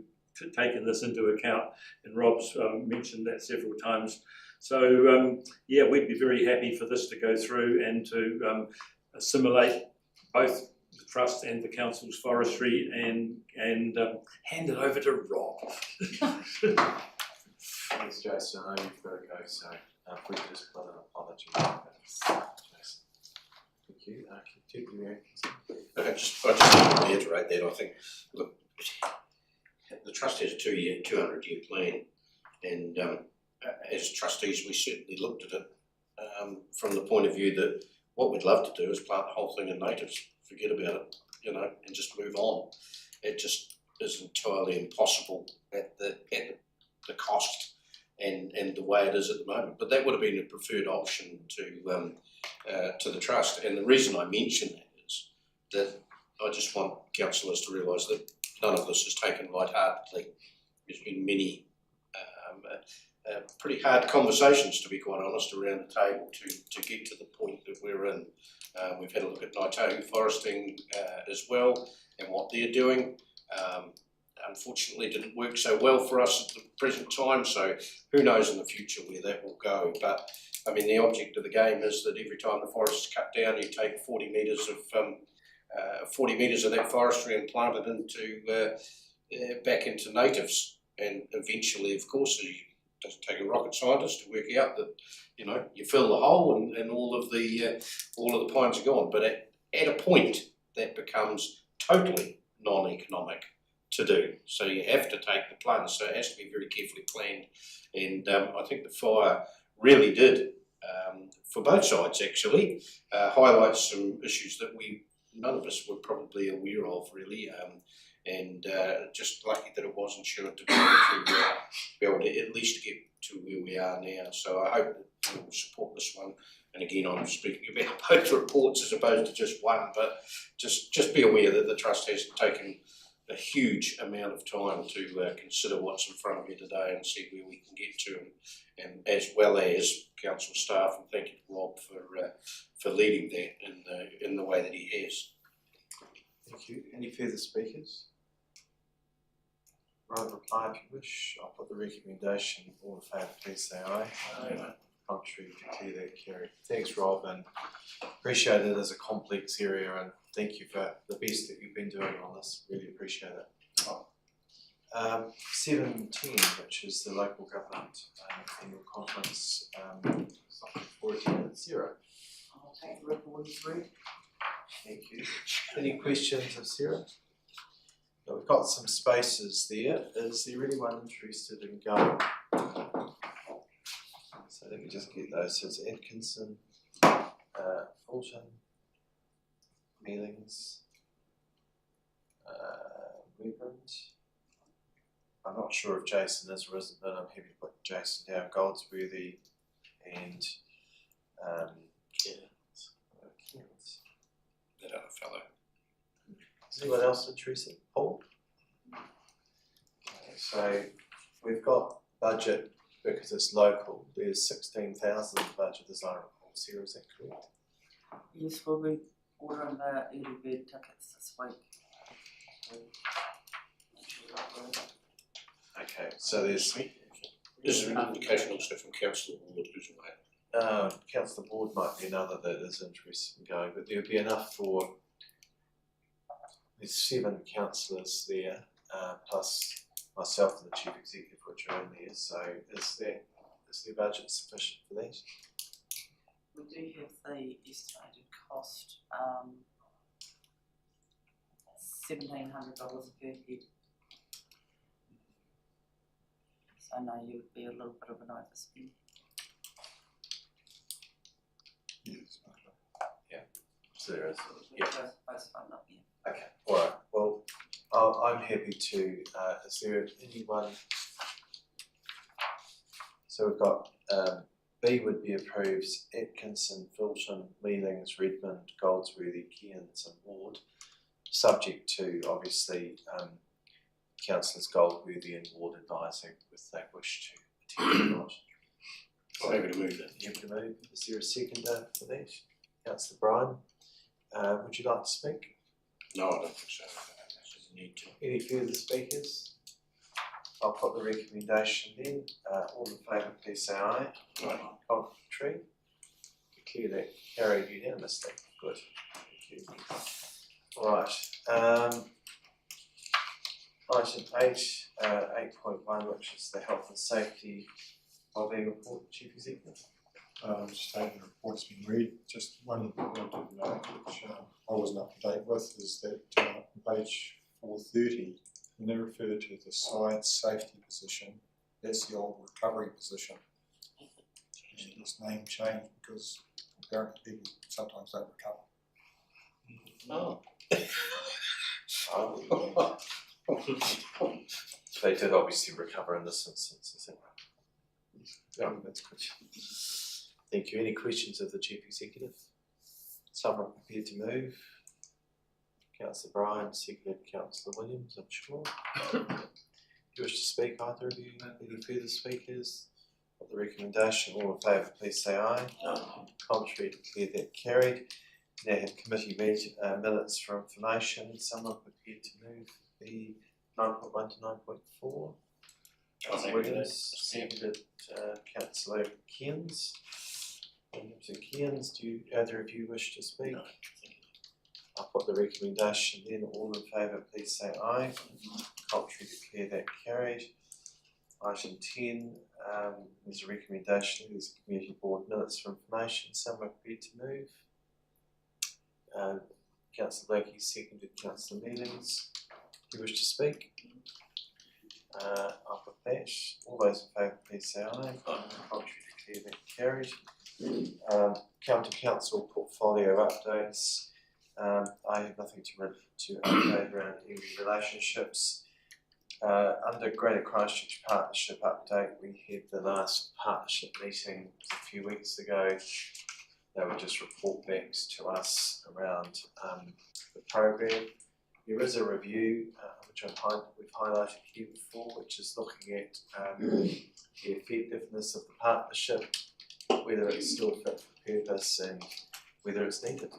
taken this into account, and Rob's mentioned that several times. So yeah, we'd be very happy for this to go through and to assimilate both the trust and the council's forestry, and hand it over to Rob. Thanks, Jason. I know you've got to go, so if we could just put an apology. Jason. Thank you. Continue. I just want to reiterate that. I think, look, the trust has a 200-year plan, and as trustees, we certainly looked at it from the point of view that what we'd love to do is plant the whole thing in natives, forget about it, and just move on. It just is entirely impossible at the cost and the way it is at the moment. But that would have been a preferred option to the trust. And the reason I mention that is that I just want councillors to realise that none of this is taken lightheartedly. There's been many pretty hard conversations, to be quite honest, around the table to get to the point that we're in. We've had a look at Ngāi foresting as well and what they're doing. Unfortunately, it didn't work so well for us at the present time, so who knows in the future where that will go. But I mean, the object of the game is that every time the forest is cut down, you take 40 metres of that forestry and plant it into back into natives, and eventually, of course, it doesn't take a rocket scientist to work out that you fill the hole and all of the pines are gone. But at a point, that becomes totally non-economic to do. So you have to take the plunge. So it has to be very carefully planned. And I think the fire really did, for both sides actually, highlight some issues that none of us were probably aware of really. And just lucky that it was insured to be able to at least get to where we are now. So I hope that you will support this one. And again, I'm speaking about both reports as opposed to just one, but just be aware that the trust has taken a huge amount of time to consider what's in front of you today and see where we can get to, and as well as council staff. And thank you to Rob for leading that in the way that he has. Thank you. Any further speakers? Right, reply if you wish. I'll put the recommendation. All in favour, please say aye. Aye. Contrary, declare that carried. Thanks, Rob, and appreciate it as a complex area, and thank you for the best that you've been doing on this. Really appreciate it. 7.10, which is the local government annual conference, 0. I'll take the report as read. Thank you. Any questions of Sarah? So we've got some spaces there. Is there anyone interested in going? So let me just get those. So it's Atkinson, Fulton, Mealings, Reverend. I'm not sure if Jason is or isn't, but I'm happy to put Jason down. Goldsworthy and Cairns. That other fellow. Is anyone else interested? Paul? Okay, so we've got budget because it's local. There's 16,000 in the budget as I recall. Sarah, is that correct? Yes, we'll be ordering the early bird tickets this week. Okay, so there's... Is there an indication also from Councillor Ward who's away? Councillor Ward might be another that is interested in going, but there'll be enough for... There's 7 councillors there, plus myself and the Chief Executive, which are in there. So is their budget sufficient for that? We do have the estimated cost, $1,700 per head. So I know you would be a little bit of an overspend. Yes. Yeah. So there is. Yeah. Both fund up, yeah. Okay. All right. Well, I'm happy to. Is there anyone? So we've got B would be approved. Atkinson, Fulton, Mealings, Redmond, Goldsworthy, Cairns, and Ward, subject to obviously councillors Goldsworthy and Ward advising if they wish to attend or not. I'm happy to move that. Happy to move. Is there a seconder for that? Councillor Bryan, would you like to speak? No, I don't think so. Need to. Any further speakers? I'll put the recommendation then. All in favour, please say aye. Aye. Contrary? Declare that carried unanimously. Good. Thank you. Right. Item 8.1, which is the health and safety wellbeing report, Chief Executive. Just taking the report's been read. Just one point of note, which I wasn't up to date with, is that on page 430, when they refer to the science safety position, that's the old recovery position. And this name changed because apparently people sometimes don't recover. Oh. They did obviously recover in this instance, is it? Yeah, that's good. Thank you. Any questions of the Chief Executive? Someone prepared to move? Councillor Bryan, seconded Councillor Williams, I'm sure. Do you wish to speak, either of you? Any further speakers? Of the recommendation, all in favour, please say aye. Contrary, declare that carried. Now have committee minutes for information. Someone prepared to move the 9.1 to 9.4? Councillor Williams, seconded Councillor Cairns. Williams and Cairns, do either of you wish to speak? No. I'll put the recommendation then. All in favour, please say aye. Contrary, declare that carried. Item 10, there's a recommendation. There's community board minutes for information. Someone prepared to move? Councillor Blakey, seconded Councillor Mealings. Do you wish to speak? I'll put that. All those in favour, please say aye. Contrary, declare that carried. County Council portfolio updates. I have nothing to update around iwi relationships. Under Greater Christchurch Partnership update, we had the last partnership meeting a few weeks ago. They were just report backs to us around the program. There is a review which we've highlighted here before, which is looking at the effectiveness of the partnership, whether it's still fit for purpose and whether it's needed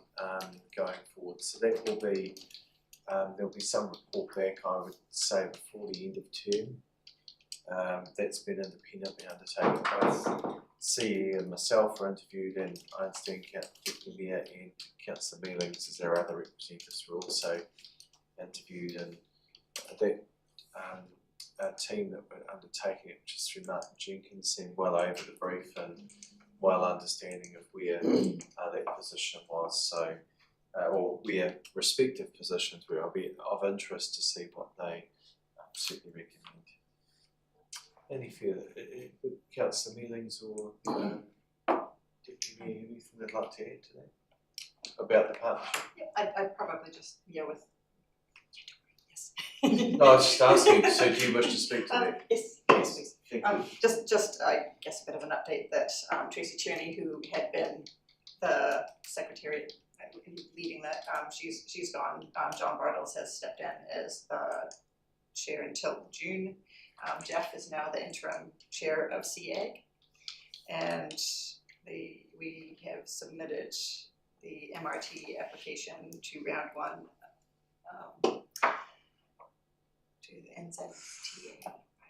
going forward. So that will be, there'll be some report back, I would say, before the end of term. That's been independently undertaken. Both CE and myself were interviewed, and I understand Councillor Mayor and Councillor Mealings, as our other representatives, were also interviewed, and that team that were undertaking it, which is through Martin Jenkins, seemed well over the brief and well understanding of where that position was. So, or where respective positions were. It'll be of interest to see what they certainly recommend. Any further, Councillor Mealings or Deputy Mayor, anything they'd like to add to that about the partnership? Yeah, I'd probably just, with. Yes. No, I was just asking, so do you wish to speak to that? Yes, please. Thank you. Just I guess a bit of an update that Tracy Tierney, who had been the secretary leading that, she's gone. John Bartels has stepped in as the chair until June. Jeff is now the interim chair of CAG, and we have submitted the MRT application to round one to the NZTA. I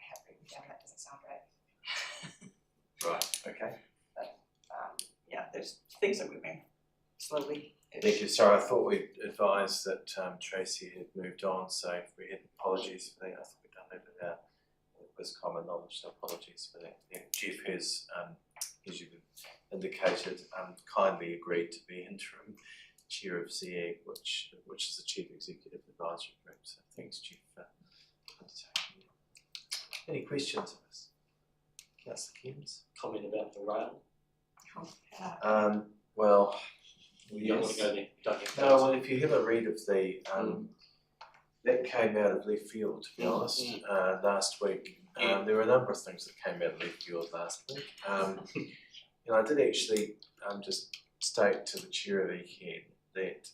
have written down, that doesn't sound right. Right, okay. But there's things are moving slowly. Thank you. Sorry, I thought we advised that Tracy had moved on, so if we had apologies for that. I thought we'd done that without. It was common knowledge, so apologies for that. And Jeff has, as you've indicated, kindly agreed to be interim chair of CAG, which is the Chief Executive Advisory Group. So thanks, Jeff, for undertaking that. Any questions of us? Councillor Cairns? Comment about the rail? Well, you don't want to go there, don't you? No, well, if you have a read of the that came out of left field, to be honest, last week. There were a number of things that came out of left field last week. I did actually just state to the chair of ECAN that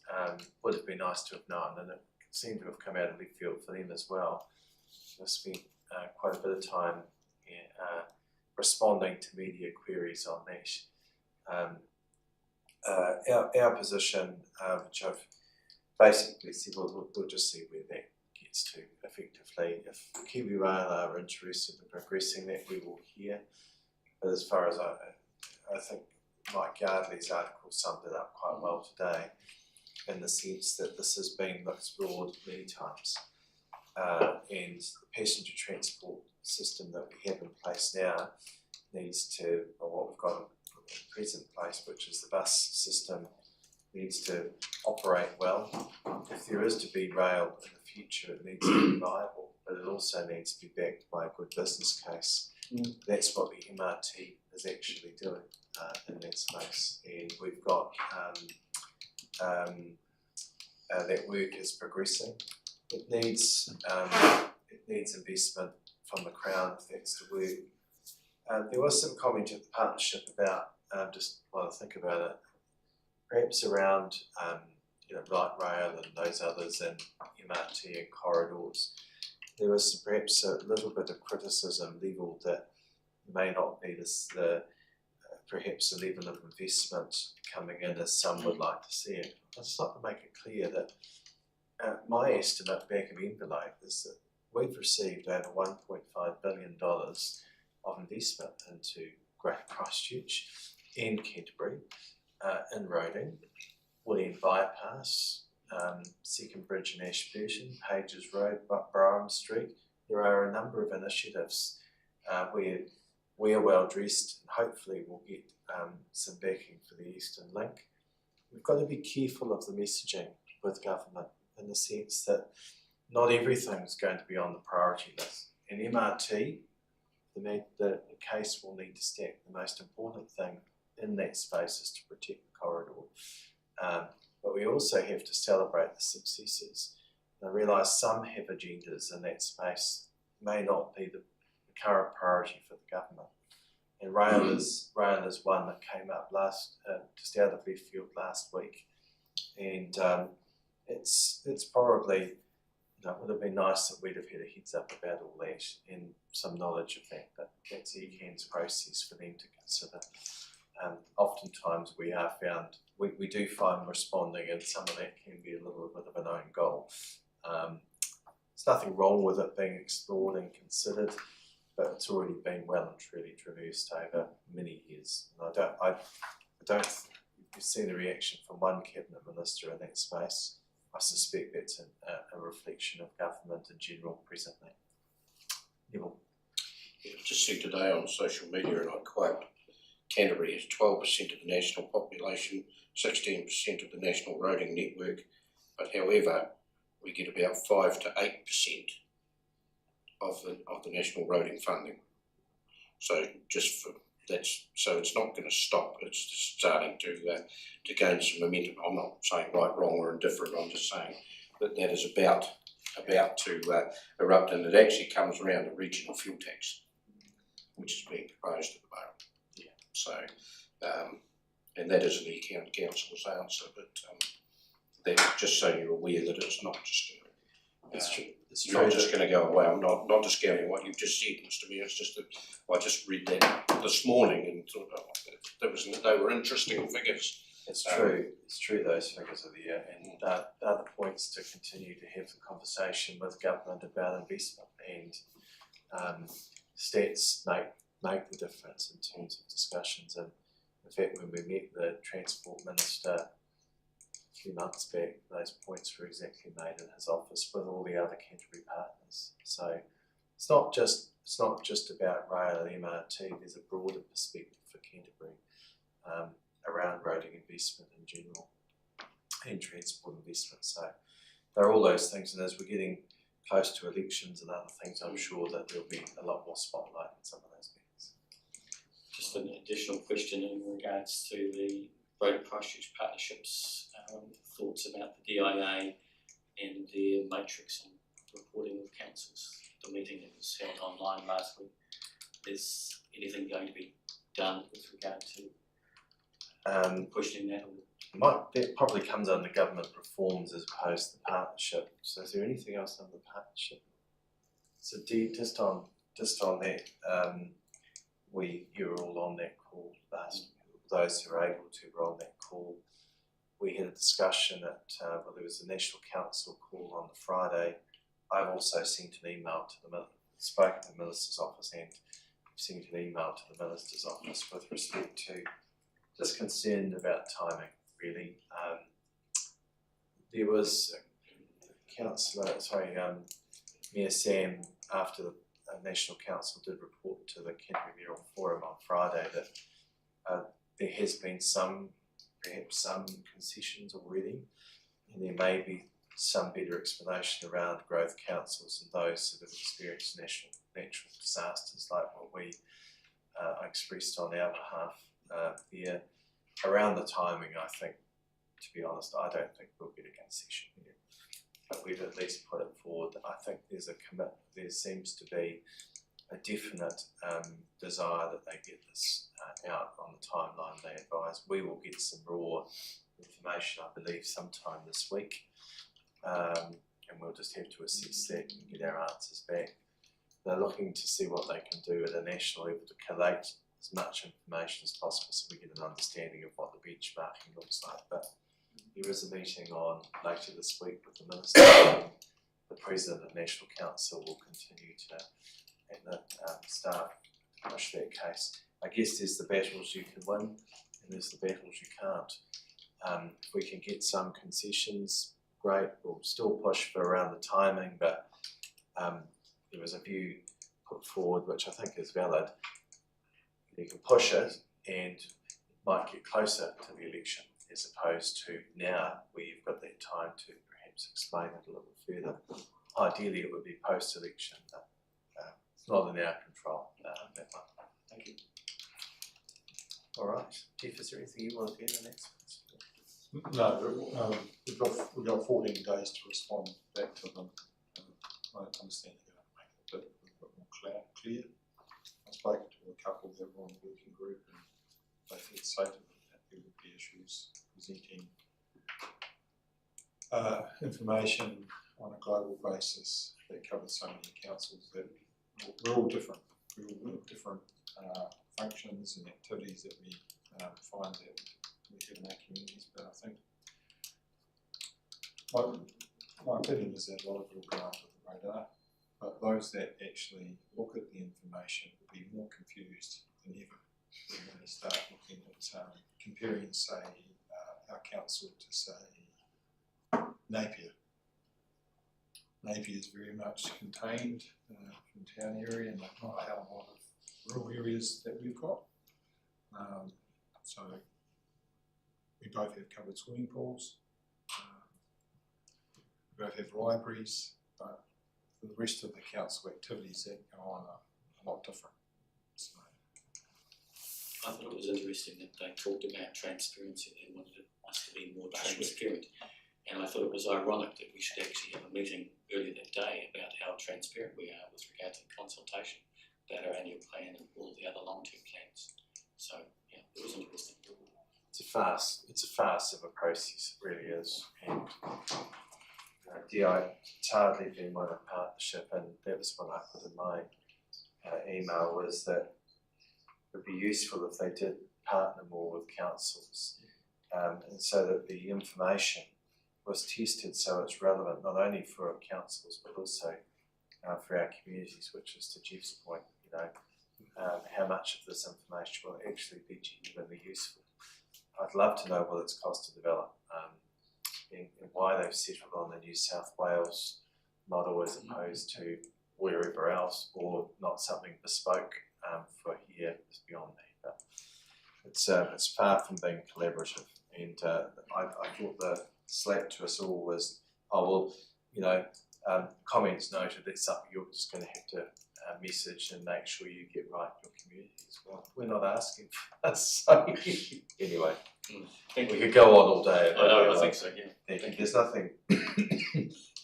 would have been nice to have known, and it seemed to have come out of left field for them as well. I spent quite a bit of time responding to media queries on that. Our position, which I've basically said, we'll just see where that gets needs to effectively. If Kiwi Rail are interested in progressing that, we will hear. But as far as I think Mike Yardley's article summed it up quite well today, in the sense that this has been explored many times, and the passenger transport system that we have in place now needs to, or what we've got in present place, which is the bus system, needs to operate well. If there is to be rail in the future, it needs to be viable, but it also needs to be backed by a good business case. That's what the MRT is actually doing in that space, and we've got that work is progressing. It needs investment from the Crown if that's the work. There was some comment at the partnership about just while I think about it, perhaps around light rail and those others and MRT and corridors. There was perhaps a little bit of criticism levelled that may not be perhaps a level of investment coming in as some would like to see it. I'd just like to make it clear that my estimate back of envelope is that we've received over $1.5 billion of investment into Greater Christchurch and Canterbury in roading, William Bypass, Second Bridge in Ashburton, Pages Road, Barham Street. There are a number of initiatives where we are well dressed and hopefully we'll get some backing for the Eastern Link. We've got to be careful of the messaging with government in the sense that not everything is going to be on the priority list. In MRT, the case will need to stack. The most important thing in that space is to protect the corridor. But we also have to celebrate the successes. And I realise some have agendas in that space, may not be the current priority for the government. And rail is one that came up just out of left field last week. And it's probably, it would have been nice that we'd have had a heads up about all that and some knowledge of that, but that's ECAN's process for them to consider. Oftentimes we do find responding, and some of that can be a little bit of an own goal. There's nothing wrong with it being explored and considered, but it's already been well and truly traversed over many years. And I don't. You've seen the reaction from one cabinet minister in that space. I suspect that's a reflection of government in general presently. Neville. I've just seen today on social media, and I quote, Canterbury has 12% of the national population, 16% of the national roading network, but however, we get about 5 to 8% of the national roading funding. So so it's not going to stop. It's just starting to gain some momentum. I'm not saying right, wrong, or indifferent. I'm just saying that is about to erupt, and it actually comes around a regional fuel tax, which is being proposed at the moment. Yeah. So, and that is the council's answer, but that just so you're aware that it's not just going to. It's true. It's not just going to go away. I'm not discounting what you've just said, Mr. Mayor. It's just that I just read that this morning and thought, they were interesting figures. It's true. It's true. Those figures are there, and other points to continue to have the conversation with government about investment, and stats make the difference in terms of discussions. And in fact, when we met the Transport Minister a few months back, those points were exactly made in his office with all the other Canterbury partners. So it's not just about rail and MRT. There's a broader perspective for Canterbury around roading investment in general and transport investment. So there are all those things, and as we're getting close to elections and other things, I'm sure that there'll be a lot more spotlight in some of those meetings. Just an additional question in regards to the Greater Christchurch Partnerships, thoughts about the DIA and their matrix on reporting with councils. The meeting that was held online last week. Is anything going to be done with regard to pushing that? That probably comes under government reforms as opposed to the partnership. So is there anything else under the partnership? So just on that, you were all on that call last. Those who were able to were on that call. We had a discussion there was a National Council call on the Friday I've also sent an email to the spoken to the Minister's office and sent an email to the Minister's office with respect to just concerned about timing, really. There was Mayor Sam, after the National Council did report to the Canterbury Mayoral Forum on Friday, that there has been perhaps some concessions already, and there may be some better explanation around growth councils and those that have experienced natural disasters like what we expressed on our behalf there. Around the timing, I think, to be honest, I don't think we'll get a concession here, but we've at least put it forward. I think there seems to be a definite desire that they get this out on the timeline they advise. We will get some raw information, I believe, sometime this week, and we'll just have to assess that and get our answers back. They're looking to see what they can do at a national level to collate as much information as possible so we get an understanding of what the benchmarking looks like. But there is a meeting on later this week with the Minister, and the President of National Council will continue to start to push that case. I guess there's the battles you can win and there's the battles you can't. If we can get some concessions, great. We'll still push for around the timing, but there was a view put forward which I think is valid. You can push it and it might get closer to the election as opposed to now where you've got that time to perhaps explain it a little further. Ideally it would be post-election, but it's not in our control, that one. Thank you. All right, Jeff, is there anything you want to add on that? No, we've got 14 days to respond back to them. I understand they're going to make it a bit more clear. I spoke to a couple that were on the working group and they did say to them that there would be issues presenting information on a global basis that covers so many councils that we're all different. We all have different functions and activities that we find that we have in our communities, but I think my opinion is that a lot of it will go under the radar, but those that actually look at the information will be more confused than ever when they start looking at comparing, say, our council to, say, Napier. Napier is very much contained from town area and not a hell of a lot of rural areas that we've got. So we both have covered swimming pools, we both have libraries, but for the rest of the council activities that go on are a lot different. So I thought it was interesting that they talked about transparency. They wanted us to be more transparent. And I thought it was ironic that we should actually have a meeting earlier that day about how transparent we are with regard to the consultation about our annual plan and all the other long-term plans. So, yeah, it was interesting. It's a farce of a process, it really is. And DI, it's hardly been one of partnership, and that was what I put in my email, was that it would be useful if they did partner more with councils, and so that the information was tested so it's relevant not only for our councils but also for our communities, which is to Jeff's point, how much of this information will actually be genuinely useful. I'd love to know what it's cost to develop and why they've settled on the New South Wales model as opposed to wherever else, or not something bespoke for here is beyond me. But it's far from being collaborative, and I thought the slap to us all was, comments noted, that's something you're just going to have to message and make sure you get right in your communities. Well, we're not asking for this, so anyway, we could go on all day. I think so, yeah. Thank you. There's nothing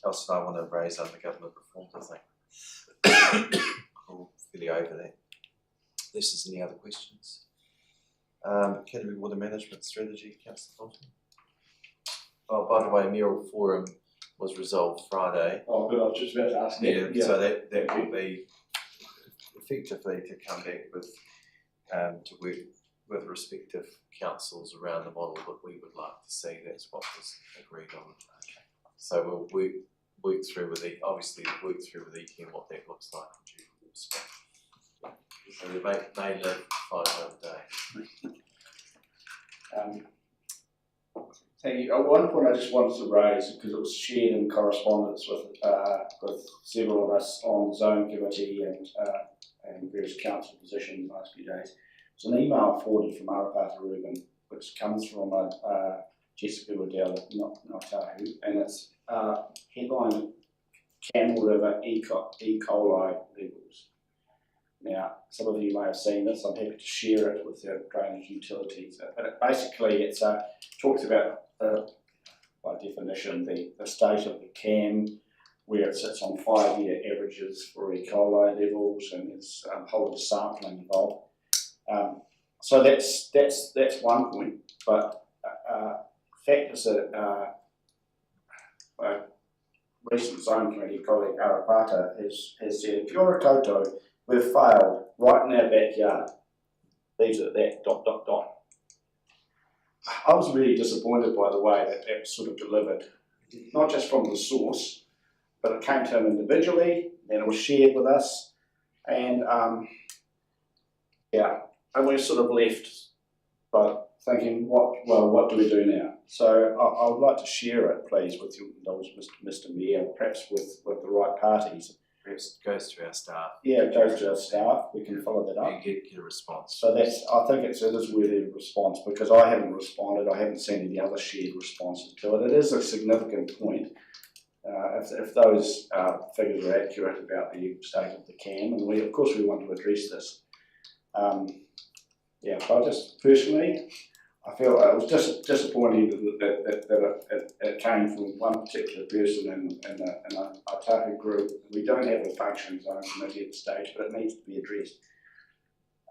else that I want to raise under government reform, I think. We're fairly over that. Unless there's any other questions. Canterbury Water Management Strategy, Councillor Fulton. Oh, by the way, Mayoral Forum was resolved Friday. Oh, good, I was just about to ask that. Yeah, so that will be effectively to come back with, to work with respective councils around the model that we would like to see. That's what was agreed on. Okay. So we'll work work through with EPM what that looks like in due course. So they may live 5 another day. Thank you. One point I just wanted to raise, because it was shared in correspondence with several of us on the zone committee and various council positions the last few days. It's an email forwarded from Arapata Reuben, which comes from Jessica Riddell at Ngātahu, and it's headlined Camel River E. coli levels. Now, some of you may have seen this. I'm happy to share it with the drainage utilities. But basically, it talks about, by definition, the state of the CAM, where it sits on 5-year averages for E. coli levels, and there's a whole lot of sampling involved. So that's one point. But factors that recent zone committee colleague Arapata has said, if you're a koto, we've failed right in our backyard. These are that ... I was really disappointed by the way that was sort of delivered, not just from the source, but it came to him individually, then it was shared with us, and and we're sort of left but thinking, what do we do now? So I would like to share it, please, with you, Mr. Mayor, perhaps with the right parties. Perhaps it goes to our staff. Yeah, it goes to our staff. We can follow that up. And get a response. So I think it is worthy of response, because I haven't responded. I haven't seen any other shared responses to it. It is a significant point. If those figures are accurate about the state of the CAM, and of course we want to address this. I just personally, I feel it was just disappointing that it came from one particular person in a Otahu group. We don't have a functioning zone committee at this stage, but it needs to be addressed.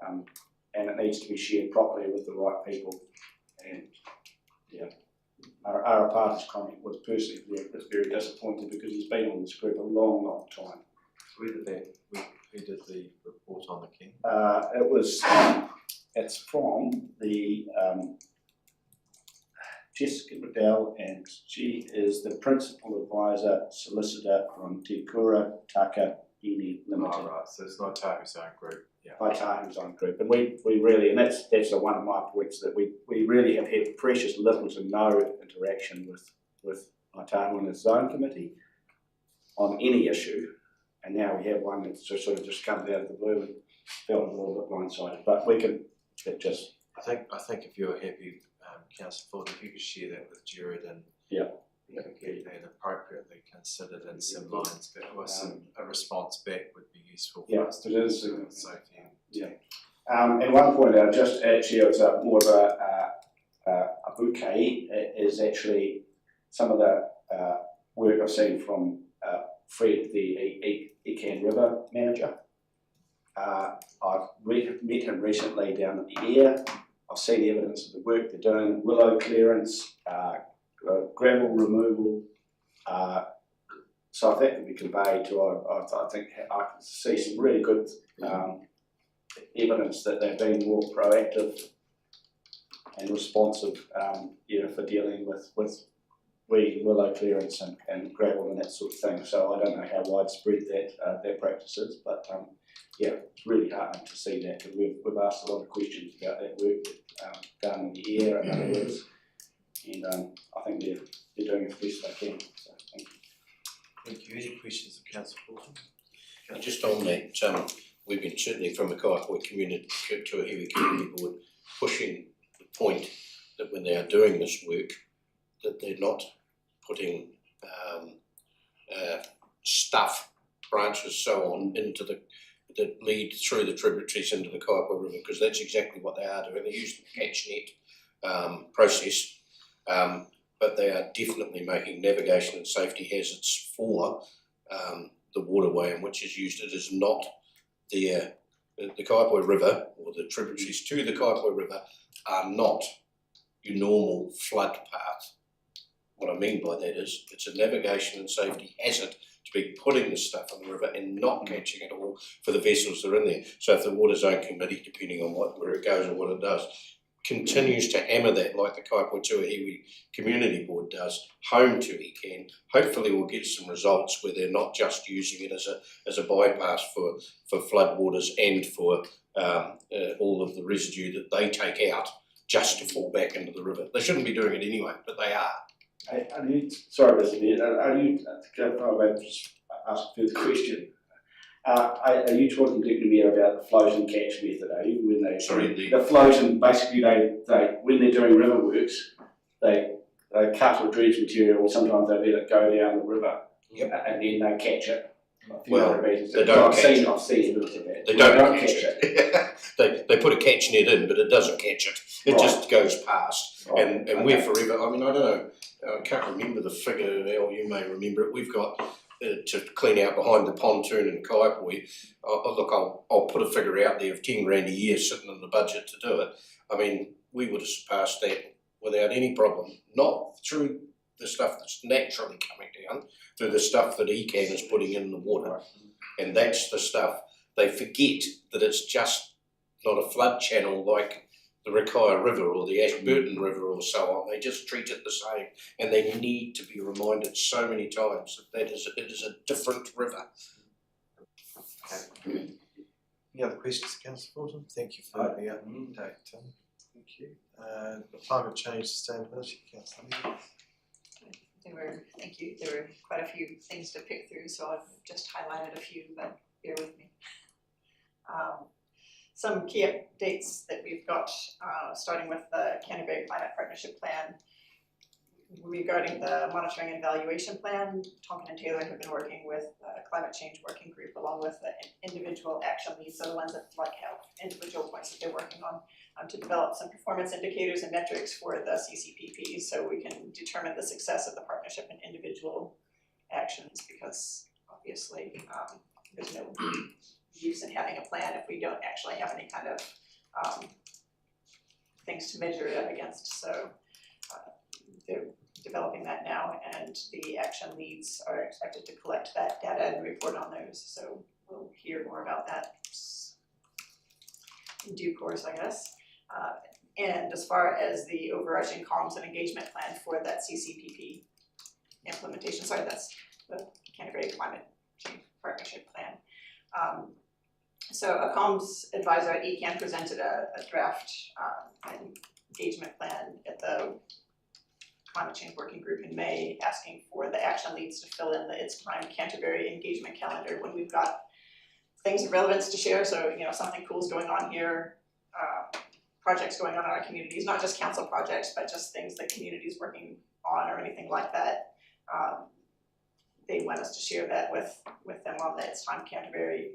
And it needs to be shared properly with the right people. And Arapata's comment was personally very disappointing, because he's been on this group a long time. Who did the report on the King? It's from the Jessica Riddell, and she is the principal advisor solicitor from Te Kura Taka Ine Limited. Oh, right, so it's not Otahu's own group. Yeah. Otahu's own group, and we really, and that's one of my points, that we really have had precious little to no interaction with Otahu and his zone committee on any issue, and now we have one that's sort of just comes out of the blue and felt a little bit blindsided. But we can just. I think if you're happy, Councillor Ford, if you could share that with Jared and get that appropriately considered in some lines, but a response back would be useful for us to do. And one point out, just actually, it's more of a bouquet, is actually some of the work I've seen from Fred, the Ecan River manager. I've met him recently down at the Air. I've seen evidence of the work they're doing, willow clearance, gravel removal. So if that can be conveyed to, I think I can see some really good evidence that they've been more proactive and responsive, for dealing with weed and willow clearance and gravel and that sort of thing. So I don't know how widespread that practice is, but it's really heartening to see that, because we've asked a lot of questions about that work done in the air, in other words, and I think they're doing as best they can. So thank you. Thank you. Any questions of Councillor Fulton? Just on that, we've been certainly from a Kaikooi community to a Heavy Community Board pushing the point that when they are doing this work, that they're not putting stuff, branches, so on, into that lead through the tributaries into the Kaikooi River, because that's exactly what they are doing. They use the catch net process, but they are definitely making navigation and safety hazards for the waterway in which is used. It is not the Kaikooi River, or the tributaries to the Kaikooi River are not your normal flood path. What I mean by that is it's a navigation and safety hazard to be putting the stuff in the river and not catching it all for the vessels that are in there. So if the Water Zone Committee, depending on where it goes or what it does, continues to hammer that like the Kaikotuahiwi Community Board does, home to ECAN, hopefully we'll get some results where they're not just using it as a bypass for floodwaters and for all of the residue that they take out just to fall back into the river. They shouldn't be doing it anyway, but they are. Sorry, Mr. Mayor, I need to just ask a further question. Are you talking to me about the float and catch method, are you? When they the float, and basically they when they're doing river works, they cut or dredge material, or sometimes they let it go down the river, and then they catch it. Well, they don't catch it. I've seen evidence of that. They don't catch it. they put a catch net in, but it doesn't catch it. It just goes past. And we're forever, I mean, I don't know, I can't remember the figure, Al, you may remember it. We've got to clean out behind the pontoon in Kaipoi. Look, I'll put a figure out there of 10 grand a year sitting in the budget to do it. I mean, we would have surpassed that without any problem, not through the stuff that's naturally coming down, through the stuff that ECAN is putting in the water. And that's the stuff, they forget that it's just not a flood channel like the Rakaia River or the Ashburton River or so on. They just treat it the same, and they need to be reminded so many times that it is a different river. Okay. Any other questions, Councillor Fulton? Thank you for the update, Tim. Thank you. Climate change sustainability, Councillor Lee. Thank you. There were quite a few things to pick through, so I've just highlighted a few, but bear with me. Some key updates that we've got, starting with the Canterbury Climate Partnership Plan. Regarding the monitoring and evaluation plan, Tonkin and Taylor have been working with a climate change working group along with the individual action leads, so the ones that like have individual points that they're working on, to develop some performance indicators and metrics for the CCPPs so we can determine the success of the partnership and individual actions, because obviously there's no use in having a plan if we don't actually have any kind of things to measure it up against. So they're developing that now, and the action leads are expected to collect that data and report on those. So we'll hear more about that in due course, I guess. And as far as the overarching comms and engagement plan for that CCPP implementation, sorry, that's the Canterbury Climate Change Partnership Plan. So a comms advisor at ECAN presented a draft engagement plan at the Climate Change Working Group in May, asking for the action leads to fill in the It's Time Canterbury engagement calendar when we've got things of relevance to share. So, you know, something cool is going on here, projects going on in our communities, not just council projects, but just things that communities working on or anything like that. They want us to share that with them on the It's Time Canterbury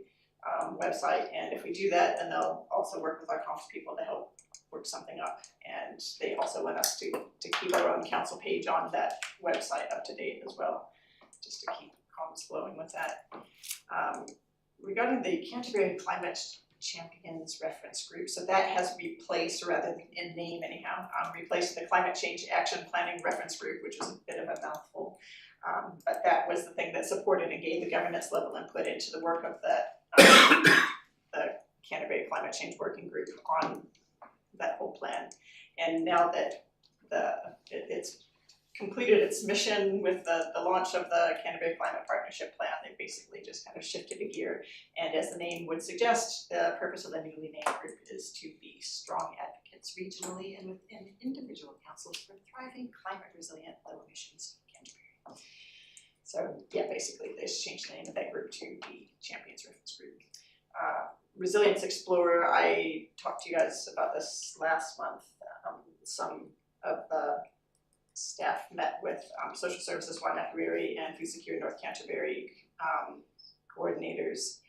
website, and if we do that, then they'll also work with our comms people to help work something up. And they also want us to keep our own council page on that website up to date as well, just to keep comms flowing with that. Regarding the Canterbury Climate Champions Reference Group, so that has replaced, or rather in name anyhow, replaced the Climate Change Action Planning Reference Group, which was a bit of a mouthful. But that was the thing that supported and gave the governance level input into the work of the Canterbury Climate Change Working Group on that whole plan. And now that it's completed its mission with the launch of the Canterbury Climate Partnership Plan, they basically just kind of shifted a gear. And as the name would suggest, the purpose of the newly named group is to be strong advocates regionally and within individual councils for thriving, climate resilient, low emissions Canterbury. So yeah, basically they just changed the name of that group to the Champions Reference Group. Resilience Explorer, I talked to you guys about this last month. Some of the staff met with Social Services Waimakariri and Food Secure North Canterbury coordinators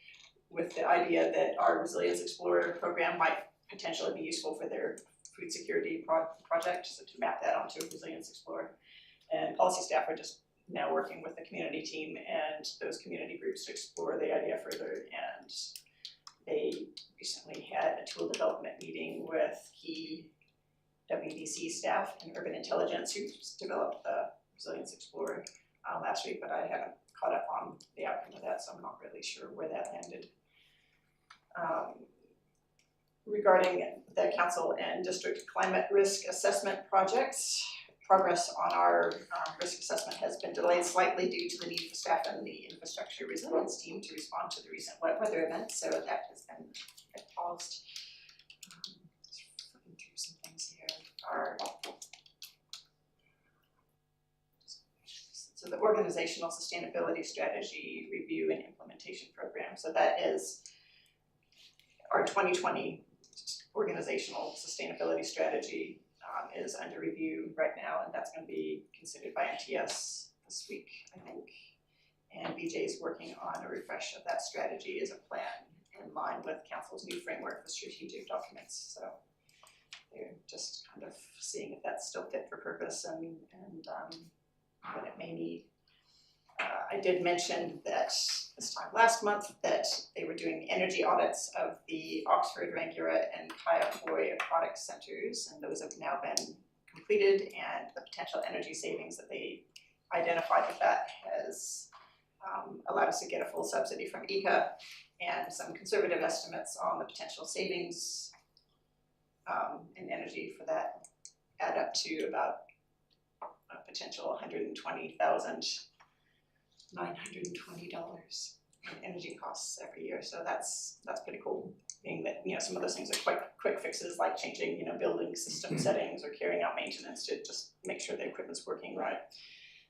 with the idea that our Resilience Explorer program might potentially be useful for their food security project, so to map that onto a Resilience Explorer. And policy staff are just now working with the community team and those community groups to explore the idea further. And they recently had a tool development meeting with key WDC staff and Urban Intelligence who developed the Resilience Explorer last week, but I haven't caught up on the outcome of that, so I'm not really sure where that landed. regarding the council and district climate risk assessment projects. Progress on our risk assessment has been delayed slightly due to the need for staff and the infrastructure resilience team to respond to the recent wet weather event, so that has been paused. Just flipping through some things here. So the organizational sustainability strategy review and implementation program. So that is our 2020 organizational sustainability strategy is under review right now, and that's going to be considered by MTS this week, I think. And BJ is working on a refresh of that strategy as a plan in line with council's new framework for strategic documents. So they're just kind of seeing if that's still fit for purpose and what it may need. I did mention that this time last month that they were doing energy audits of the Oxford, Rangiora, and Kaiapoi aquatic centres, and those have now been completed, and the potential energy savings that they identified with that has allowed us to get a full subsidy from ECA, and some conservative estimates on the potential savings in energy for that add up to about a potential $120,920 in energy costs every year. So that's pretty cool, being that, you know, some of those things are quite quick fixes, like changing, you know, building system settings or carrying out maintenance to just make sure the equipment's working right,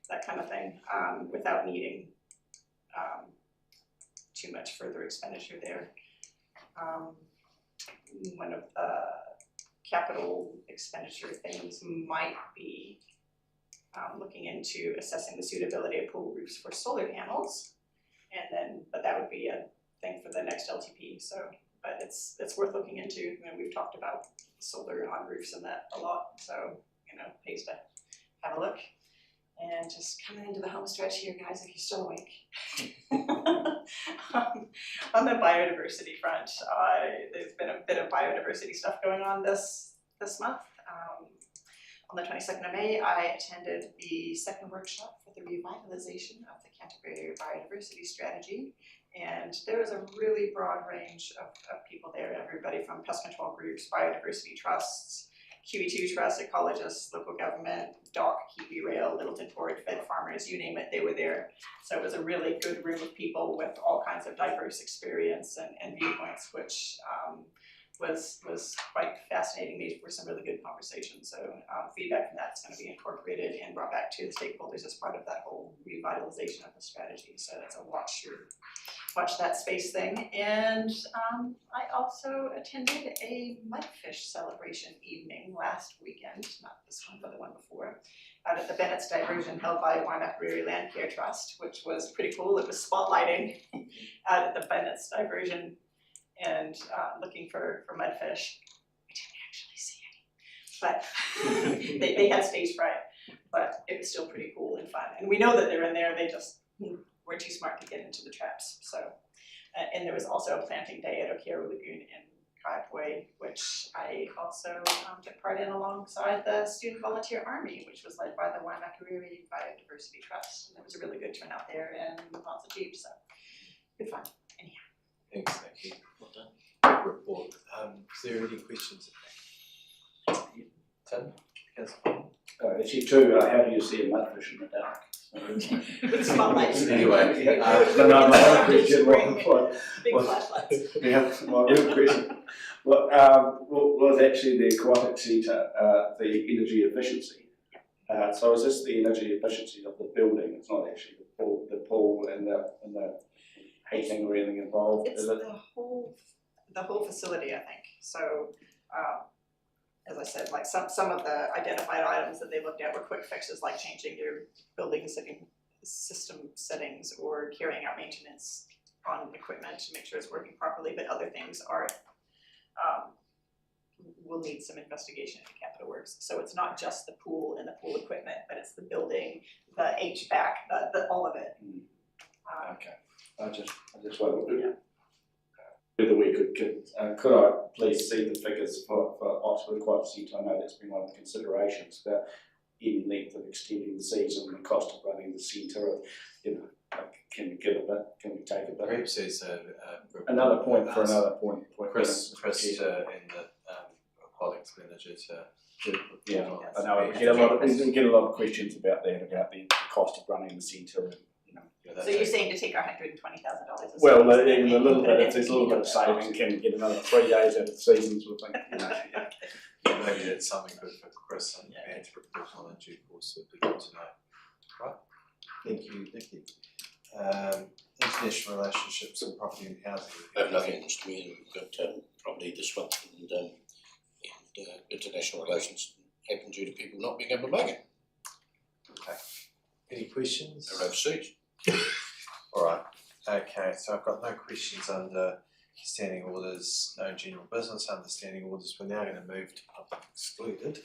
that kind of thing, without needing too much further expenditure there. One of the capital expenditure things might be looking into assessing the suitability of pool roofs for solar panels, and then, but that would be a thing for the next LTP. So, but it's worth looking into. You know, we've talked about solar on roofs and that a lot, so you know, pays to have a look. And just coming into the home stretch here, guys, if you're still awake. On the biodiversity front, there's been a bit of biodiversity stuff going on this month. On the 22nd of May, I attended the second workshop for the revitalization of the Canterbury Biodiversity Strategy, and there was a really broad range of people there, everybody from pest control groups, biodiversity trusts, QE2 trusts, ecologists, local government, DOC, Kiwi Rail, Littleton Port, Fed farmers, you name it, they were there. So it was a really good room of people with all kinds of diverse experience and viewpoints, which was quite fascinating. These were some really good conversations. So feedback from that's going to be incorporated and brought back to the stakeholders as part of that whole revitalization of the strategy. So that's a watch that space thing. And I also attended a mudfish celebration evening last weekend, not this one, but the one before, out at the Bennett's Diversion held by Waimakariri Land Care Trust, which was pretty cool. It was spotlighting out at the Bennett's Diversion and looking for mudfish. We didn't actually see any, but they had stage fright, but it was still pretty cool and fun. And we know that they're in there, they just were too smart to get into the traps. So, and there was also a planting day at Okearu Lagoon in Kaiapoi, which I also took part in alongside the Student Volunteer Army, which was led by the Waimakariri Biodiversity Trust. And it was a really good turnout there and lots of jeeps, so good fun. Anyhow. Thanks, thank you. Well done. Good report. Is there any questions? Tim? Actually, too, how do you see a mudfish in the dark? With spotlights. Anyway, no, my other question was, big flashlights. Yeah, my real question was actually the aquatic centre, the energy efficiency. So is this the energy efficiency of the building? It's not actually the pool and the heating or anything involved, it's is it? The whole facility, I think. So, as I said, like some of the identified items that they looked at were quick fixes, like changing your building system settings or carrying out maintenance on equipment to make sure it's working properly. But other things are will need some investigation in Capital Works. So it's not just the pool and the pool equipment, but it's the building, the HVAC, the all of it. Okay. I just wondered whether we could I please see the figures for Oxford Aquatic Centre? I know that's been one of the considerations about any length of extending the season and the cost of running the centre. You know, can we give a bit? Can we take a bit? Perhaps there's another point for another point Chris and the aquatics manager to Yeah, I know, we get a lot of questions about that, about the cost of running the centre and, you know. So you're saying to take our $120,000? Well, even a little bit, if there's a little bit of saving, can get another 3 days out of the season sort of thing, you know. Yeah, maybe that's something good for Chris and to report on in due course, it'd be good to know. Right, thank you, Nikki. International relationships and property and housing. I have nothing, Mr. Mayor, we've got property this month and international relations happen due to people not being able to make it. Okay, any questions? They're overseas. Alright, okay, so I've got no questions under standing orders, no general business under standing orders. We're now going to move to public excluded.